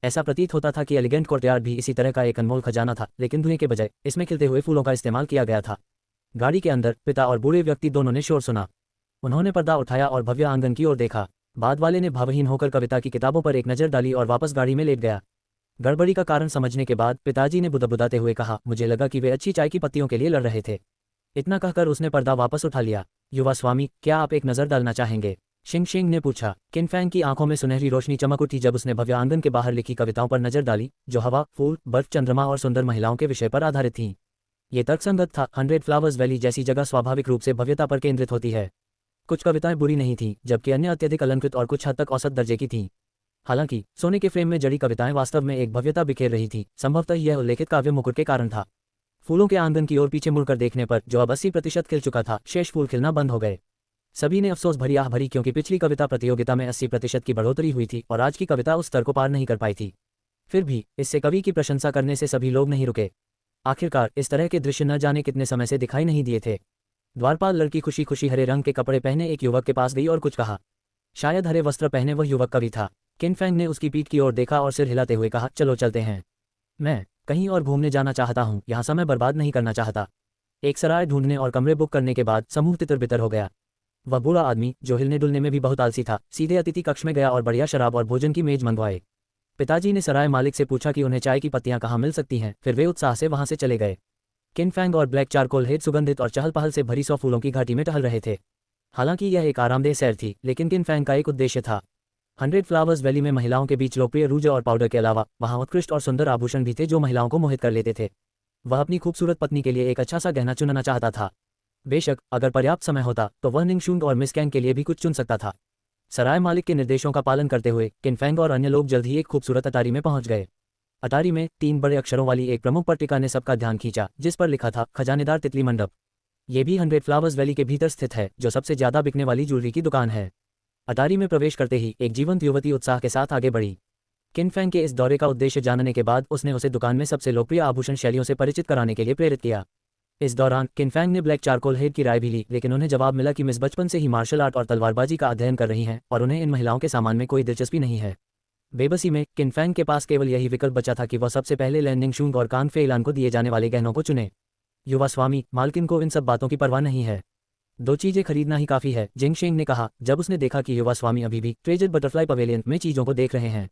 ऐसा प्रतीत होता था कि एलिगेंट कोर्टयार्ड भी इसी तरह का एक अनमोल खजाना था, लेकिन धुएं के बजाय इसमें खिलते हुए फूलों का इस्तेमाल किया गया था। गाड़ी के अंदर पिता और बूढ़े व्यक्ति दोनों ने शोर सुना। उन्होंने पर्दा उठाया और भव्य आंगन की ओर देखा। बाद वाले ने भावहीन होकर कविता की किताबों पर एक नज़र डाली और वापस गाड़ी में लेट गया। गड़बड़ी का कारण समझने के बाद पिताजी ने बुदबुदाते हुए कहा, मुझे लगा कि वे अच्छी चाय की पत्तियों के लिए लड़ रहे थे। इतना कहकर उसने पर्दा वापस उठा लिया। युवा स्वामी, क्या आप एक नज़र डालना चाहेंगे? शिंग शिंग ने पूछा। किनफेंग की आंखों में सुनहरी रोशनी चमक उठी जब उसने भव्य आंगन के बाहर लिखी कविताओं पर नजर डाली, जो हवा, फूल, बर्फ, चंद्रमा और सुंदर महिलाओं के विषय पर आधारित थीं। ये तर्कसंगत था। 100 फ्लावर्स वैली जैसी जगह स्वाभाविक रूप से भव्यता पर केंद्रित होती है। कुछ कविताएं बुरी नहीं थीं, जबकि अन्य अत्यधिक अलंकृत और कुछ हद तक औसत दर्जे की थीं। हालांकि सोने के फ्रेम में जड़ी कविताएं वास्तव में एक भव्यता बिखेर रही थीं। संभवतः यह उल्लेखित काव्य मुकुट के कारण था। फूलों के आंगन की ओर पीछे मुड़कर देखने पर, जो अब 80% खिल चुका था, शेष फूल खिलना बंद हो गए। सभी ने अफसोस भरी आह भरी, क्योंकि पिछली कविता प्रतियोगिता में 80% की बढ़ोतरी हुई थी और आज की कविता उस स्तर को पार नहीं कर पाई थी। फिर भी इससे कवि की प्रशंसा करने से सभी लोग नहीं रुके। आखिरकार इस तरह के दृश्य न जाने कितने समय से दिखाई नहीं दिए थे। द्वारपाल लड़की खुशी खुशी हरे रंग के कपड़े पहने एक युवक के पास गई और कुछ कहा। शायद हरे वस्त्र पहने वह युवक कवि था। किन फैंग ने उसकी पीठ की ओर देखा और सिर हिलाते हुए कहा, चलो चलते हैं। मैं कहीं और घूमने जाना चाहता हूँ, यहाँ समय बर्बाद नहीं करना चाहता। एक सराय ढूंढने और कमरे बुक करने के बाद समूह तितर बितर हो गया। वह बूढ़ा आदमी, जो हिलने डुलने में भी बहुत आलसी था, सीधे अतिथि कक्ष में गया और बढ़िया शराब और भोजन की मेज मंगवाए। पिताजी ने सराय मालिक से पूछा कि उन्हें चाय की पत्तियां कहाँ मिल सकती हैं, फिर वे उत्साह से वहां से चले गए। किन फैंग और ब्लैक चारकोल हेड सुगंधित और चहल पहल से भरी 100 फूलों की घाटी में टहल रहे थे। हालांकि यह एक आरामदेह सैर थी, लेकिन किन फैंग का एक उद्देश्य था। 100 फ्लावर्स वैली में महिलाओं के बीच लोकप्रिय रूज और पाउडर के अलावा वहां उत्कृष्ट और सुंदर आभूषण भी थे जो महिलाओं को मोहित कर लेते थे। वह अपनी खूबसूरत पत्नी के लिए एक अच्छा सा गहना चुनना चाहता था। बेशक अगर पर्याप्त समय होता तो वह निंगशुंग और मिस कैंग के लिए भी कुछ चुन सकता था। सराय मालिक के निर्देशों का पालन करते हुए किन फैंग और अन्य लोग जल्द ही एक खूबसूरत अटारी में पहुंच गए। अटारी में 3 बड़े अक्षरों वाली एक प्रमुख पट्टिका ने सबका ध्यान खींचा, जिस पर लिखा था खजानेदार तितली मंडप। ये भी 100 फ्लावर्स वैली के भीतर स्थित है, जो सबसे ज्यादा बिकने वाली ज्वेलरी की दुकान है। अटारी में प्रवेश करते ही एक जीवंत युवती उत्साह के साथ आगे बढ़ी। किन फैंग के इस दौरे का उद्देश्य जानने के बाद उसने उसे दुकान में सबसे लोकप्रिय आभूषण शैलियों से परिचित कराने के लिए प्रेरित किया। इस दौरान किन फैंग ने ब्लैक चारकोल हेड की राय भी ली, लेकिन उन्हें जवाब मिला कि मिस बचपन से ही मार्शल आर्ट और तलवारबाजी का अध्ययन कर रही हैं और उन्हें इन महिलाओं के सामान में कोई दिलचस्पी नहीं है। बेबसी में किन फैंग के पास केवल यही विकल्प बचा था कि वह सबसे पहले लैन निंगशुंग और कांग फे इलान को दिए जाने वाले गहनों को चुने। युवा स्वामी मालकिन को इन सब बातों की परवाह नहीं है, 2 चीजें खरीदना ही काफी है, जिंगशेंग ने कहा जब उसने देखा कि युवा स्वामी अभी भी ट्रेजर बटरफ्लाई पवेलियन में चीजों को देख रहे हैं।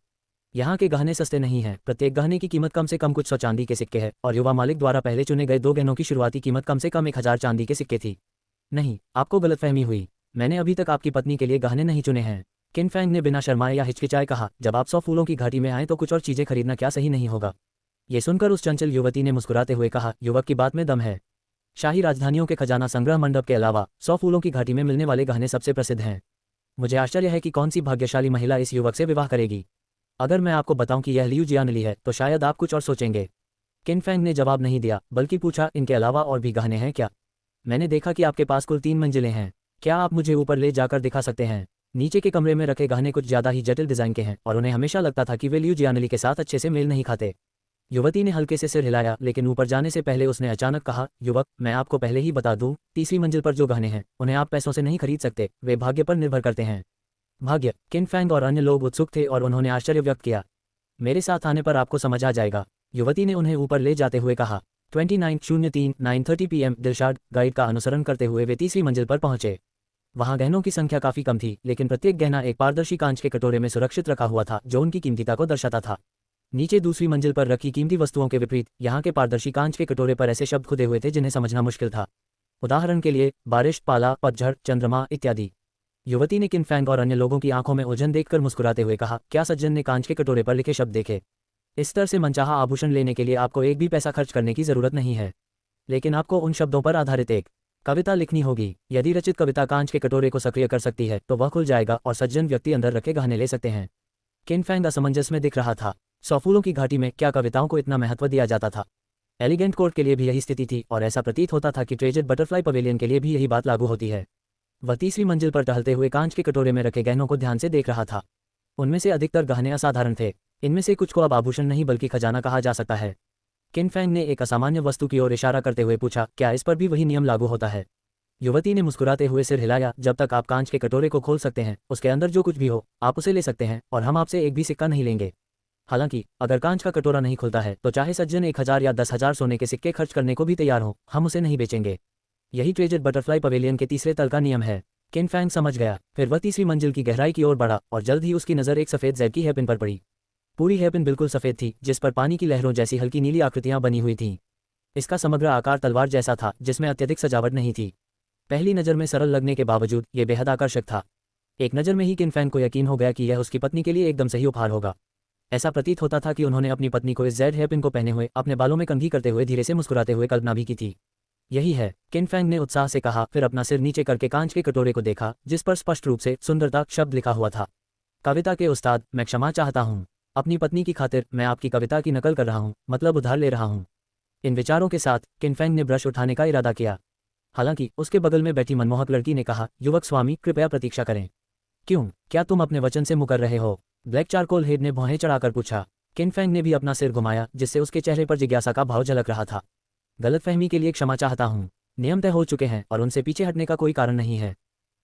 यहाँ के गहने सस्ते नहीं हैं, प्रत्येक गहने की कीमत कम से कम कुछ 100 चांदी के सिक्के है और युवा मालिक द्वारा पहले चुने गए 2 गहनों की शुरुआती कीमत कम से कम 1000 चांदी के सिक्के थी। नहीं, आपको गलतफहमी हुई, मैंने अभी तक आपकी पत्नी के लिए गहने नहीं चुने हैं। किन फैंग ने बिना शर्माए या हिचकिचाए कहा, जब आप 100 फूलों की घाटी में आए तो कुछ और चीजें खरीदना क्या सही नहीं होगा। ये सुनकर उस चंचल युवती ने मुस्कुराते हुए कहा, युवक की बात में दम है। शाही राजधानियों के खजाना संग्रह मंडप के अलावा 100 फूलों की घाटी में मिलने वाले गहने सबसे प्रसिद्ध हैं। मुझे आश्चर्य है कि कौन सी भाग्यशाली महिला इस युवक से विवाह करेगी। अगर मैं आपको बताऊं कि यह लियू जियानली है तो शायद आप कुछ और सोचेंगे। किन फैंग ने जवाब नहीं दिया, बल्कि पूछा, इनके अलावा और भी गहने हैं क्या? मैंने देखा कि आपके पास कुल 3 मंजिलें हैं, क्या आप मुझे ऊपर ले जाकर दिखा सकते हैं? नीचे के कमरे में रखे गहने कुछ ज्यादा ही जटिल डिजाइन के हैं और उन्हें हमेशा लगता था कि वे लियू जियानली के साथ अच्छे से मेल नहीं खाते। युवती ने हल्के से सिर हिलाया, लेकिन ऊपर जाने से पहले उसने अचानक कहा, युवक, मैं आपको पहले ही बता दूं, तीसरी मंजिल पर जो गहने हैं उन्हें आप पैसों से नहीं खरीद सकते, वे भाग्य पर निर्भर करते हैं। भाग्य? किन फैंग और अन्य लोग उत्सुक थे और उन्होंने आश्चर्य व्यक्त किया। मेरे साथ आने पर आपको समझ आ जाएगा, युवती ने उन्हें ऊपर ले जाते हुए कहा। 29:03 9:30 PM दिलशाद गाइड का अनुसरण करते हुए वे तीसरी मंजिल पर पहुंचे। वहां गहनों की संख्या काफी कम थी, लेकिन प्रत्येक गहना एक पारदर्शी कांच के कटोरे में सुरक्षित रखा हुआ था, जो उनकी कीमतीता को दर्शाता था। नीचे दूसरी मंजिल पर रखी कीमती वस्तुओं के विपरीत यहाँ के पारदर्शी कांच के कटोरे पर ऐसे शब्द खुदे हुए थे जिन्हें समझना मुश्किल था। उदाहरण के लिए बारिश, पाला, पतझड़, चंद्रमा इत्यादि। युवती ने किन फैंग और अन्य लोगों की आंखों में उलझन देखकर मुस्कुराते हुए कहा, क्या सज्जन ने कांच के कटोरे पर लिखे शब्द देखे? इस स्तर से मनचाहा आभूषण लेने के लिए आपको एक भी पैसा खर्च करने की जरूरत नहीं है, लेकिन आपको उन शब्दों पर आधारित एक कविता लिखनी होगी। यदि रचित कविता कांच के कटोरे को सक्रिय कर सकती है तो वह खुल जाएगा और सज्जन व्यक्ति अंदर रखे गहने ले सकते हैं। किन फैंग असमंजस में दिख रहा था। 100 फूलों की घाटी में क्या कविताओं को इतना महत्व दिया जाता था? एलिगेंट कोर्ट के लिए भी यही स्थिति थी और ऐसा प्रतीत होता था कि ट्रेजर बटरफ्लाई पवेलियन के लिए भी यही बात लागू होती है। वह तीसरी मंजिल पर टहलते हुए कांच के कटोरे में रखे गहनों को ध्यान से देख रहा था। उनमें से अधिकतर गहने असाधारण थे, इनमें से कुछ को अब आभूषण नहीं बल्कि खजाना कहा जा सकता है। किन फैंग ने एक असामान्य वस्तु की ओर इशारा करते हुए पूछा, क्या इस पर भी वही नियम लागू होता है? युवती ने मुस्कुराते हुए सिर हिलाया, जब तक आप कांच के कटोरे को खोल सकते हैं, उसके अंदर जो कुछ भी हो आप उसे ले सकते हैं और हम आपसे एक भी सिक्का नहीं लेंगे। हालांकि अगर कांच का कटोरा नहीं खुलता है तो चाहे सज्जन 1000 या 10,000 सोने के सिक्के खर्च करने को भी तैयार हो, हम उसे नहीं बेचेंगे। यही ट्रेजर बटरफ्लाई पवेलियन के तीसरे तल का नियम है। किन फैंग समझ गया। फिर वह तीसरी मंजिल की गहराई की ओर बढ़ा और जल्द ही उसकी नज़र एक सफ़ेद जैब की हेयरपिन पर पड़ी। पूरी हेयरपिन बिल्कुल सफ़ेद थी, जिस पर पानी की लहरों जैसी हल्की नीली आकृतियां बनी हुई थीं। इसका समग्र आकार तलवार जैसा था, जिसमें अत्यधिक सजावट नहीं थी। पहली नज़र में सरल लगने के बावजूद ये बेहद आकर्षक था। एक नज़र में ही किन फैंग को यकीन हो गया कि यह उसकी पत्नी के लिए एकदम सही उपहार होगा। ऐसा प्रतीत होता था कि उन्होंने अपनी पत्नी को इस जेड हेयरपिन को पहने हुए अपने बालों में कंघी करते हुए धीरे से मुस्कुराते हुए कल्पना भी की थी। यही है, किन फैंग ने उत्साह से कहा, फिर अपना सिर नीचे करके कांच के कटोरे को देखा जिस पर स्पष्ट रूप से सुंदरता शब्द लिखा हुआ था। कविता के उस्ताद, मैं क्षमा चाहता हूँ, अपनी पत्नी की खातिर मैं आपकी कविता की नकल कर रहा हूँ, मतलब उधार ले रहा हूँ। इन विचारों के साथ किन फैंग ने ब्रश उठाने का इरादा किया। हालांकि उसके बगल में बैठी मनमोहक लड़की ने कहा, युवक स्वामी कृपया प्रतीक्षा करें। क्यों, क्या तुम अपने वचन से मुकर रहे हो? ब्लैक चारकोल हेड ने भौहें चढ़ाकर पूछा। किन फैंग ने भी अपना सिर घुमाया, जिससे उसके चेहरे पर जिज्ञासा का भाव झलक रहा था। गलतफहमी के लिए क्षमा चाहता हूँ। नियम तय हो चुके हैं और उनसे पीछे हटने का कोई कारण नहीं है।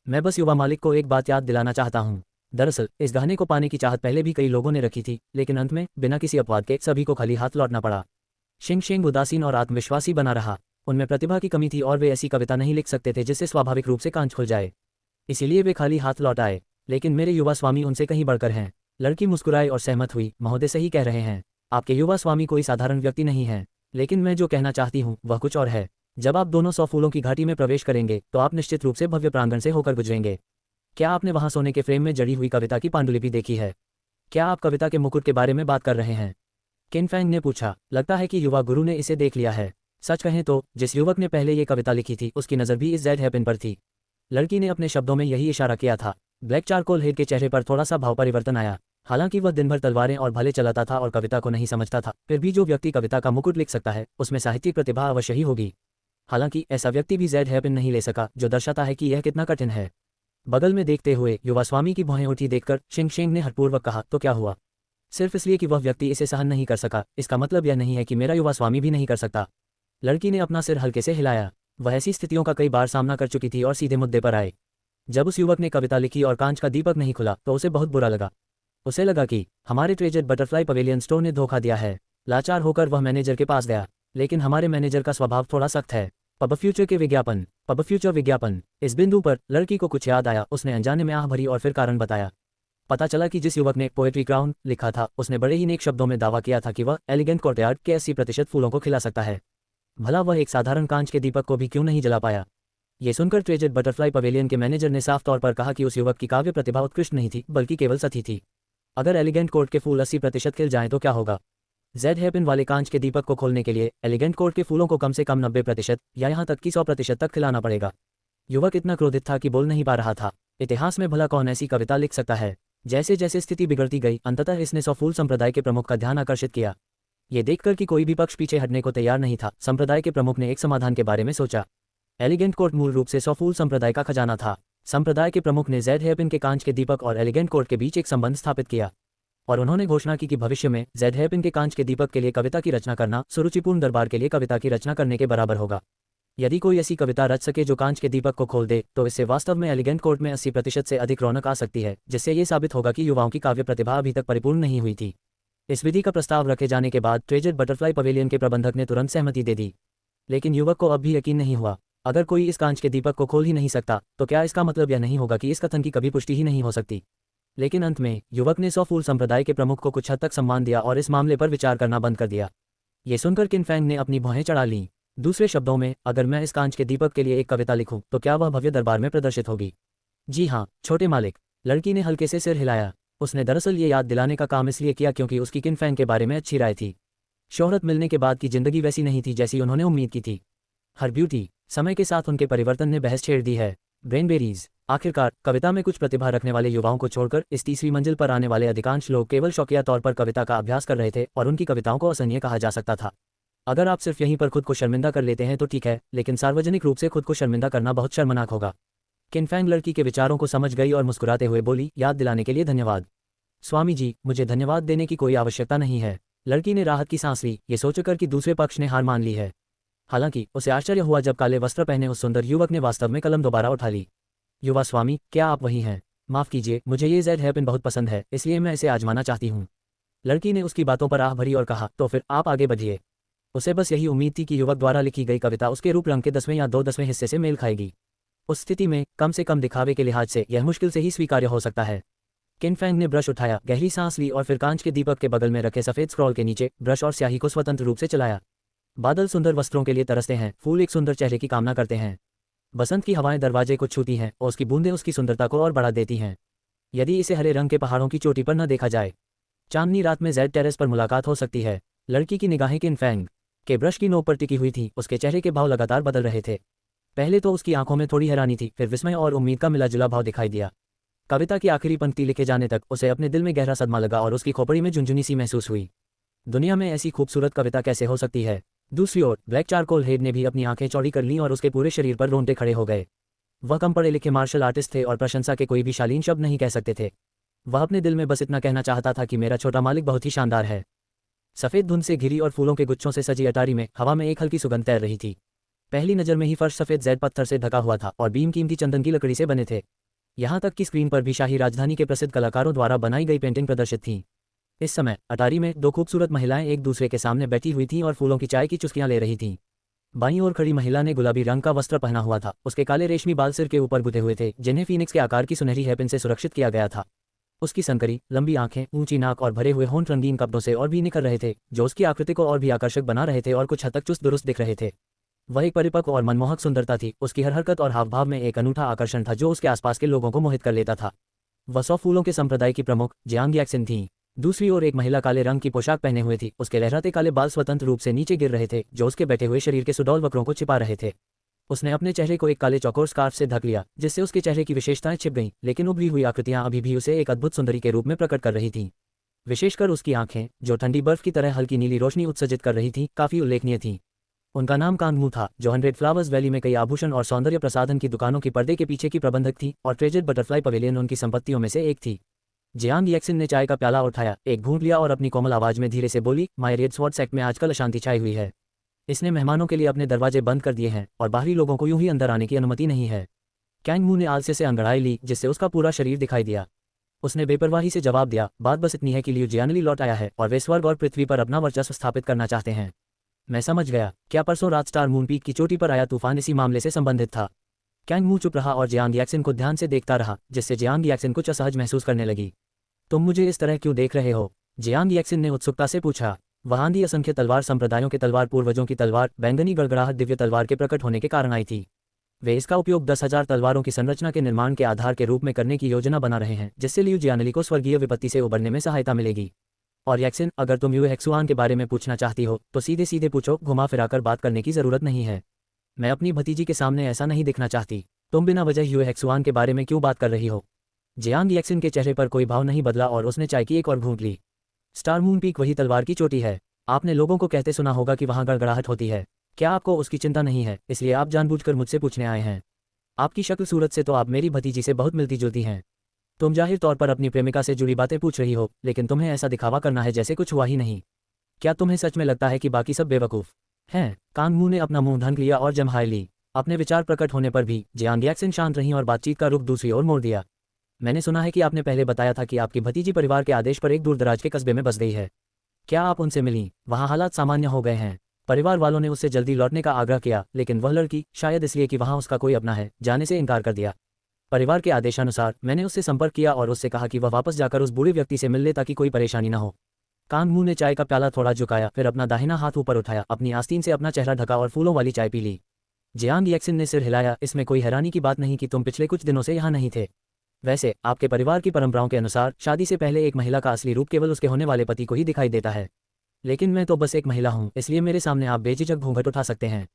मैं बस युवा मालिक को एक बात याद दिलाना चाहता हूँ। दरअसल इस गहने को पाने की चाहत पहले भी कई लोगों ने रखी थी, लेकिन अंत में बिना किसी अपवाद के सभी को खाली हाथ लौटना पड़ा। शिंग शिंग उदासीन और आत्मविश्वासी बना रहा। उनमें प्रतिभा की कमी थी और वे ऐसी कविता नहीं लिख सकते थे जिससे स्वाभाविक रूप से कांच खुल जाए। इसीलिए वे खाली हाथ लौट आए। लेकिन मेरे युवा स्वामी उनसे कहीं बढ़कर हैं। लड़की मुस्कुराई और सहमत हुई। महोदय सही कह रहे हैं, आपके युवा स्वामी कोई साधारण व्यक्ति नहीं है। लेकिन मैं जो कहना चाहती हूँ वह कुछ और है। जब आप दोनों 100 फूलों की घाटी में प्रवेश करेंगे तो आप निश्चित रूप से भव्य प्रांगण से होकर गुजरेंगे। क्या आपने वहां सोने के फ्रेम में जड़ी हुई कविता की पांडुलिपि देखी है? क्या आप कविता के मुकुट के बारे में बात कर रहे हैं? किन फैंग ने पूछा। लगता है कि युवा गुरु ने इसे देख लिया है। सच कहें तो जिस युवक ने पहले ये कविता लिखी थी उसकी नज़र भी इस जेड हैपन पर थी। लड़की ने अपने शब्दों में यही इशारा किया था। ब्लैक चारकोल हेड के चेहरे पर थोड़ा सा भाव परिवर्तन आया। हालांकि वह दिन भर तलवारें और भले चलाता था और कविता को नहीं समझता था, फिर भी जो व्यक्ति कविता का मुकुट लिख सकता है उसमें साहित्यिक प्रतिभा अवश्य ही होगी। हालांकि ऐसा व्यक्ति भी जेड हैपन नहीं ले सका, जो दर्शाता है कि यह कितना कठिन है। बगल में देखते हुए युवा स्वामी की भौहें उठी देखकर शिंग शिंग ने हठपूर्वक कहा, तो क्या हुआ? सिर्फ इसलिए कि वह व्यक्ति इसे सहन नहीं कर सका, इसका मतलब यह नहीं है कि मेरा युवा स्वामी भी नहीं कर सकता। लड़की ने अपना सिर हल्के से हिलाया। वह ऐसी स्थितियों का कई बार सामना कर चुकी थी और सीधे मुद्दे पर आए। जब उस युवक ने कविता लिखी और कांच का दीपक नहीं खुला तो उसे बहुत बुरा लगा। उसे लगा कि हमारे ट्रेजर बटरफ्लाई पवेलियन स्टोर ने धोखा दिया है। लाचार होकर वह मैनेजर के पास गया। लेकिन हमारे मैनेजर का स्वभाव थोड़ा सख्त है। पब फ्यूचर विज्ञापन। इस बिंदु पर लड़की को कुछ याद आया। उसने अनजाने में आह भरी और फिर कारण बताया। पता चला कि जिस युवक ने पोएट्री क्राउन लिखा था उसने बड़े ही नेक शब्दों में दावा किया था कि वह एलिगेंट कोर्टयार्ड के 80% फूलों को खिला सकता है। भला वह एक साधारण कांच के दीपक को भी क्यों नहीं जला पाया? ये सुनकर ट्रेजर बटरफ्लाई पवेलियन के मैनेजर ने साफ तौर पर कहा कि उस युवक की काव्य प्रतिभा उत्कृष्ट नहीं थी, बल्कि केवल सती थी। अगर एलिगेंट कोर्ट के फूल 80% खिल जाएं तो क्या होगा? जेड हैपन वाले कांच के दीपक को खोलने के लिए एलिगेंट कोर्ट के फूलों को कम से कम 90% या यहाँ तक कि 100% तक खिलाना पड़ेगा। युवक इतना क्रोधित था कि बोल नहीं पा रहा था। इतिहास में भला कौन ऐसी कविता लिख सकता है? जैसे जैसे स्थिति बिगड़ती गई, अंततः इसने 100 फूल संप्रदाय के प्रमुख का ध्यान आकर्षित किया। ये देखकर कि कोई भी पक्ष पीछे हटने को तैयार नहीं था, संप्रदाय के प्रमुख ने एक समाधान के बारे में सोचा। एलिगेंट कोर्ट मूल रूप से 100 फूल संप्रदाय का खजाना था। संप्रदाय के प्रमुख ने जेड हैपन के कांच के दीपक और एलिगेंट कोर्ट के बीच एक संबंध स्थापित किया और उन्होंने घोषणा की कि भविष्य में जेड हैपन के कांच के दीपक के लिए कविता की रचना करना सुरुचिपूर्ण दरबार के लिए कविता की रचना करने के बराबर होगा। यदि कोई ऐसी कविता रच सके जो कांच के दीपक को खोल दे तो इससे वास्तव में एलिगेंट कोर्ट में 80% से अधिक रौनक आ सकती है, जिससे ये साबित होगा कि युवाओं की काव्य प्रतिभा अभी तक परिपूर्ण नहीं हुई थी। इस विधि का प्रस्ताव रखे जाने के बाद ट्रेजर बटरफ्लाई पवेलियन के प्रबंधक ने तुरंत सहमति दे दी। लेकिन युवक को अब भी यकीन नहीं हुआ। अगर कोई इस कांच के दीपक को खोल ही नहीं सकता तो क्या इसका मतलब यह नहीं होगा कि इस कथन की कभी पुष्टि ही नहीं हो सकती? लेकिन अंत में युवक ने 100 फूल संप्रदाय के प्रमुख को कुछ हद तक सम्मान दिया और इस मामले पर विचार करना बंद कर दिया। ये सुनकर किन फैंग ने अपनी भौहें चढ़ा लीं। दूसरे शब्दों में, अगर मैं इस कांच के दीपक के लिए एक कविता लिखूं तो क्या वह भव्य दरबार में प्रदर्शित होगी? जी हाँ, छोटे मालिक। लड़की ने हल्के से सिर हिलाया। उसने दरअसल ये याद दिलाने का काम इसलिए किया क्योंकि उसकी किन फैंग के बारे में अच्छी राय थी। शोहरत मिलने के बाद की जिंदगी वैसी नहीं थी जैसी उन्होंने उम्मीद की थी। हर ब्यूटी, समय के साथ उनके परिवर्तन ने बहस छेड़ दी है। ब्रेनबेरीज। आखिरकार कविता में कुछ प्रतिभा रखने वाले युवाओं को छोड़कर इस तीसरी मंजिल पर आने वाले अधिकांश लोग केवल शौकिया तौर पर कविता का अभ्यास कर रहे थे और उनकी कविताओं को असहनीय कहा जा सकता था। अगर आप सिर्फ यहीं पर खुद को शर्मिंदा कर लेते हैं तो ठीक है, लेकिन सार्वजनिक रूप से खुद को शर्मिंदा करना बहुत शर्मनाक होगा। किन फैंग लड़की के विचारों को समझ गई और मुस्कुराते हुए बोली, याद दिलाने के लिए धन्यवाद। स्वामी जी, मुझे धन्यवाद देने की कोई आवश्यकता नहीं है। लड़की ने राहत की सांस ली, ये सोचकर कि दूसरे पक्ष ने हार मान ली है। हालांकि उसे आश्चर्य हुआ जब काले वस्त्र पहने उस सुंदर युवक ने वास्तव में कलम दोबारा उठा ली। युवा स्वामी, क्या आप वही हैं? माफ कीजिए, मुझे ये जेड हैपन बहुत पसंद है, इसलिए मैं इसे आजमाना चाहती हूँ। लड़की ने उसकी बातों पर आह भरी और कहा, तो फिर आप आगे बढ़िए। उसे बस यही उम्मीद थी कि युवक द्वारा लिखी गई कविता उसके रूप रंग के 10वें या 2/10वें हिस्से से मेल खाएगी। उस स्थिति में कम से कम दिखावे के लिहाज से यह मुश्किल से ही स्वीकार्य हो सकता है। किन फैंग ने ब्रश उठाया, गहरी सांस ली और फिर कांच के दीपक के बगल में रखे सफेद स्क्रॉल के नीचे ब्रश और स्याही को स्वतंत्र रूप से चलाया। बादल सुंदर वस्त्रों के लिए तरसते हैं, फूल एक सुंदर चेहरे की कामना करते हैं। बसंत की हवाएं दरवाजे को छूती हैं और उसकी बूंदें उसकी सुंदरता को और बढ़ा देती हैं। यदि इसे हरे रंग के पहाड़ों की चोटी पर न देखा जाए, चांदनी रात में जेड टेरेस पर मुलाकात हो सकती है। लड़की की निगाहें किन फैंग के ब्रश की नोक पर टिकी हुई थी। उसके चेहरे के भाव लगातार बदल रहे थे। पहले तो उसकी आंखों में थोड़ी हैरानी थी, फिर विस्मय और उम्मीद का मिला-जुला भाव दिखाई दिया। कविता की आखिरी पंक्ति लिखे जाने तक उसे अपने दिल में गहरा सदमा लगा और उसकी खोपड़ी में झुंझुनी सी महसूस हुई। दुनिया में ऐसी खूबसूरत कविता कैसे हो सकती है? दूसरी ओर ब्लैक चारकोल हेड ने भी अपनी आंखें चौड़ी कर लीं और उसके पूरे शरीर पर रोंगटे खड़े हो गए। वह कम पढ़े लिखे मार्शल आर्टिस्ट थे और प्रशंसा के कोई भी शालीन शब्द नहीं कह सकते थे। वह अपने दिल में बस इतना कहना चाहता था कि मेरा छोटा मालिक बहुत ही शानदार है। सफ़ेद धुंध से घिरी और फूलों के गुच्छों से सजी अटारी में हवा में एक हल्की सुगंध तैर रही थी। पहली नज़र में ही फर्श सफ़ेद जैड पत्थर से ढका हुआ था और बीम कीमती चंदन की लकड़ी से बने थे। यहाँ तक कि स्क्रीन पर भी शाही राजधानी के प्रसिद्ध कलाकारों द्वारा बनाई गई पेंटिंग प्रदर्शित थीं। इस समय अटारी में दो खूबसूरत महिलाएं एक दूसरे के सामने बैठी हुई थीं और फूलों की चाय की चुस्कियां ले रही थीं। बाईं ओर खड़ी महिला ने गुलाबी रंग का वस्त्र पहना हुआ था। उसके काले रेशमी बाल सिर के ऊपर गुथे हुए थे, जिन्हें फीनिक्स के आकार की सुनहरी हेयरपिन से सुरक्षित किया गया था। उसकी संकरी लंबी आंखें, ऊंची नाक और भरे हुए होंठ रंगीन कपड़ों से और भी निखर रहे थे, जो उसकी आकृति को और भी आकर्षक बना रहे थे और कुछ हद तक चुस्त दुरुस्त दिख रहे थे। वह एक परिपक्व और मनमोहक सुंदरता थी। उसकी हर हरकत और हाव भाव में एक अनूठा आकर्षण था जो उसके आसपास के लोगों को मोहित कर लेता था। वह 100 फूलों के संप्रदाय की प्रमुख जियांग याक्सिन थीं। दूसरी ओर एक महिला काले रंग की पोशाक पहने हुए थी। उसके लहराते काले बाल स्वतंत्र रूप से नीचे गिर रहे थे, जो उसके बैठे हुए शरीर के सुडौल वक्रों को छिपा रहे थे। उसने अपने चेहरे को एक काले चौकोर स्कार्फ से ढक लिया, जिससे उसके चेहरे की विशेषताएं छिप गईं, लेकिन उभरी हुई आकृतियां अभी भी उसे एक अद्भुत सुंदरी के रूप में प्रकट कर रही थीं। विशेषकर उसकी आंखें, जो ठंडी बर्फ की तरह हल्की नीली रोशनी उत्सर्जित कर रही थीं, काफी उल्लेखनीय थीं। उनका नाम कांगमू था, जो 100 फ्लावर्स वैली में कई आभूषण और सौंदर्य प्रसाधन की दुकानों की पर्दे के पीछे की प्रबंधक थी और ट्रेजर्ड बटरफ्लाई पवेलियन उनकी संपत्तियों में से एक थी। जियांग याक्सिन ने चाय का प्याला उठाया, एक घूंट लिया और अपनी कोमल आवाज में धीरे से बोली, मायरियड स्वॉर्ड सेक्ट में आजकल अशांति छाई हुई है। इसने मेहमानों के लिए अपने दरवाजे बंद कर दिए हैं और बाहरी लोगों को यूं ही अंदर आने की अनुमति नहीं है। कैंगमू ने आलस्य से अंगड़ाई ली, जिससे उसका पूरा शरीर दिखाई दिया। उसने बेपरवाही से जवाब दिया, बात बस इतनी है कि लियू जियानली लौट आया है और वे स्वर्ग और पृथ्वी पर अपना वर्चस्व स्थापित करना चाहते हैं। मैं समझ गया। क्या परसों रात स्टार मून पीक की चोटी पर आया तूफान इसी मामले से संबंधित था? कैंगमू चुप रहा और जियांग याक्सिन को ध्यान से देखता रहा, जिससे जियांग याक्सिन कुछ असहज महसूस करने लगी। तुम मुझे इस तरह क्यों देख रहे हो? जियांग याक्सिन ने उत्सुकता से पूछा। वह आंधी असंख्य तलवार संप्रदायों के तलवार पूर्वजों की तलवार बैंगनी गड़गड़ाहट दिव्य तलवार के प्रकट होने के कारण आई थी। वे इसका उपयोग 10,000 तलवारों की संरचना के निर्माण के आधार के रूप में करने की योजना बना रहे हैं, जिससे लियू जियानली को स्वर्गीय विपत्ति से उबरने में सहायता मिलेगी। और याक्सिन, अगर तुम यू हेक्सुआन के बारे में पूछना चाहती हो तो सीधे सीधे पूछो, घुमा फिराकर बात करने की जरूरत नहीं है। मैं अपनी भतीजी के सामने ऐसा नहीं दिखना चाहती। तुम बिना वजह यू हेक्सुआन के बारे में क्यों बात कर रही हो? जियांग याक्सिन के चेहरे पर कोई भाव नहीं बदला और उसने चाय की एक और घूंट ली। स्टार मून पीक वही तलवार की चोटी है। आपने लोगों को कहते सुना होगा कि वहां गड़गड़ाहट होती है। क्या आपको उसकी चिंता नहीं है, इसलिए आप जानबूझकर मुझसे पूछने आए हैं? आपकी शक्ल सूरत से तो आप मेरी भतीजी से बहुत मिलती जुलती हैं। तुम जाहिर तौर पर अपनी प्रेमिका से जुड़ी बातें पूछ रही हो, लेकिन तुम्हें ऐसा दिखावा करना है जैसे कुछ हुआ ही नहीं। क्या तुम्हें सच में लगता है कि बाकी सब बेवकूफ़ हैं? कांगमू ने अपना मुंह ढक लिया और जम्हाई ली। अपने विचार प्रकट होने पर भी जियांग याक्सिन शांत रहीं और बातचीत का रुख दूसरी ओर मोड़ दिया। मैंने सुना है कि आपने पहले बताया था कि आपकी भतीजी परिवार के आदेश पर एक दूरदराज के कस्बे में बस गई है। क्या आप उनसे मिलीं? वहाँ हालात सामान्य हो गए हैं। परिवार वालों ने उससे जल्दी लौटने का आग्रह किया, लेकिन वह लड़की, शायद इसलिए कि वहाँ उसका कोई अपना है, जाने से इनकार कर दिया। परिवार के आदेशानुसार मैंने उससे संपर्क किया और उससे कहा कि वह वापस जाकर उस बूढ़े व्यक्ति से मिल ले ताकि कोई परेशानी न हो। कांगमू ने चाय का प्याला थोड़ा झुकाया, फिर अपना दाहिना हाथ ऊपर उठाया, अपनी आस्तीन से अपना चेहरा ढका और फूलों वाली चाय पी ली। जियांग याक्सिन ने सिर हिलाया। इसमें कोई हैरानी की बात नहीं कि तुम पिछले कुछ दिनों से यहाँ नहीं थे। वैसे आपके परिवार की परंपराओं के अनुसार शादी से पहले एक महिला का असली रूप केवल उसके होने वाले पति को ही दिखाई देता है। लेकिन मैं तो बस एक महिला हूँ, इसलिए मेरे सामने आप बेझिझक घूंघट उठा सकते हैं।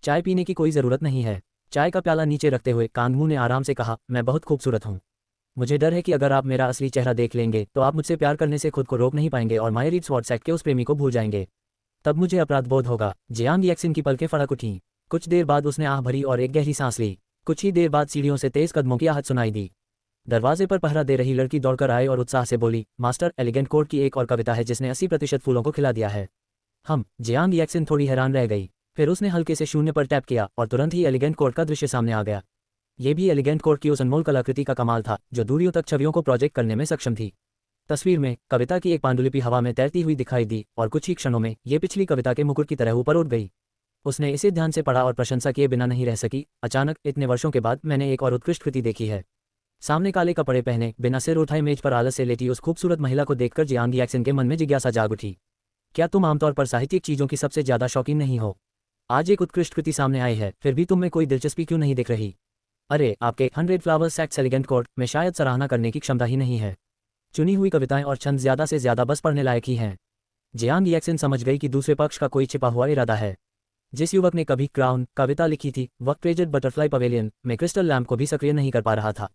चाय पीने की कोई ज़रूरत नहीं है। चाय का प्याला नीचे रखते हुए कांगमू ने आराम से कहा, मैं बहुत खूबसूरत हूँ। मुझे डर है कि अगर आप मेरा असली चेहरा देख लेंगे तो आप मुझसे प्यार करने से खुद को रोक नहीं पाएंगे और मायरियड स्वॉर्ड सेक्ट के उस प्रेमी को भूल जाएंगे। तब मुझे अपराध बोध होगा। जियांग याक्सिन की पलकें फड़क उठीं। कुछ देर बाद उसने आह भरी और एक गहरी सांस ली। कुछ ही देर बाद सीढ़ियों से तेज कदमों की आहट सुनाई दी। दरवाजे पर पहरा दे रही लड़की दौड़कर आई और उत्साह से बोली, मास्टर, एलिगेंट कोर्ट की एक और कविता है जिसने 80% फूलों को खिला दिया है। जियांग याक्सिन थोड़ी हैरान रह गई। फिर उसने हल्के से शून्य पर टैप किया और तुरंत ही एलिगेंट कोर्ट का दृश्य सामने आ गया। ये भी एलिगेंट कोर्ट की उस अनमोल कलाकृति का कमाल था जो दूरियों तक छवियों को प्रोजेक्ट करने में सक्षम थी। तस्वीर में कविता की एक पांडुलिपि हवा में तैरती हुई दिखाई दी और कुछ ही क्षणों में ये पिछली कविता के मुकुट की तरह ऊपर उठ गई। उसने इसे ध्यान से पढ़ा और प्रशंसा किए बिना नहीं रह सकी। अचानक, इतने वर्षों के बाद मैंने एक और उत्कृष्ट कृति देखी है। सामने काले कपड़े पहने, बिना सिर उठाए मेज पर आलस से लेटी उस खूबसूरत महिला को देखकर जियांग याक्सिन के मन में जिज्ञासा जाग उठी। क्या तुम आमतौर पर साहित्यिक चीजों की सबसे ज्यादा शौकीन नहीं हो? आज एक उत्कृष्ट कृति सामने आई है, फिर भी तुम में कोई दिलचस्पी क्यों नहीं दिख रही? अरे, आपके 100 फ्लावर्स सेक्ट्स एलिगेंट कोर्ट में शायद सराहना करने की क्षमता ही नहीं है। चुनी हुई कविताएं और छंद ज्यादा से ज्यादा बस पढ़ने लायक ही हैं। जियांग याक्सिन समझ गई कि दूसरे पक्ष का कोई छिपा हुआ इरादा है। जिस युवक ने कभी क्राउन कविता लिखी थी, वह ट्रेजर्ड बटरफ्लाई पवेलियन में क्रिस्टल लैम्प को भी सक्रिय नहीं कर पा रहा था।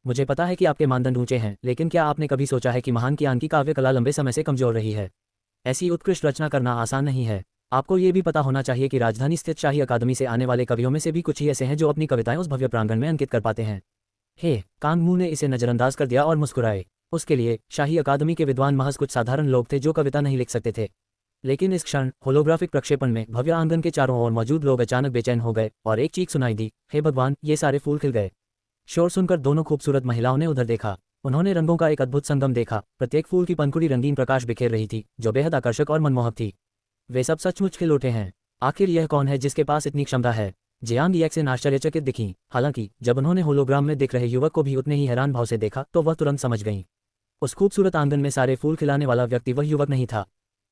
मुझे पता है कि आपके मानदंड ऊंचे हैं, लेकिन क्या आपने कभी सोचा है कि महान कियान की काव्य कला लंबे समय से कमजोर रही है? ऐसी उत्कृष्ट रचना करना आसान नहीं है। आपको ये भी पता होना चाहिए कि राजधानी स्थित शाही अकादमी से आने वाले कवियों में से भी कुछ ही ऐसे हैं जो अपनी कविताएं उस भव्य प्रांगण में अंकित कर पाते हैं। हे कांगमू ने इसे नजरअंदाज कर दिया और मुस्कुराए। उसके लिए शाही अकादमी के विद्वान महज कुछ साधारण लोग थे जो कविता नहीं लिख सकते थे। लेकिन इस क्षण होलोग्राफिक प्रक्षेपण में भव्य आंगन के चारों ओर मौजूद लोग अचानक बेचैन हो गए और एक चीख सुनाई दी, हे भगवान, ये सारे फूल खिल गए। शोर सुनकर दोनों खूबसूरत महिलाओं ने उधर देखा। उन्होंने रंगों का एक अद्भुत संगम देखा। प्रत्येक फूल की पंखुड़ी रंगीन प्रकाश बिखेर रही थी जो बेहद आकर्षक और मनमोहक थी। वे सब सचमुच खिल उठे हैं। आखिर यह कौन है जिसके पास इतनी क्षमता है? जियांग यैक्सिन आश्चर्यचकित दिखीं। हालांकि जब उन्होंने होलोग्राम में दिख रहे युवक को भी उतने ही हैरान भाव से देखा तो वह तुरंत समझ गईं। उस खूबसूरत आंगन में सारे फूल खिलाने वाला व्यक्ति वह युवक नहीं था।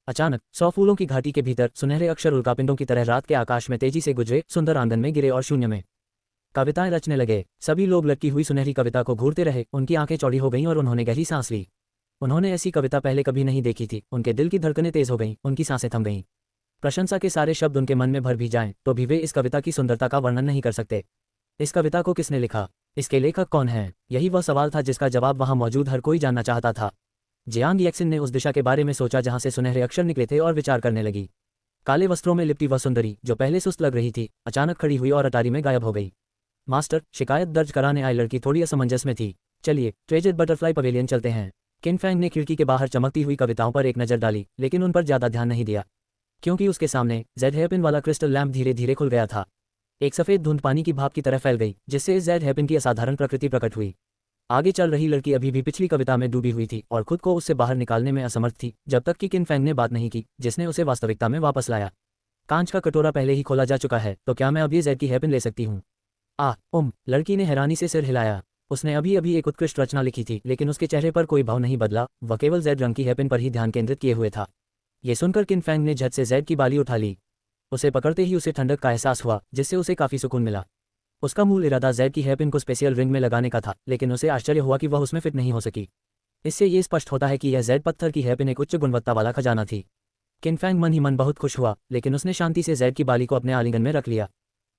अचानक 100 फूलों की घाटी के भीतर सुनहरे अक्षर उल्कापिंडों की तरह रात के आकाश में तेजी से गुजरे, सुंदर आंगन में गिरे और शून्य में कविताएं रचने लगे। सभी लोग लटकी हुई सुनहरी कविता को घूरते रहे। उनकी आंखें चौड़ी हो गईं और उन्होंने गहरी सांस ली। उन्होंने ऐसी कविता पहले कभी नहीं देखी थी। उनके दिल की धड़कनें तेज हो गईं, उनकी सांसें थम गईं। प्रशंसा के सारे शब्द उनके मन में भर भी जाएं तो भी वे इस कविता की सुंदरता का वर्णन नहीं कर सकते। इस कविता को किसने लिखा? इसके लेखक कौन हैं? यही वह सवाल था जिसका जवाब वहां मौजूद हर कोई जानना चाहता था। जियांग यैक्सिन ने उस दिशा के बारे में सोचा जहां से सुनहरे अक्षर निकले थे और विचार करने लगी। काले वस्त्रों में लिपटी वह सुंदरी जो पहले सुस्त लग रही थी, अचानक खड़ी हुई और अटारी में गायब हो गई। मास्टर, शिकायत दर्ज कराने आई लड़की थोड़ी असमंजस में थी। चलिए ट्रेजर बटरफ्लाई पवेलियन चलते हैं। किन फैंग ने खिड़की के बाहर चमकती हुई कविताओं पर एक नज़र डाली, लेकिन उन पर ज्यादा ध्यान नहीं दिया क्योंकि उसके सामने जेड हेयरपिन वाला क्रिस्टल लैंप धीरे धीरे खुल गया था। एक सफेद धुंध पानी की भाप की तरह फैल गई जिससे इस जेड हेयरपिन की असाधारण प्रकृति प्रकट हुई। आगे चल रही लड़की अभी भी पिछली कविता में डूबी हुई थी और खुद को उससे बाहर निकालने में असमर्थ थी जब तक कि किन फैंग ने बात नहीं की जिसने उसे वास्तविकता में वापस लाया। कांच का कटोरा पहले ही खोला जा चुका है तो क्या मैं अब ये जेड की हेयरपिन ले सकती हूँ? लड़की ने हैरानी से सिर हिलाया। उसने अभी अभी एक उत्कृष्ट रचना लिखी थी लेकिन उसके चेहरे पर कोई भाव नहीं बदला। वह केवल जेड रंग की हेयरपिन पर ही ध्यान केंद्रित किए हुए था। ये सुनकर किन फैंग ने झट से जेड की बाली उठा ली। उसे पकड़ते ही उसे ठंडक का एहसास हुआ जिससे उसे काफी सुकून मिला। उसका मूल इरादा जेड की हेयरपिन को स्पेशल रिंग में लगाने का था, लेकिन उसे आश्चर्य हुआ कि वह उसमें फिट नहीं हो सकी। इससे ये स्पष्ट होता है कि यह जेड पत्थर की हेयरपिन एक उच्च गुणवत्ता वाला खजाना थी। किन फैंग मन ही मन बहुत खुश हुआ, लेकिन उसने शांति से जेड की बाली को अपने आलिंगन में रख लिया।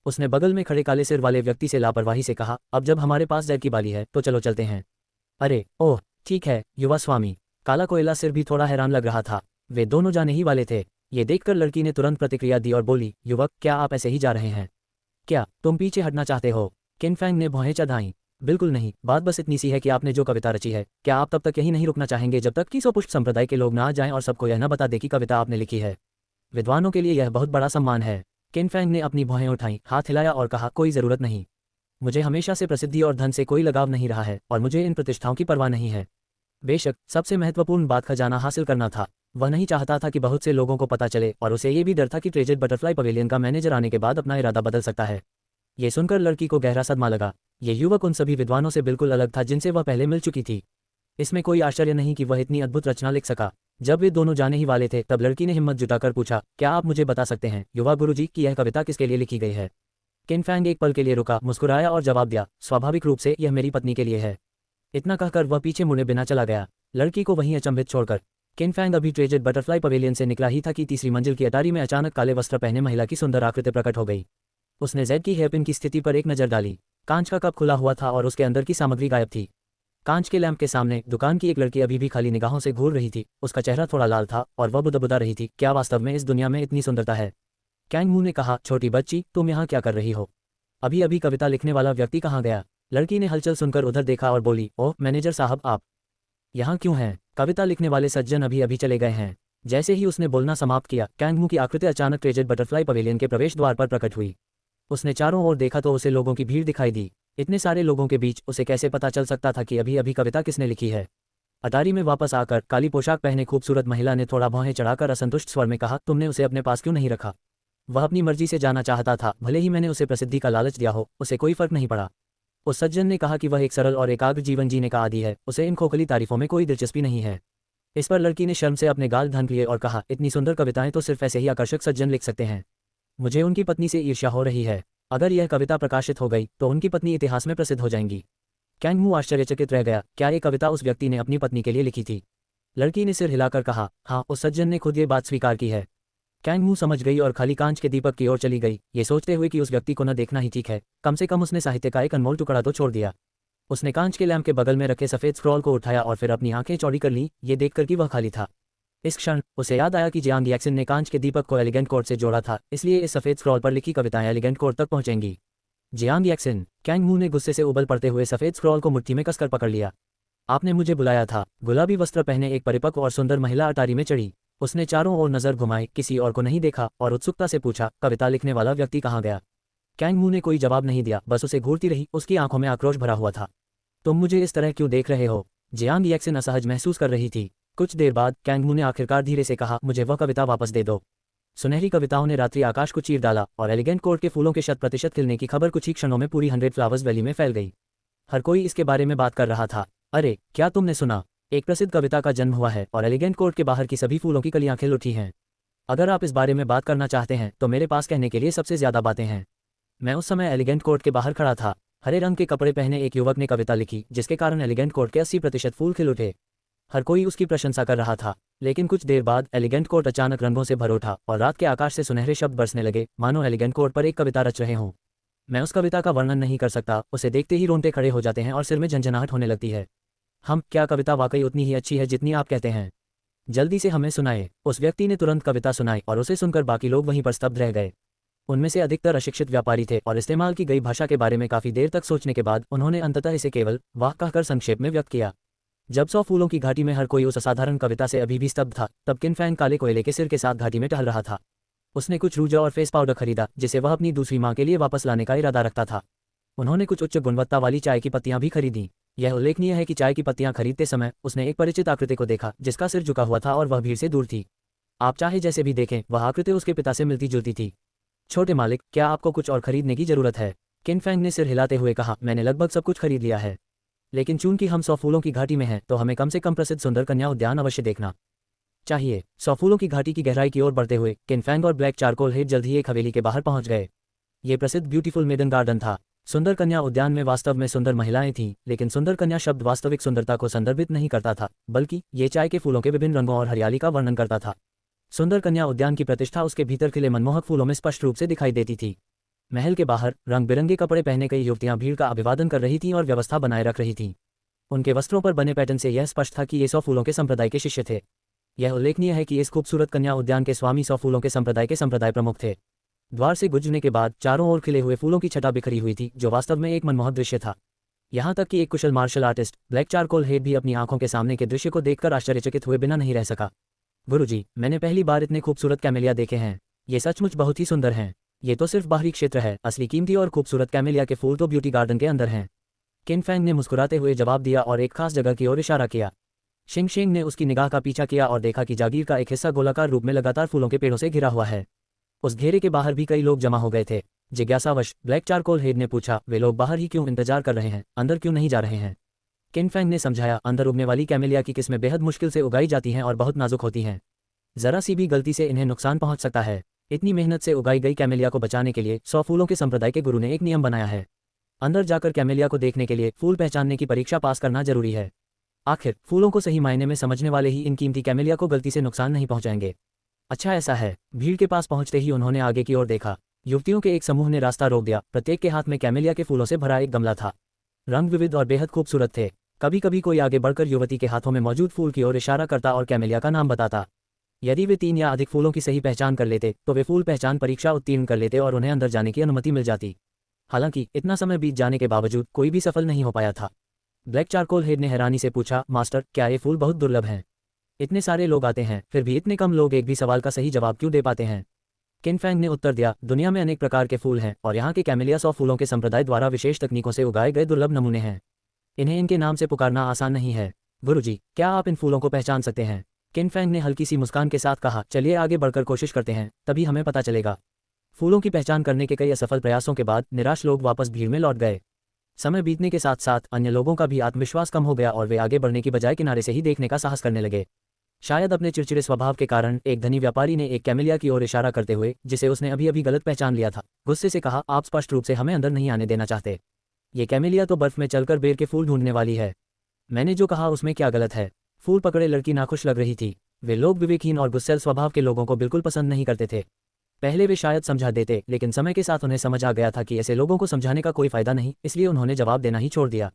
उसने बगल में खड़े काले सिर वाले व्यक्ति से लापरवाही से कहा, अब जब हमारे पास जेड की बाली है तो चलो चलते हैं। अरे ओह ठीक है युवा स्वामी। काला कोयला सिर भी थोड़ा हैरान लग रहा था। वे दोनों जाने ही वाले थे। ये देखकर लड़की ने तुरंत प्रतिक्रिया दी और बोली, युवक, क्या आप ऐसे ही जा रहे हैं? क्या तुम पीछे हटना चाहते हो? किन फैंग ने भौहें चढ़ाईं। बिल्कुल नहीं, बात बस इतनी सी है कि आपने जो कविता रची है, क्या आप तब तक यही नहीं रुकना चाहेंगे जब तक कि सोपुष्प संप्रदाय के लोग ना आ जाएं और सबको यह न बता दे कि कविता आपने लिखी है? विद्वानों के लिए यह बहुत बड़ा सम्मान है। किन फैंग ने अपनी भौहें उठाईं, हाथ हिलाया और कहा, कोई ज़रूरत नहीं। मुझे हमेशा से प्रसिद्धि और धन से कोई लगाव नहीं रहा है और मुझे इन प्रतिष्ठाओं की परवाह नहीं है। बेशक सबसे महत्वपूर्ण बात खजाना हासिल करना था। वह नहीं चाहता था कि बहुत से लोगों को पता चले और उसे ये भी डर था कि ट्रेजर बटरफ्लाई पवेलियन का मैनेजर आने के बाद अपना इरादा बदल सकता है। ये सुनकर लड़की को गहरा सदमा लगा। ये युवक उन सभी विद्वानों से बिल्कुल अलग था जिनसे वह पहले मिल चुकी थी। इसमें कोई आश्चर्य नहीं कि वह इतनी अद्भुत रचना लिख सका। जब वे दोनों जाने ही वाले थे तब लड़की ने हिम्मत जुटाकर पूछा, क्या आप मुझे बता सकते हैं युवा गुरुजी कि यह कविता किसके लिए लिखी गई है? किन फैंग एक पल के लिए रुका, मुस्कुराया और जवाब दिया, स्वाभाविक रूप से यह मेरी पत्नी के लिए है। इतना कहकर वह पीछे मुड़े बिना चला गया, लड़की को वहीं अचंभित छोड़कर। किन फैंग अभी ट्रेजर बटरफ्लाई पवेलियन से निकला ही था कि तीसरी मंजिल की अटारी में अचानक काले वस्त्र पहने महिला की सुंदर आकृति प्रकट हो गई। उसने जेड की हेयरपिन की स्थिति पर एक नज़र डाली। कांच का कप खुला हुआ था और उसके अंदर की सामग्री गायब थी। कांच के लैंप के सामने दुकान की एक लड़की अभी भी खाली निगाहों से घूर रही थी। उसका चेहरा थोड़ा लाल था और वह बुदबुदा रही थी, क्या वास्तव में इस दुनिया में इतनी सुंदरता है? कैंग मू ने कहा, छोटी बच्ची, तुम यहाँ क्या कर रही हो? अभी अभी कविता लिखने वाला व्यक्ति कहाँ गया? लड़की ने हलचल सुनकर उधर देखा और बोली, ओह मैनेजर साहब, आप यहाँ क्यों हैं? कविता लिखने वाले सज्जन अभी अभी चले गए हैं। जैसे ही उसने बोलना समाप्त किया, कैंग मू की आकृति अचानक ट्रेजर बटरफ्लाई पवेलियन के प्रवेश द्वार पर प्रकट हुई। उसने चारों ओर देखा तो उसे लोगों की भीड़ दिखाई दी। इतने सारे लोगों के बीच उसे कैसे पता चल सकता था कि अभी अभी कविता किसने लिखी है? अटारी में वापस आकर काली पोशाक पहने खूबसूरत महिला ने थोड़ा भौहें चढ़ाकर असंतुष्ट स्वर में कहा, तुमने उसे अपने पास क्यों नहीं रखा? वह अपनी मर्जी से जाना चाहता था, भले ही मैंने उसे प्रसिद्धि का लालच दिया हो, उसे कोई फर्क नहीं पड़ा। उस सज्जन ने कहा कि वह एक सरल और एकाग्र जीवन जीने का आदी है, उसे इन खोखली तारीफों में कोई दिलचस्पी नहीं है। इस पर लड़की ने शर्म से अपने गाल ढांक लिए और कहा, इतनी सुंदर कविताएं तो सिर्फ ऐसे ही आकर्षक सज्जन लिख सकते हैं। मुझे उनकी पत्नी से ईर्ष्या हो रही है। अगर यह कविता प्रकाशित हो गई तो उनकी पत्नी इतिहास में प्रसिद्ध हो जाएंगी। कैंग मू आश्चर्यचकित रह गया, क्या ये कविता उस व्यक्ति ने अपनी पत्नी के लिए लिखी थी? लड़की ने सिर हिलाकर कहा, हाँ, उस सज्जन ने खुद ये बात स्वीकार की है। कैंग मू समझ गई और खाली कांच के दीपक की ओर चली गई, ये सोचते हुए कि उस व्यक्ति को न देखना ही ठीक है, कम से कम उसने साहित्य का एक अनमोल टुकड़ा तो छोड़ दिया। उसने कांच के लैंप के बगल में रखे सफेद स्क्रॉल को उठाया और फिर अपनी आंखें चौड़ी कर लीं, ये देखकर कि वह खाली था। इस क्षण उसे याद आया कि जियांग याक्सिन ने कांच के दीपक को एलिगेंट कोर्ट से जोड़ा था, इसलिए इस सफ़ेद स्क्रॉल पर लिखी कविताएं एलिगेंट कोर्ट तक पहुंचेंगी। जियांग याक्सिन, कैंग मू ने गुस्से से उबल पड़ते हुए सफ़ेद स्क्रॉल को मुट्ठी में कसकर पकड़ लिया। आपने मुझे बुलाया था। गुलाबी वस्त्र पहने एक परिपक्व और सुंदर महिला अटारी में चढ़ी। उसने चारों ओर नजर घुमाई, किसी और को नहीं देखा और उत्सुकता से पूछा, कविता लिखने वाला व्यक्ति कहाँ गया? कैंग मू ने कोई जवाब नहीं दिया, बस उसे घूरती रही। उसकी आंखों में आक्रोश भरा हुआ था। तुम मुझे इस तरह क्यों देख रहे हो? जियांग याक्सिन असहज महसूस कर रही थी। कुछ देर बाद कैंग मू ने आखिरकार धीरे से कहा, मुझे वह कविता वापस दे दो। सुनहरी कविताओं ने रात्रि आकाश को चीर डाला और एलिगेंट कोर्ट के फूलों के 100% खिलने की खबर कुछ ही क्षणों में पूरी 100 फ्लावर्स वैली में फैल गई। हर कोई इसके बारे में बात कर रहा था। अरे, क्या तुमने सुना? एक प्रसिद्ध कविता का जन्म हुआ है और एलिगेंट कोर्ट के बाहर की सभी फूलों की कलियां खिल उठी हैं। अगर आप इस बारे में बात करना चाहते हैं तो मेरे पास कहने के लिए सबसे ज्यादा बातें हैं। मैं उस समय एलिगेंट कोर्ट के बाहर खड़ा था। हरे रंग के कपड़े पहने एक युवक ने कविता लिखी, जिसके कारण एलिगेंट कोर्ट के 80% फूल खिल उठे। हर कोई उसकी प्रशंसा कर रहा था। लेकिन कुछ देर बाद एलिगेंट कोर्ट अचानक रंगों से भर उठा और रात के आकाश से सुनहरे शब्द बरसने लगे, मानो एलिगेंट कोर्ट पर एक कविता रच रहे हों। मैं उस कविता का वर्णन नहीं कर सकता, उसे देखते ही रोंगटे खड़े हो जाते हैं और सिर में झंझनाहट होने लगती है। क्या कविता वाकई उतनी ही अच्छी है जितनी आप कहते हैं? जल्दी से हमें सुनाए। उस व्यक्ति ने तुरंत कविता सुनाई और उसे सुनकर बाकी लोग वहीं पर स्तब्ध रह गए। उनमें से अधिकतर अशिक्षित व्यापारी थे और इस्तेमाल की गई भाषा के बारे में काफी देर तक सोचने के बाद उन्होंने अंततः इसे केवल वाह कहकर संक्षेप में व्यक्त किया। जब 100 फूलों की घाटी में हर कोई उस असाधारण कविता से अभी भी स्तब्ध था, तब किनफैंग काले कोयले के सिर के साथ घाटी में टहल रहा था। उसने कुछ रूजा और फेस पाउडर खरीदा, जिसे वह अपनी दूसरी मां के लिए वापस लाने का इरादा रखता था। उन्होंने कुछ उच्च गुणवत्ता वाली चाय की पत्तियां भी खरीदी। यह उल्लेखनीय है कि चाय की पत्तियां खरीदते समय उसने एक परिचित आकृति को देखा, जिसका सिर झुका हुआ था और वह भीड़ से दूर थी। आप चाहे जैसे भी देखें, वह आकृति उसके पिता से मिलती जुलती थी। छोटे मालिक, क्या आपको कुछ और खरीदने की जरूरत है? किनफैंग ने सिर हिलाते हुए कहा, मैंने लगभग सब कुछ खरीद लिया है। लेकिन चूंकि हम 100 फूलों की घाटी में हैं, तो हमें कम से कम प्रसिद्ध सुंदर कन्या उद्यान अवश्य देखना चाहिए। 100 फूलों की घाटी की गहराई की ओर बढ़ते हुए किनफैंग और ब्लैक चारकोल हेड जल्द ही एक हवेली के बाहर पहुंच गए। ये प्रसिद्ध ब्यूटीफुल मेडन गार्डन था। सुंदर कन्या उद्यान में वास्तव में सुंदर महिलाएं थीं, लेकिन सुंदर कन्या शब्द वास्तविक सुंदरता को संदर्भित नहीं करता था, बल्कि ये चाय के फूलों के विभिन्न रंगों और हरियाली का वर्णन करता था। सुंदर कन्या उद्यान की प्रतिष्ठा उसके भीतर खिले मनमोहक फूलों में स्पष्ट रूप से दिखाई देती थी। महल के बाहर रंग बिरंगे कपड़े पहने कई युवतियां भीड़ का अभिवादन कर रही थीं और व्यवस्था बनाए रख रही थीं। उनके वस्त्रों पर बने पैटर्न से यह स्पष्ट था कि ये 100 फूलों के संप्रदाय के शिष्य थे। यह उल्लेखनीय है कि इस खूबसूरत कन्या उद्यान के स्वामी 100 फूलों के संप्रदाय प्रमुख थे। द्वार से गुजरने के बाद चारों ओर खिले हुए फूलों की छटा बिखरी हुई थी, जो वास्तव में एक मनमोहक दृश्य था। यहाँ तक कि एक कुशल martial artist black charcoal head भी अपनी आंखों के सामने के दृश्य को देखकर आश्चर्यचकित हुए बिना नहीं रह सका। गुरुजी, मैंने पहली बार इतने खूबसूरत कैमेलिया देखे हैं। ये सचमुच बहुत ही सुंदर हैं। ये तो सिर्फ बाहरी क्षेत्र है, असली कीमती और खूबसूरत कैमेलिया के फूल तो ब्यूटी गार्डन के अंदर हैं। किनफैंग ने मुस्कुराते हुए जवाब दिया और एक खास जगह की ओर इशारा किया। शिंगशिंग ने उसकी निगाह का पीछा किया और देखा कि जागीर का एक हिस्सा गोलाकार रूप में लगातार फूलों के पेड़ों से घिरा हुआ है। उस घेरे के बाहर भी कई लोग जमा हो गए थे। जिज्ञासावश ब्लैक चारकोल हेड ने पूछा, वे लोग बाहर ही क्यों इंतजार कर रहे हैं, अंदर क्यों नहीं जा रहे हैं? किनफैंग ने समझाया, अंदर उगने वाली कैमेलिया की किस्में बेहद मुश्किल से उगाई जाती हैं और बहुत नाजुक होती हैं। जरा सी भी गलती से इन्हें नुकसान पहुंच सकता है। इतनी मेहनत से उगाई गई कैमेलिया को बचाने के लिए 100 फूलों के संप्रदाय के गुरु ने एक नियम बनाया है। अंदर जाकर कैमेलिया को देखने के लिए फूल पहचानने की परीक्षा पास करना जरूरी है। आखिर फूलों को सही मायने में समझने वाले ही इन कीमती कैमेलिया को गलती से नुकसान नहीं पहुंचाएंगे। अच्छा ऐसा है। भीड़ के पास पहुंचते ही उन्होंने आगे की ओर देखा। युवतियों के एक समूह ने रास्ता रोक दिया। प्रत्येक के हाथ में कैमेलिया के फूलों से भरा एक गमला था। रंग विविध और बेहद खूबसूरत थे। कभी कभी कोई आगे बढ़कर युवती के हाथों में मौजूद फूल की ओर इशारा करता और कैमेलिया का नाम बताता। यदि वे 3 या अधिक फूलों की सही पहचान कर लेते तो वे फूल पहचान परीक्षा उत्तीर्ण कर लेते और उन्हें अंदर जाने की अनुमति मिल जाती। हालांकि इतना समय बीत जाने के बावजूद कोई भी सफल नहीं हो पाया था। ब्लैक चारकोल हेड ने हैरानी से पूछा, मास्टर, क्या ये फूल बहुत दुर्लभ हैं? इतने सारे लोग आते हैं, फिर भी इतने कम लोग एक भी सवाल का सही जवाब क्यों दे पाते हैं? किनफैंग ने उत्तर दिया, दुनिया में अनेक प्रकार के फूल हैं और यहाँ के कैमेलिया 100 फूलों के संप्रदाय द्वारा विशेष तकनीकों से उगाए गए दुर्लभ नमूने हैं। इन्हें इनके नाम से पुकारना आसान नहीं है। गुरुजी, क्या आप इन फूलों को पहचान सकते हैं? किनफैंग ने हल्की सी मुस्कान के साथ कहा, चलिए आगे बढ़कर कोशिश करते हैं, तभी हमें पता चलेगा। फूलों की पहचान करने के कई असफल प्रयासों के बाद निराश लोग वापस भीड़ में लौट गए। समय बीतने के साथ साथ अन्य लोगों का भी आत्मविश्वास कम हो गया और वे आगे बढ़ने की बजाय किनारे से ही देखने का साहस करने लगे। शायद अपने चिड़चिड़े स्वभाव के कारण एक धनी व्यापारी ने एक कैमेलिया की ओर इशारा करते हुए, जिसे उसने अभी अभी गलत पहचान लिया था, गुस्से से कहा, आप स्पष्ट रूप से हमें अंदर नहीं आने देना चाहते। ये कैमेलिया तो बर्फ में चलकर बेर के फूल ढूंढने वाली है। मैंने जो कहा उसमें क्या गलत है? फूल पकड़े लड़की नाखुश लग रही थी। वे लोग विवेकहीन और गुस्सैल स्वभाव के लोगों को बिल्कुल पसंद नहीं करते थे। पहले वे शायद समझा देते, लेकिन समय के साथ उन्हें समझ आ गया था कि ऐसे लोगों को समझाने का कोई फायदा नहीं, इसलिए उन्होंने जवाब देना ही छोड़ दिया।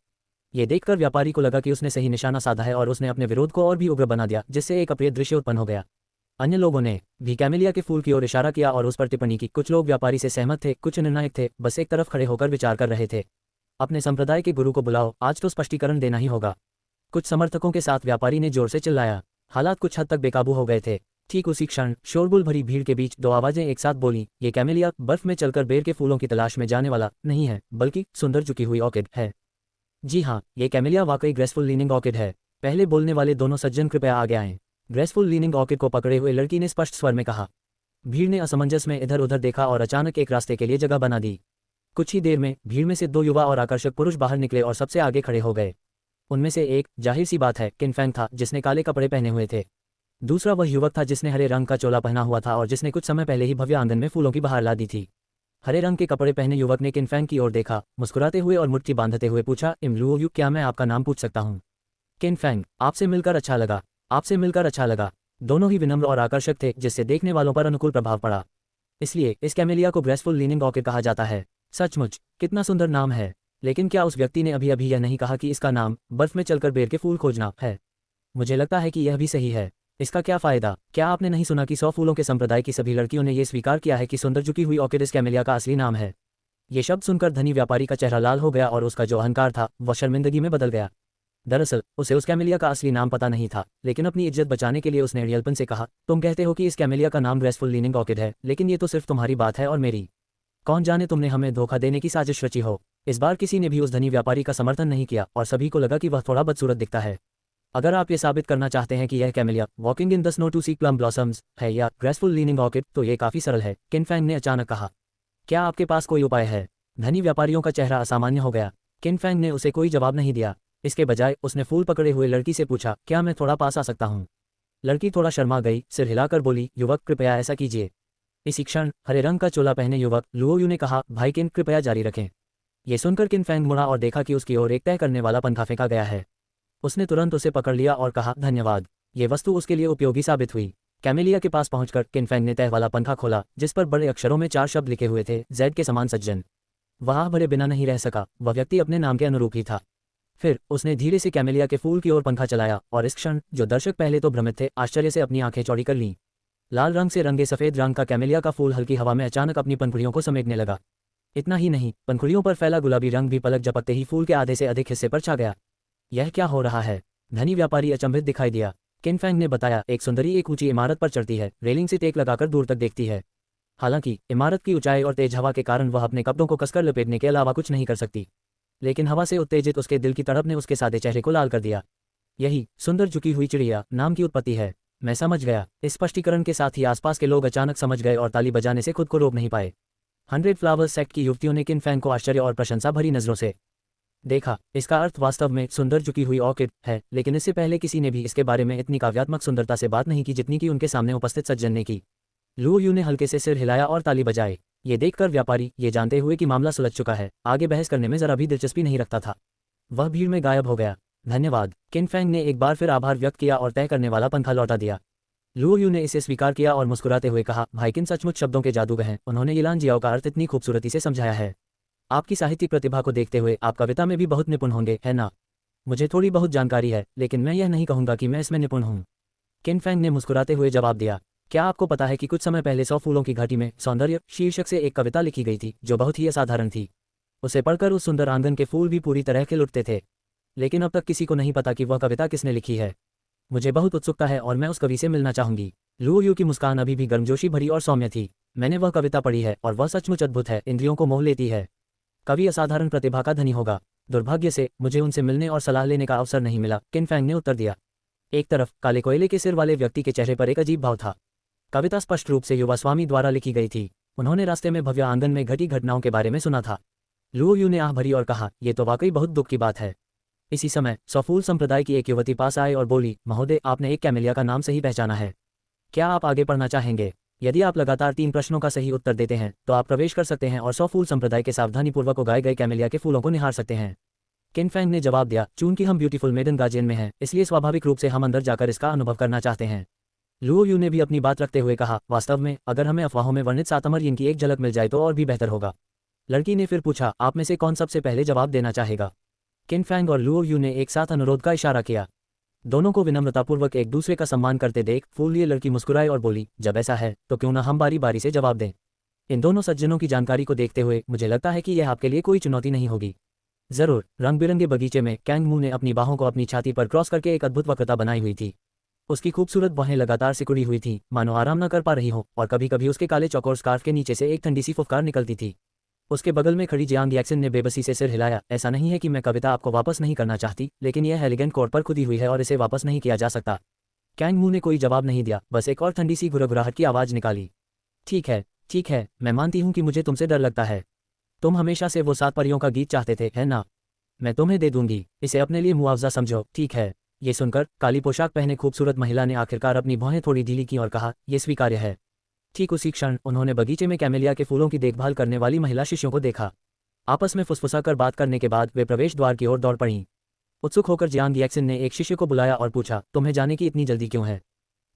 ये देखकर व्यापारी को लगा कि उसने सही निशाना साधा है और उसने अपने विरोध को और भी उग्र बना दिया, जिससे एक अप्रिय दृश्य उत्पन्न हो गया। अन्य लोगों ने भी कैमेलिया के फूल की ओर इशारा किया और उस पर टिप्पणी की। कुछ लोग व्यापारी से सहमत थे, कुछ निर्णायक थे, बस एक तरफ खड़े होकर विचार कर रहे थे। अपने संप्रदाय के गुरु को बुलाओ, आज तो स्पष्टीकरण देना ही होगा। कुछ समर्थकों के साथ व्यापारी ने जोर से चिल्लाया। हालात कुछ हद तक बेकाबू हो गए थे। ठीक उसी क्षण शोरगुल भरी भीड़ के बीच दो आवाजें एक साथ बोली, ये कैमेलिया बर्फ में चलकर बेर के फूलों की तलाश में जाने वाला नहीं है, बल्कि सुंदर झुकी हुई ऑर्किड है। जी हाँ, ये कैमेलिया वाकई ग्रेसफुल लीनिंग ऑर्किड है। पहले बोलने वाले दोनों सज्जन कृपया आगे आएं। ग्रेसफुल लीनिंग ऑर्किड को पकड़े हुए लड़की ने स्पष्ट स्वर में कहा। भीड़ ने असमंजस में इधर उधर देखा और अचानक एक रास्ते के लिए जगह बना दी। कुछ ही देर में भीड़ में से दो युवा और आकर्षक पुरुष बाहर निकले और सबसे आगे खड़े हो गए। उनमें से एक, जाहिर सी बात है, किन फैंग था, जिसने काले कपड़े पहने हुए थे। दूसरा वह युवक था जिसने हरे रंग का चोला पहना हुआ था और जिसने कुछ समय पहले ही भव्य आंगन में फूलों की बहार ला दी थी। हरे रंग के कपड़े पहने युवक ने किन फैंग की ओर देखा, मुस्कुराते हुए और मुट्ठी बांधते हुए पूछा, इम लुओ यू, क्या मैं आपका नाम पूछ सकता हूँ? किन फैंग, आपसे मिलकर अच्छा लगा, आपसे मिलकर अच्छा लगा। दोनों ही विनम्र और आकर्षक थे, जिससे देखने वालों पर अनुकूल प्रभाव पड़ा। इसलिए इस कैमेलिया को ग्रेसफुल लीनिंग ऑर्किड कहा जाता है। सचमुच कितना सुंदर नाम है। लेकिन क्या उस व्यक्ति ने अभी अभी यह नहीं कहा कि इसका नाम बर्फ में चलकर बेर के फूल खोजना है? मुझे लगता है कि यह भी सही है। इसका क्या फायदा? क्या आपने नहीं सुना कि 100 फूलों के संप्रदाय की सभी लड़कियों ने यह स्वीकार किया है कि सुंदर झुकी हुई ऑर्किड इस कैमेलिया का असली नाम है? ये शब्द सुनकर धनी व्यापारी का चेहरा लाल हो गया और उसका जो अहंकार था वह शर्मिंदगी में बदल गया। दरअसल उसे उस कैमेलिया का असली नाम पता नहीं था, लेकिन अपनी इज्जत बचाने के लिए उसने अड़ियलपन से कहा, तुम कहते हो कि इस कैमेलिया का नाम ग्रेसफुल लीनिंग ऑर्किड है, लेकिन ये तो सिर्फ तुम्हारी बात है और मेरी। कौन जाने तुमने हमें धोखा देने की साजिश रची हो। इस बार किसी ने भी उस धनी व्यापारी का समर्थन नहीं किया और सभी को लगा कि वह थोड़ा बदसूरत दिखता है। अगर आप ये साबित करना चाहते हैं कि यह camellia walking in the snow to see plum blossoms है या ग्रेसफुल लीनिंग ऑर्किड, तो ये काफी सरल है, किन फैंग ने अचानक कहा। क्या आपके पास कोई उपाय है? धनी व्यापारियों का चेहरा असामान्य हो गया। किन फैंग ने उसे कोई जवाब नहीं दिया। इसके बजाय उसने फूल पकड़े हुए लड़की से पूछा, क्या मैं थोड़ा पास आ सकता हूँ? लड़की थोड़ा शर्मा गई, सिर हिलाकर बोली, युवक कृपया ऐसा कीजिए। इसी क्षण हरे रंग का चोला पहने युवक लुओ यू ने कहा, भाई किन कृपया जारी रखें। ये सुनकर किन फैंग मुड़ा और देखा कि उसकी ओर एक तय करने वाला पंखा फेंका गया है। उसने तुरंत उसे पकड़ लिया और कहा, धन्यवाद। ये वस्तु उसके लिए उपयोगी साबित हुई। कैमेलिया के पास पहुंचकर किन फैंग ने तय वाला पंखा खोला, जिस पर बड़े अक्षरों में 4 शब्द लिखे हुए थे, जेड के समान सज्जन। वह भरे बिना नहीं रह सका, वह व्यक्ति अपने नाम के अनुरूप ही था। फिर उसने धीरे से कैमेलिया के फूल की ओर पंखा चलाया और इस क्षण जो दर्शक पहले तो भ्रमित थे, आश्चर्य से अपनी आंखें चौड़ी कर लीं। लाल रंग से रंगे सफेद रंग का कैमेलिया का फूल हल्की हवा में अचानक अपनी पंखुड़ियों को समेटने लगा। इतना ही नहीं, पंखुड़ियों पर फैला गुलाबी रंग भी पलक झपकते ही फूल के आधे से अधिक हिस्से पर छा गया। यह क्या हो रहा है? धनी व्यापारी अचंभित दिखाई दिया। किन फैंग ने बताया, एक सुंदरी एक ऊंची इमारत पर चढ़ती है, रेलिंग से टेक लगाकर दूर तक देखती है। हालांकि इमारत की ऊंचाई और तेज हवा के कारण वह अपने कपड़ों को कसकर लपेटने के अलावा कुछ नहीं कर सकती, लेकिन हवा से उत्तेजित उसके दिल की तड़प ने उसके सादे चेहरे को लाल कर दिया। यही सुंदर झुकी हुई चिड़िया नाम की उत्पत्ति है। मैं समझ गया। इस स्पष्टीकरण के साथ ही आसपास के लोग अचानक समझ गए और ताली बजाने से खुद को रोक नहीं पाए। 100 फ्लावर्स सेक्ट की युवतियों ने किन फैंग को आश्चर्य और प्रशंसा भरी नजरों से देखा। इसका अर्थ वास्तव में सुंदर झुकी हुई ऑर्किड है, लेकिन इससे पहले किसी ने भी इसके बारे में इतनी काव्यात्मक सुंदरता से बात नहीं की जितनी कि उनके सामने उपस्थित सज्जन ने की। लुओ यू ने हल्के से सिर हिलाया और ताली बजाए। ये देखकर व्यापारी, ये जानते हुए कि मामला सुलझ चुका है, आगे बहस करने में जरा भी दिलचस्पी नहीं रखता था। वह भीड़ में गायब हो गया। धन्यवाद। किन फैंग ने एक बार फिर आभार व्यक्त किया और तय करने वाला पंखा लौटा दिया। लुओ यू ने इसे स्वीकार किया और मुस्कुराते हुए कहा, भाई किन सचमुच शब्दों के जादूगर हैं। उन्होंने यिलान जियाओ का अर्थ इतनी खूबसूरती से समझाया है। आपकी साहित्यिक प्रतिभा को देखते हुए आप कविता में भी बहुत निपुण होंगे, है ना? मुझे थोड़ी बहुत जानकारी है, लेकिन मैं यह नहीं कहूंगा कि मैं इसमें निपुण हूँ। किन फैंग ने मुस्कुराते हुए जवाब दिया, क्या आपको पता है कि कुछ समय पहले 100 फूलों की घाटी में सौंदर्य शीर्षक से एक कविता लिखी गई थी जो बहुत ही असाधारण थी। उसे पढ़कर उस सुंदर आंगन के फूल भी पूरी तरह खिल उठते थे, लेकिन अब तक किसी को नहीं पता कि वह कविता किसने लिखी है। मुझे बहुत उत्सुकता है और मैं उस कवि से मिलना चाहूंगी। लुओ यू की मुस्कान अभी भी गर्मजोशी भरी और सौम्य थी। मैंने वह कविता पढ़ी है और वह सचमुच अद्भुत है, इंद्रियों को मोह लेती है। कवि असाधारण प्रतिभा का धनी होगा। दुर्भाग्य से मुझे उनसे मिलने और सलाह लेने का अवसर नहीं मिला, किन फैंग ने उत्तर दिया। एक तरफ काले कोयले के सिर वाले व्यक्ति के चेहरे पर एक अजीब भाव था। कविता स्पष्ट रूप से युवा स्वामी द्वारा लिखी गई थी। उन्होंने रास्ते में भव्य आंगन में घटी घटनाओं के बारे में सुना था। लुओ यू ने आह भरी और कहा, यह तो वाकई बहुत दुख की बात है। इसी समय सौफूल संप्रदाय की एक युवती पास आए और बोली, महोदय, आपने एक कैमेलिया का नाम सही पहचाना है। क्या आप आगे पढ़ना चाहेंगे? यदि आप लगातार 3 प्रश्नों का सही उत्तर देते हैं तो आप प्रवेश कर सकते हैं और सौफूल संप्रदाय के सावधानीपूर्वक उगाए गए कैमेलिया के फूलों को निहार सकते हैं। किन फैंग ने जवाब दिया, चूंकि हम ब्यूटीफुल मेडन गार्जियन में हैं, इसलिए स्वाभाविक रूप से हम अंदर जाकर इसका अनुभव करना चाहते हैं। लुओ यू ने भी अपनी बात रखते हुए कहा, वास्तव में अगर हमें अफवाहों में वर्णित सातमर यिन की एक झलक मिल जाए तो और भी बेहतर होगा। लड़की ने फिर पूछा, आप में से कौन सबसे पहले जवाब देना चाहेगा? किन फैंग और लुओ यू ने एक साथ अनुरोध का इशारा किया। दोनों को विनम्रतापूर्वक एक दूसरे का सम्मान करते देख फूल लिए लड़की मुस्कुराई और बोली, जब ऐसा है तो क्यों ना हम बारी बारी से जवाब दें। इन दोनों सज्जनों की जानकारी को देखते हुए मुझे लगता है कि यह आपके लिए कोई चुनौती नहीं होगी। जरूर। रंग बिरंगे बगीचे में कैंग मू ने अपनी बाहों को अपनी छाती पर क्रॉस करके एक अद्भुत वक्रता बनाई हुई थी। उसकी खूबसूरत बाहें लगातार सिकुड़ी हुई थीं, मानो आराम न कर पा रही हो, और कभी कभी उसके काले चौकोर स्कार्फ के नीचे से एक ठंडी सी फुफकार निकलती थी। उसके बगल में खड़ी जियांग यैक्सन ने बेबसी से सिर हिलाया। ऐसा नहीं है कि मैं कविता आपको वापस नहीं करना चाहती, लेकिन यह एलिगेंट कोड पर खुदी हुई है और इसे वापस नहीं किया जा सकता। कैंग मू ने कोई जवाब नहीं दिया, बस एक और ठंडी सी गुरगुराहट की आवाज़ निकाली। ठीक है, मैं मानती हूँ कि मुझे तुमसे डर लगता है। तुम हमेशा से वो 7 परियों का गीत चाहते थे, है ना? मैं तुम्हें दे दूंगी, इसे अपने लिए मुआवजा समझो, ठीक है? ये सुनकर काली पोशाक पहने खूबसूरत महिला ने आखिरकार अपनी भौहें थोड़ी ढीली की और कहा, यह स्वीकार्य है। ठीक उसी क्षण उन्होंने बगीचे में कैमेलिया के फूलों की देखभाल करने वाली महिला शिष्यों को देखा। आपस में फुसफुसा कर बात करने के बाद वे प्रवेश द्वार की ओर दौड़ पड़ीं। उत्सुक होकर जियांग यैक्सन ने एक शिष्य को बुलाया और पूछा, तुम्हें जाने की इतनी जल्दी क्यों है?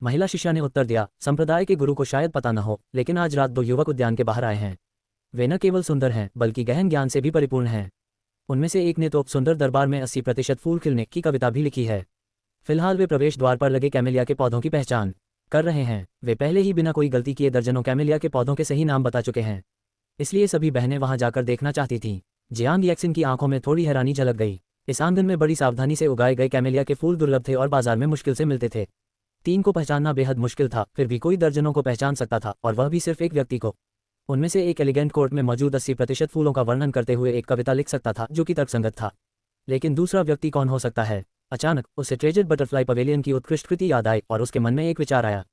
महिला शिष्या ने उत्तर दिया, संप्रदाय के गुरु को शायद पता न हो, लेकिन आज रात 2 युवक उद्यान के बाहर आए हैं। वे न केवल सुंदर हैं बल्कि गहन ज्ञान से भी परिपूर्ण हैं। उनमें से एक ने तो सुंदर दरबार में 80% फूल खिलने की कविता भी लिखी है। फिलहाल वे प्रवेश द्वार पर लगे कैमेलिया के पौधों की पहचान कर रहे हैं। वे पहले ही बिना कोई गलती किए दर्जनों कैमेलिया के पौधों के सही नाम बता चुके हैं, इसलिए सभी बहनें वहां जाकर देखना चाहती थीं। जियांग यैक्सन की आंखों में थोड़ी हैरानी झलक गई। इस आंगन में बड़ी सावधानी से उगाए गए कैमेलिया के फूल दुर्लभ थे और बाजार में मुश्किल से मिलते थे। 3 को पहचानना बेहद मुश्किल था, फिर भी कोई दर्जनों को पहचान सकता था, और वह भी सिर्फ एक व्यक्ति को। उनमें से एक एलिगेंट कोर्ट में मौजूद 80% फूलों का वर्णन करते हुए एक कविता लिख सकता था, जो कि तर्कसंगत था। लेकिन दूसरा व्यक्ति कौन हो सकता है? अचानक उसे ट्रेजर बटरफ्लाई पवेलियन की उत्कृष्ट कृति याद आई और उसके मन में एक विचार आया।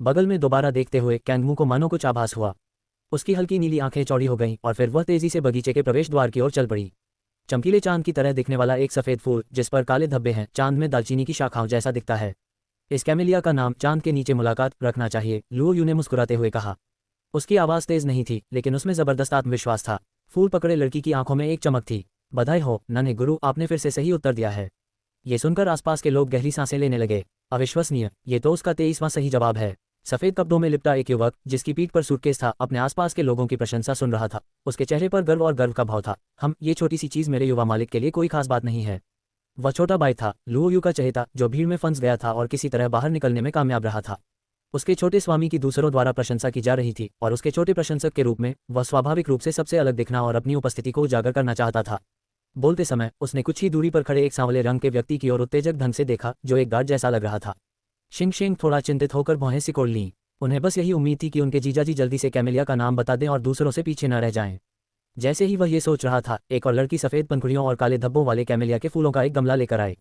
बगल में दोबारा देखते हुए कैंग मू को मानो कुछ आभास हुआ। उसकी हल्की नीली आंखें चौड़ी हो गईं और फिर वह तेजी से बगीचे के प्रवेश द्वार की ओर चल पड़ी। चमकीले चांद की तरह दिखने वाला एक सफेद फूल जिस पर काले धब्बे हैं, चांद में दालचीनी की शाखाओं जैसा दिखता है। इस कैमेलिया का नाम चांद के नीचे मुलाकात रखना चाहिए, लुओ यू ने मुस्कुराते हुए कहा। उसकी आवाज़ तेज नहीं थी, लेकिन उसमें जबरदस्त आत्मविश्वास था। फूल पकड़े लड़की की आंखों में एक चमक थी। बधाई हो नन्हे गुरु, आपने फिर से सही उत्तर दिया है। ये सुनकर आसपास के लोग गहरी सांसें लेने लगे। अविश्वसनीय, ये तो उसका 23वां सही जवाब है। सफेद कपड़ों में लिपटा एक युवक जिसकी पीठ पर सूटकेस था, अपने आसपास के लोगों की प्रशंसा सुन रहा था। उसके चेहरे पर गर्व और गर्व का भाव था। ये छोटी सी चीज मेरे युवा मालिक के लिए कोई खास बात नहीं है। वह छोटा भाई था, लुओ यू का चहेता, जो भीड़ में फंस गया था और किसी तरह बाहर निकलने में कामयाब रहा था। उसके छोटे स्वामी की दूसरों द्वारा प्रशंसा की जा रही थी, और उसके छोटे प्रशंसक के रूप में वह स्वाभाविक रूप से सबसे अलग दिखना और अपनी उपस्थिति को उजागर करना चाहता था। बोलते समय उसने कुछ ही दूरी पर खड़े एक सांवले रंग के व्यक्ति की ओर उत्तेजक ढंग से देखा, जो एक गार्ड जैसा लग रहा था। शिंग शिंग थोड़ा चिंतित होकर भौहें सिकोड़ लीं। उन्हें बस यही उम्मीद थी कि उनके जीजाजी जल्दी से कैमेलिया का नाम बता दें और दूसरों से पीछे न रह जाएं। जैसे ही वह ये सोच रहा था, एक और लड़की सफेद पंखुड़ियों और काले धब्बों वाले कैमेलिया के फूलों का एक गमला लेकर आए।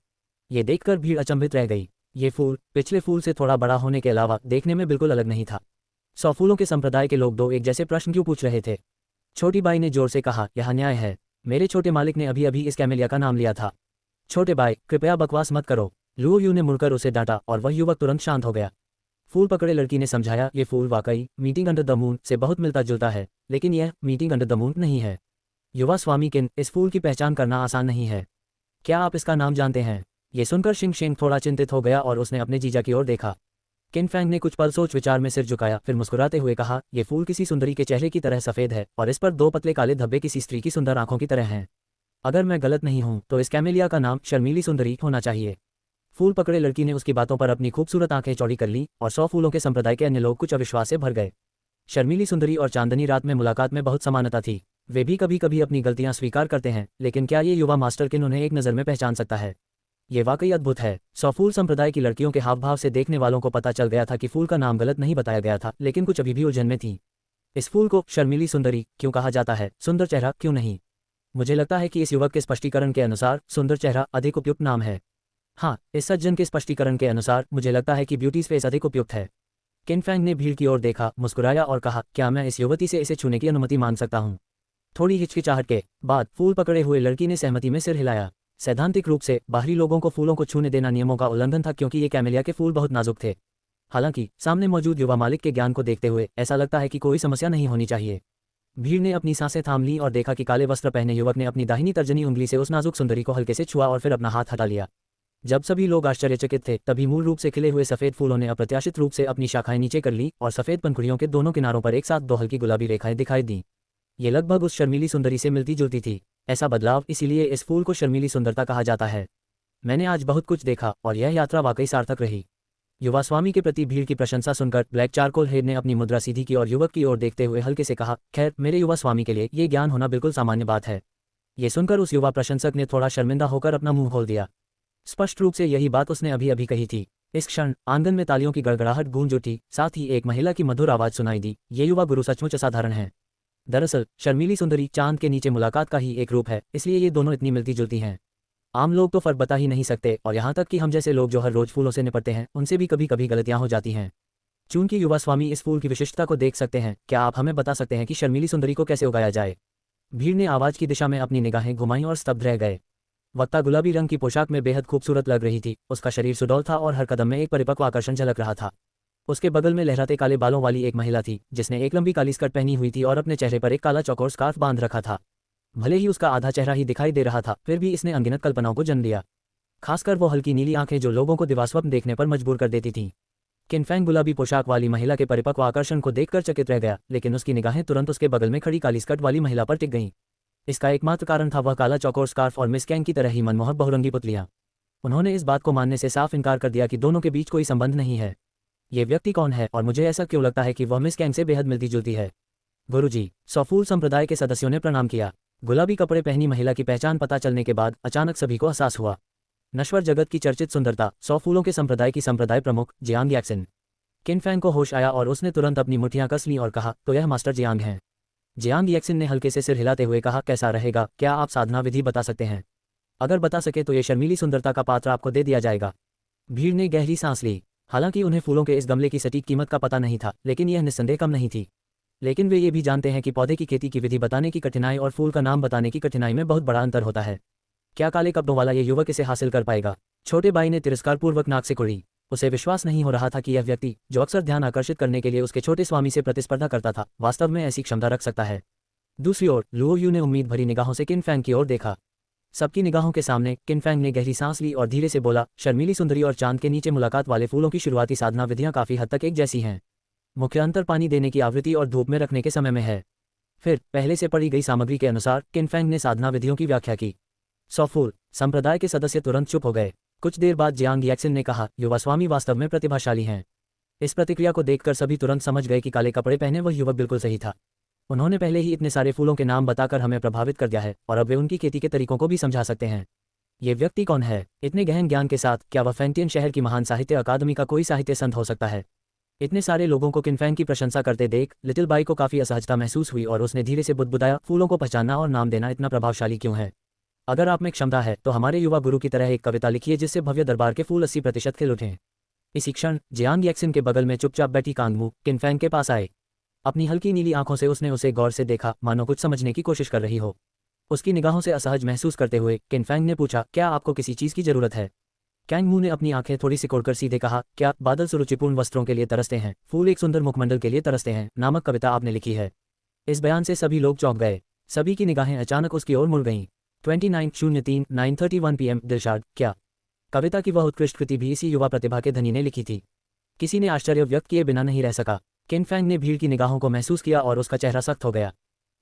ये देखकर भीड़ अचंभित रह गई। ये फूल पिछले फूल से थोड़ा बड़ा होने के अलावा देखने में बिल्कुल अलग नहीं था। 100 फूलों के संप्रदाय के लोग 2 एक जैसे प्रश्न क्यों पूछ रहे थे? छोटी बाई ने जोर से कहा, यह न्याय है। मेरे छोटे मालिक ने अभी अभी इस कैमेलिया का नाम लिया था। छोटे बाई, कृपया बकवास मत करो। लुओ यू ने मुड़कर उसे डांटा और वह युवक तुरंत शांत हो गया। फूल पकड़े लड़की ने समझाया, ये फूल वाकई मीटिंग अंडर द मून से बहुत मिलता जुलता है, लेकिन यह मीटिंग अंडर द मून नहीं है। युवा स्वामी किन, इस फूल की पहचान करना आसान नहीं है। क्या आप इसका नाम जानते हैं? ये सुनकर शिंग शिंग थोड़ा चिंतित हो गया और उसने अपने जीजा की ओर देखा। किन फैंग ने कुछ पल सोच विचार में सिर झुकाया, फिर मुस्कुराते हुए कहा, यह फूल किसी सुंदरी के चेहरे की तरह सफेद है और इस पर 2 पतले काले धब्बे किसी स्त्री की सुंदर आंखों की तरह हैं। अगर मैं गलत नहीं हूं तो इस कैमेलिया का नाम शर्मीली सुंदरी होना चाहिए। फूल पकड़े लड़की ने उसकी बातों पर अपनी खूबसूरत आंखें चौड़ी कर ली और 100 फूलों के संप्रदाय के अन्य लोग कुछ अविश्वास से भर गए। शर्मीली सुंदरी और चांदनी रात में मुलाकात में बहुत समानता थी। वे भी कभी कभी अपनी गलतियां स्वीकार करते हैं, लेकिन क्या ये युवा मास्टर किन उन्हें एक नज़र में पहचान सकता है? ये वाकई अद्भुत है। 100 फूल संप्रदाय की लड़कियों के हाव भाव से देखने वालों को पता चल गया था कि फूल का नाम गलत नहीं बताया गया था, लेकिन कुछ अभी भी उलझन में थी। इस फूल को शर्मीली सुंदरी क्यों कहा जाता है, सुंदर चेहरा क्यों नहीं? मुझे लगता है कि इस युवक के स्पष्टीकरण के अनुसार सुंदर चेहरा अधिक उपयुक्त नाम है। हाँ, इस सज्जन के स्पष्टीकरण के अनुसार मुझे लगता है कि ब्यूटी फेस अधिक उपयुक्त है। किन फैंग ने भीड़ की ओर देखा, मुस्कुराया और कहा, क्या मैं इस युवती से इसे छूने की अनुमति मांग सकता हूँ? थोड़ी हिचकिचाहट के बाद फूल पकड़े हुए लड़की ने सहमति में सिर हिलाया। सैद्धांतिक रूप से बाहरी लोगों को फूलों को छूने देना नियमों का उल्लंघन था, क्योंकि ये कैमेलिया के फूल बहुत नाजुक थे। हालांकि सामने मौजूद युवा मालिक के ज्ञान को देखते हुए ऐसा लगता है कि कोई समस्या नहीं होनी चाहिए। भीड़ ने अपनी सांसें थाम ली और देखा कि काले वस्त्र पहने युवक ने अपनी दाहिनी तर्जनी उंगली से उस नाजुक सुंदरी को हल्के से छुआ और फिर अपना हाथ हटा लिया। जब सभी लोग आश्चर्यचकित थे, तभी मूल रूप से खिले हुए सफेद फूलों ने अप्रत्याशित रूप से अपनी शाखाएं नीचे कर ली और सफेद पंखुड़ियों के दोनों किनारों पर एक साथ 2 हल्की गुलाबी रेखाएं दिखाई दी। ये लगभग उस शर्मीली सुंदरी से मिलती जुलती थी। ऐसा बदलाव, इसीलिए इस फूल को शर्मीली सुंदरता कहा जाता है। मैंने आज बहुत कुछ देखा और यह यात्रा वाकई सार्थक रही। युवा स्वामी के प्रति भीड़ की प्रशंसा सुनकर ब्लैक चारकोल हेड ने अपनी मुद्रा सीधी की और युवक की ओर देखते हुए हल्के से कहा, खैर, मेरे युवा स्वामी के लिए ये ज्ञान होना बिल्कुल सामान्य बात है। ये सुनकर उस युवा प्रशंसक ने थोड़ा शर्मिंदा होकर अपना मुंह खोल दिया। स्पष्ट रूप से यही बात उसने अभी अभी कही थी। इस क्षण आंगन में तालियों की गड़गड़ाहट गूंज उठी, साथ ही एक महिला की मधुर आवाज सुनाई दी, ये युवा गुरु सचमुच असाधारण है। दरअसल शर्मीली सुंदरी चांद के नीचे मुलाकात का ही एक रूप है, इसलिए ये दोनों इतनी मिलती जुलती हैं। आम लोग तो फर्क बता ही नहीं सकते, और यहाँ तक कि हम जैसे लोग जो हर रोज फूलों से निपटते हैं उनसे भी कभी कभी गलतियां हो जाती हैं। चूंकि युवा स्वामी इस फूल की विशिष्टता को देख सकते हैं, क्या आप हमें बता सकते हैं कि शर्मीली सुंदरी को कैसे उगाया जाए? भीड़ ने आवाज की दिशा में अपनी निगाहें घुमाईं और स्तब्ध रह गए। वक्ता गुलाबी रंग की पोशाक में बेहद खूबसूरत लग रही थी। उसका शरीर सुडौल था और हर कदम में एक परिपक्व आकर्षण झलक रहा था। उसके बगल में लहराते काले बालों वाली एक महिला थी, जिसने एक लंबी काली स्कर्ट पहनी हुई थी और अपने चेहरे पर एक काला चौकोर स्कार्फ बांध रखा था। भले ही उसका आधा चेहरा ही दिखाई दे रहा था, फिर भी इसने अनगिनत कल्पनाओं को जन्म दिया। खासकर वो हल्की नीली आंखें जो लोगों को दिवास्वप्न देखने पर मजबूर कर देती थीं। किनफैंग गुलाबी पोशाक वाली महिला के परिपक्व आकर्षण को देखकर चकित रह गया, लेकिन उसकी निगाहें तुरंत उसके बगल में खड़ी काली स्कर्ट वाली महिला पर टिक गईं। इसका एकमात्र कारण था वह काला चौकोर स्कार्फ और मिस कैंग की तरह ही मनमोहक बहुरंगी पुतलियां। उन्होंने इस बात को मानने से साफ इनकार कर दिया कि दोनों के बीच कोई संबंध नहीं है। ये व्यक्ति कौन है और मुझे ऐसा क्यों लगता है कि वह मिस कैंग से बेहद मिलती जुलती है? गुरुजी, सौफूल संप्रदाय के सदस्यों ने प्रणाम किया। गुलाबी कपड़े पहनी महिला की पहचान पता चलने के बाद अचानक सभी को एहसास हुआ। नश्वर जगत की चर्चित सुंदरता, सौफूलों के संप्रदाय की संप्रदाय प्रमुख जियांग याक्सिन। किनफैंग को होश आया और उसने तुरंत अपनी मुठ्ठियां कस लीं और कहा, तो यह मास्टर जियांग हैं। जियांग याक्सिन ने हल्के से सिर हिलाते हुए कहा, कैसा रहेगा? क्या आप साधना विधि बता सकते हैं? अगर बता सके तो ये शर्मीली सुंदरता का पात्र आपको दे दिया जाएगा। भीड़ ने गहरी सांस ली। हालांकि उन्हें फूलों के इस गमले की सटीक कीमत का पता नहीं था, लेकिन यह निस्संदेह कम नहीं थी। लेकिन वे ये भी जानते हैं कि पौधे की खेती की विधि बताने की कठिनाई और फूल का नाम बताने की कठिनाई में बहुत बड़ा अंतर होता है। क्या काले कपड़ों वाला ये युवक इसे हासिल कर पाएगा? छोटे भाई ने तिरस्कारपूर्वक नाक से कुड़ी। उसे विश्वास नहीं हो रहा था कि यह व्यक्ति, जो अक्सर ध्यान आकर्षित करने के लिए उसके छोटे स्वामी से प्रतिस्पर्धा करता था, वास्तव में ऐसी क्षमता रख सकता है। दूसरी ओर लुओ यू ने उम्मीद भरी निगाहों से किनफैंग की ओर देखा। सबकी निगाहों के सामने किनफैंग ने गहरी सांस ली और धीरे से बोला, शर्मीली सुंदरी और चांद के नीचे मुलाकात वाले फूलों की शुरुआती साधना विधियां काफी हद तक एक जैसी हैं। मुख्य अंतर पानी देने की आवृत्ति और धूप में रखने के समय में है। फिर पहले से पढ़ी गई सामग्री के अनुसार किनफैंग ने साधना विधियों की व्याख्या की। सौफूल संप्रदाय के सदस्य तुरंत चुप हो गए। कुछ देर बाद जियांग याक्सिन ने कहा, युवा स्वामी वास्तव में प्रतिभाशाली हैं। इस प्रतिक्रिया को देखकर सभी तुरंत समझ गए कि काले कपड़े पहने वह युवक बिल्कुल सही था। उन्होंने पहले ही इतने सारे फूलों के नाम बताकर हमें प्रभावित कर दिया है और अब वे उनकी खेती के तरीकों को भी समझा सकते हैं। ये व्यक्ति कौन है? इतने गहन ज्ञान के साथ क्या वह फैंटियन शहर की महान साहित्य अकादमी का कोई साहित्य संत हो सकता है? इतने सारे लोगों को किनफैंग की प्रशंसा करते देख लिटिल बाई को काफी असहजता महसूस हुई और उसने धीरे से बुदबुदाया, फूलों को पहचानना और नाम देना इतना प्रभावशाली क्यों है? अगर आप में क्षमता है तो हमारे युवा गुरु की तरह एक कविता लिखिए जिससे भव्य दरबार के फूल 80% खिल उठें। इसी क्षण जियांग याक्सिन के बगल में चुपचाप बैठी कांगमू किनफैंग के पास आए। अपनी हल्की नीली आंखों से उसने उसे गौर से देखा, मानो कुछ समझने की कोशिश कर रही हो। उसकी निगाहों से असहज महसूस करते हुए किनफैंग ने पूछा, क्या आपको किसी चीज की जरूरत है? कैंगमू ने अपनी आंखें थोड़ी सिकोड़कर सीधे कहा, क्या बादल सुरुचिपूर्ण वस्त्रों के लिए तरसते हैं, फूल एक सुंदर मुखमंडल के लिए तरसते हैं नामक कविता आपने लिखी है। इस बयान से सभी लोग चौंक गए। सभी की निगाहें अचानक उसकी ओर मुड़ गईं। 29/03/9:31 PM दिलशाद, क्या कविता की वह उत्कृष्ट कृति भी इसी युवा प्रतिभा के धनी ने लिखी थी? किसी ने आश्चर्य व्यक्त किए बिना नहीं रह सका। किनफैंग ने भीड़ की निगाहों को महसूस किया और उसका चेहरा सख्त हो गया।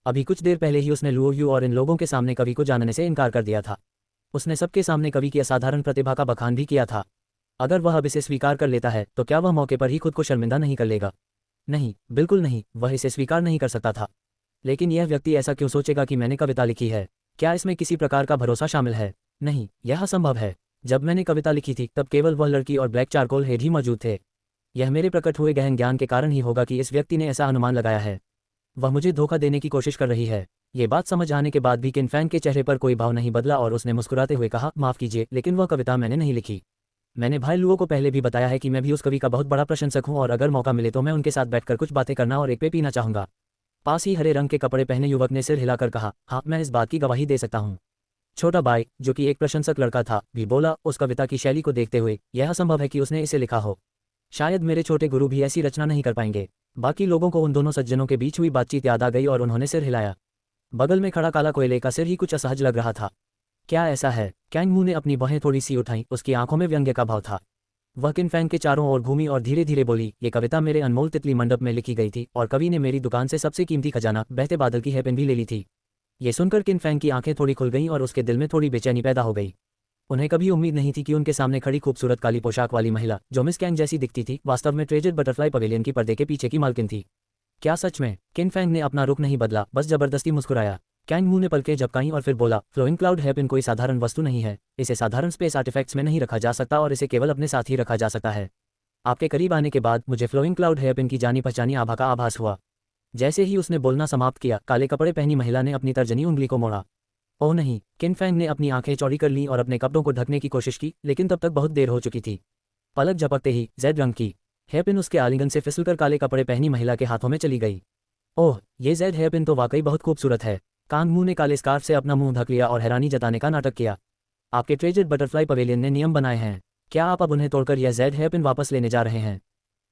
अभी कुछ देर पहले ही उसने लुओ यू और इन लोगों के सामने कवि को जानने से इनकार कर दिया था। उसने सबके सामने कवि की असाधारण प्रतिभा का बखान भी किया था। अगर वह अब इसे स्वीकार कर लेता है तो क्या वह मौके पर ही खुद को शर्मिंदा नहीं कर लेगा? नहीं, बिल्कुल नहीं, वह इसे स्वीकार नहीं कर सकता था। लेकिन यह व्यक्ति ऐसा क्यों सोचेगा कि मैंने कविता लिखी है? क्या इसमें किसी प्रकार का भरोसा शामिल है? नहीं, यह असंभव है। जब मैंने कविता लिखी थी तब केवल वह लड़की और ब्लैक चारकोल हेड ही मौजूद थे। यह मेरे प्रकट हुए गहन ज्ञान के कारण ही होगा कि इस व्यक्ति ने ऐसा अनुमान लगाया है। वह मुझे धोखा देने की कोशिश कर रही है। ये बात समझ आने के बाद भी किनफैंग के चेहरे पर कोई भाव नहीं बदला और उसने मुस्कुराते हुए कहा, माफ कीजिए, लेकिन वह कविता मैंने नहीं लिखी। मैंने भाई लुओ को पहले भी बताया है कि मैं भी उस कवि का बहुत बड़ा प्रशंसक हूँ और अगर मौका मिले तो मैं उनके साथ बैठकर कुछ बातें करना और एक पे पीना चाहूंगा। पास ही हरे रंग के कपड़े पहने युवक ने सिर हिलाकर कहा, हाँ, मैं इस बात की गवाही दे सकता हूँ। छोटा भाई, जो कि एक प्रशंसक लड़का था, भी बोला, उस कविता की शैली को देखते हुए यह असंभव है कि उसने इसे लिखा हो। शायद मेरे छोटे गुरु भी ऐसी रचना नहीं कर पाएंगे। बाकी लोगों को उन दोनों सज्जनों के बीच हुई बातचीत याद आ गई और उन्होंने सिर हिलाया। बगल में खड़ा काला कोयले का सिर ही कुछ असहज लग रहा था। क्या ऐसा है? कैंगमू ने अपनी बाहें थोड़ी सी उठाई। उसकी आंखों में व्यंग्य का भाव था। वह किनफैंग के चारों ओर घूमी और धीरे धीरे बोली, ये कविता मेरे अनमोल तितली मंडप में लिखी गई थी और कवि ने मेरी दुकान से सबसे कीमती खजाना बहते बादल की है पेन भी ले ली थी। ये सुनकर किन फैंग की आंखें थोड़ी खुल गईं और उसके दिल में थोड़ी बेचैनी पैदा हो गई। उन्हें कभी उम्मीद नहीं थी कि उनके सामने खड़ी खूबसूरत काली पोशाक वाली महिला, जो मिस कैंग जैसी दिखती थी, वास्तव में ट्रेजर बटरफ्लाई पवेलियन की पर्दे के पीछे की मालकिन थी। क्या सच में? किन फैंग ने अपना रुख नहीं बदला, बस जबरदस्ती मुस्कुराया। कैंग मुंह ने पलकें झपकाईं और फिर बोला, फ्लोइंग क्लाउड हेयरपिन कोई साधारण वस्तु नहीं है। इसे साधारण स्पेस आर्टिफैक्ट्स में नहीं रखा जा सकता और इसे केवल अपने साथ ही रखा जा सकता है। आपके करीब आने के बाद मुझे फ्लोइंग क्लाउड हेयरपिन की जानी पहचानी आभा का आभास हुआ। जैसे ही उसने बोलना समाप्त किया, काले कपड़े पहनी महिला ने अपनी तर्जनी उंगली को मोड़ा। ओह नहीं! किन फैंग ने अपनी आंखें चौड़ी कर लीं और अपने कपड़ों को ढकने की कोशिश की, लेकिन तब तक बहुत देर हो चुकी थी। पलक झपकते ही जेड रंग की हेयरपिन उसके आलिंगन से फिसलकर काले कपड़े पहनी महिला के हाथों में चली गई। ओह, ये जेड हेयरपिन तो वाकई बहुत खूबसूरत है। कांग मू ने काले स्कार्फ से अपना मुंह ढक लिया और हैरानी जताने का नाटक किया। आपके ट्रेजर बटरफ्लाई पवेलियन ने नियम बनाए हैं, क्या आप अब उन्हें तोड़कर यह जेड हेयरपिन वापस लेने जा रहे हैं?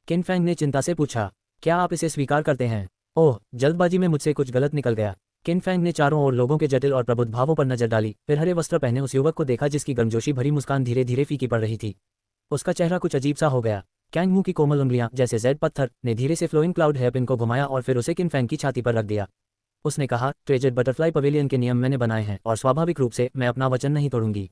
किन फैंग ने चिंता से पूछा। क्या आप इसे स्वीकार करते हैं? ओह, जल्दबाजी में मुझसे कुछ गलत निकल गया। किन फैंग ने चारों ओर लोगों के जटिल और प्रबुद्ध भावों पर नजर डाली, फिर हरे वस्त्र पहने उस युवक को देखा जिसकी गर्मजोशी भरी मुस्कान धीरे धीरे फीकी पड़ रही थी। उसका चेहरा कुछ अजीब सा हो गया। कैंग मू की कोमल उंगलियां, जैसे जेड पत्थर, ने धीरे से फ्लोइंग क्लाउड हेयरपिन को घुमाया और फिर उसे किन फैंग की छाती पर रख दिया। उसने कहा, ट्रेजर बटरफ्लाई पवेलियन के नियम मैंने बनाए हैं और स्वाभाविक रूप से मैं अपना वचन नहीं तोड़ूंगी।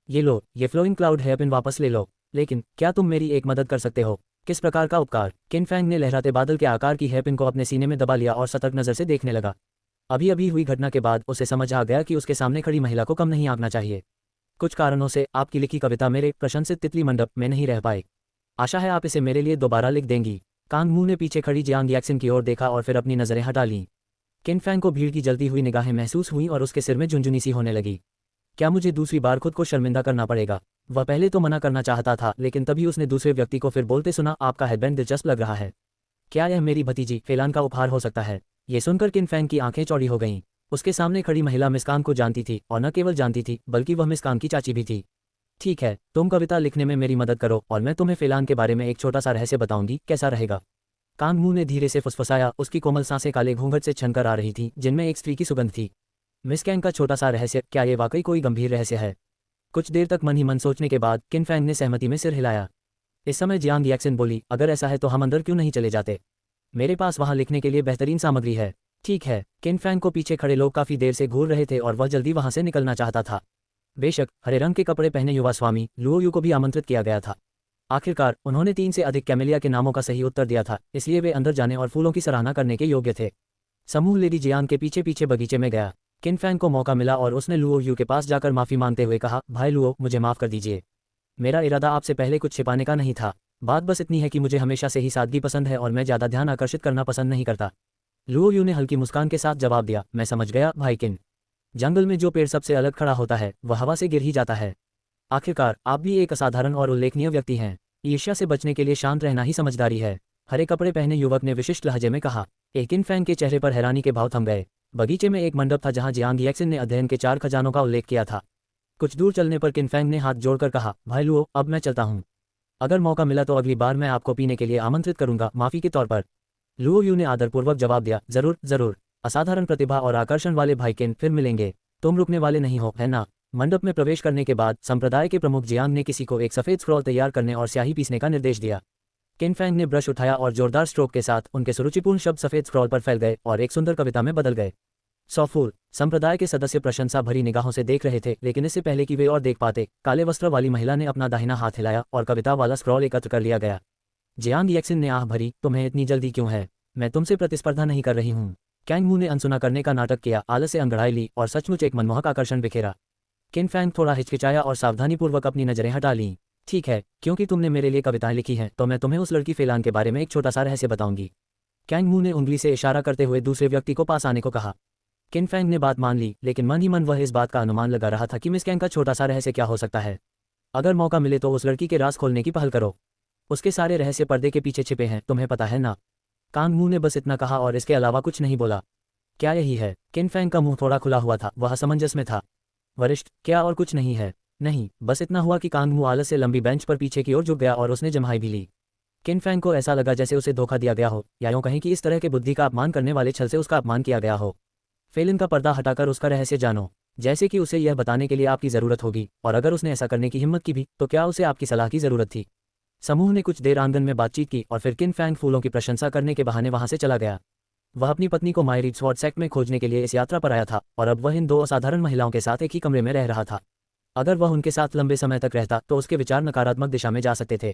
ये लो, ये फ्लोइंग क्लाउड हेयरपिन वापस ले लो। लेकिन क्या तुम मेरी एक मदद कर सकते हो? किस प्रकार का उपकार? किन फैंग ने लहराते बादल के आकार की हेयरपिन को अपने सीने में दबा लिया और सतर्क नजर से देखने लगा। अभी अभी हुई घटना के बाद उसे समझ आ गया कि उसके सामने खड़ी महिला को कम नहीं आंकना चाहिए। कुछ कारणों से आपकी लिखी कविता मेरे प्रशंसित तितली मंडप में नहीं रह पाई। आशा है आप इसे मेरे लिए दोबारा लिख देंगी। कांग मू ने पीछे खड़ी जियांग याक्सिन की ओर देखा और फिर अपनी नजरें हटा लीं। किन फैंग को भीड़ की जलती हुई निगाहें महसूस हुई और उसके सिर में झुंझुनी सी होने लगी। क्या मुझे दूसरी बार खुद को शर्मिंदा करना पड़ेगा? वह पहले तो मना करना चाहता था, लेकिन तभी उसने दूसरे व्यक्ति को फिर बोलते सुना, आपका हेडबैंड दिलचस्प लग रहा है। क्या यह मेरी भतीजी फेलान का उपहार हो सकता है? ये सुनकर किन फैंग की आंखें चौड़ी हो गईं। उसके सामने खड़ी महिला मिस कांग को जानती थी, और न केवल जानती थी बल्कि वह मिस कांग की चाची भी थी। ठीक है, तुम कविता लिखने में मेरी मदद करो और मैं तुम्हें फेलान के बारे में एक छोटा सा रहस्य बताऊंगी, कैसा रहेगा? कांग मू ने धीरे से फुसफुसाया। उसकी कोमल सांसें काले घूंघट से छनकर आ रही थीं, जिनमें एक स्त्री की सुगंध थी। मिस कैंग का छोटा सा रहस्य, क्या ये वाकई कोई गंभीर रहस्य है? कुछ देर तक मन ही मन सोचने के बाद किन फैंग ने सहमति में सिर हिलाया। इस समय जियांग याक्सिन बोली, अगर ऐसा है तो हम अंदर क्यों नहीं चले जाते? मेरे पास वहां लिखने के लिए बेहतरीन सामग्री है। ठीक है। किन फैंग को पीछे खड़े लोग काफी देर से घूर रहे थे और वह जल्दी वहां से निकलना चाहता था। बेशक हरे रंग के कपड़े पहने युवा स्वामी लुओ यू को भी आमंत्रित किया गया था। आखिरकार उन्होंने 3 से अधिक कैमेलिया के नामों का सही उत्तर दिया था, इसलिए वे अंदर जाने और फूलों की सराहना करने के योग्य थे। समूह लेडी जियांग के पीछे पीछे बगीचे में गया। किन फैंग को मौका मिला और उसने लुओ यू के पास जाकर माफी मांगते हुए कहा, भाई लुओ, मुझे माफ कर दीजिए। मेरा इरादा आपसे पहले कुछ छिपाने का नहीं था। बात बस इतनी है कि मुझे हमेशा से ही सादगी पसंद है और मैं ज्यादा ध्यान आकर्षित करना पसंद नहीं करता। लुओ यू ने हल्की मुस्कान के साथ जवाब दिया, मैं समझ गया भाई किन। जंगल में जो पेड़ सबसे अलग खड़ा होता है वह हवा से गिर ही जाता है। आखिरकार आप भी एक असाधारण और उल्लेखनीय व्यक्ति हैं। ईर्ष्या से बचने के लिए शांत रहना ही समझदारी है। हरे कपड़े पहने युवक ने विशिष्ट लहजे में कहा। किन फैंग के चेहरे पर हैरानी के भाव थम गए। बगीचे में एक मंडप था जहां जियांग याक्सिन ने अध्ययन के 4 खजानों का उल्लेख किया था। कुछ दूर चलने पर किन फैंग ने हाथ जोड़कर कहा, भाई लुओ, अब मैं चलता हूँ। अगर मौका मिला तो अगली बार मैं आपको पीने के लिए आमंत्रित करूंगा, माफी के तौर पर। लुओ यू ने आदरपूर्वक जवाब दिया, जरूर जरूर। असाधारण प्रतिभा और आकर्षण वाले भाई किन, फिर मिलेंगे। तुम रुकने वाले नहीं हो, है ना? मंडप में प्रवेश करने के बाद संप्रदाय के प्रमुख जियांग ने किसी को एक सफेद स्क्रॉल तैयार करने और स्याही पीसने का निर्देश दिया। किन फैंग ने ब्रश उठाया और जोरदार स्ट्रोक के साथ उनके सुरुचिपूर्ण शब्द सफेद स्क्रॉल पर फैल गए और एक सुंदर कविता में बदल गए। सौफूल संप्रदाय के सदस्य प्रशंसा भरी निगाहों से देख रहे थे, लेकिन इससे पहले कि वे और देख पाते, काले वस्त्र वाली महिला ने अपना दाहिना हाथ हिलाया और कविता वाला स्क्रॉल एकत्र कर लिया गया। जियांग याक्सिन ने आह भरी, तुम्हें इतनी जल्दी क्यों है? मैं तुमसे प्रतिस्पर्धा नहीं कर रही हूँ। कैंग मू ने अनसुना करने का नाटक किया, आलस से अंगड़ाई ली और सचमुच एक मनमोहक आकर्षण बिखेरा। किन फैंग थोड़ा हिचकिचाया और सावधानीपूर्वक अपनी नजरें हटा लीं। ठीक है, क्योंकि तुमने मेरे लिए कविताएं लिखी हैं तो मैं तुम्हें उस लड़की फेलान के बारे में एक छोटा सा रहस्य बताऊंगी। कैंग मू ने उंगली से इशारा करते हुए दूसरे व्यक्ति को पास आने को कहा। किन फैंग ने बात मान ली, लेकिन मन ही मन वह इस बात का अनुमान लगा रहा था कि मिस कैंग का छोटा सा रहस्य क्या हो सकता है। अगर मौका मिले तो उस लड़की के राज खोलने की पहल करो। उसके सारे रहस्य पर्दे के पीछे छिपे हैं, तुम्हें पता है ना? कांग मू ने बस इतना कहा और इसके अलावा कुछ नहीं बोला। क्या यही है? किन फैंग का मुंह थोड़ा खुला हुआ था, वह असमंजस में था। वरिष्ठ, क्या और कुछ नहीं है? नहीं, बस इतना हुआ कि कांग मू आलस से लंबी बेंच पर पीछे की ओर झुक गया और उसने जम्हाई भी ली। किन फैंग को ऐसा लगा जैसे उसे धोखा दिया गया हो, या यूं कहें कि इस तरह के बुद्धि का अपमान करने वाले छल से उसका अपमान किया गया हो। फेलिन का पर्दा हटाकर उसका रहस्य जानो, जैसे कि उसे यह बताने के लिए आपकी जरूरत होगी, और अगर उसने ऐसा करने की हिम्मत की भी तो क्या उसे आपकी सलाह की जरूरत थी? समूह ने कुछ देर आंगन में बातचीत की और फिर किन फैंग फूलों की प्रशंसा करने के बहाने वहां से चला गया। वह अपनी पत्नी को मायरी स्वॉर्ड सेक्ट में खोजने के लिए इस यात्रा पर आया था और अब वह इन 2 असाधारण महिलाओं के साथ एक ही कमरे में रह रहा था। अगर वह उनके साथ लंबे समय तक रहता तो उसके विचार नकारात्मक दिशा में जा सकते थे।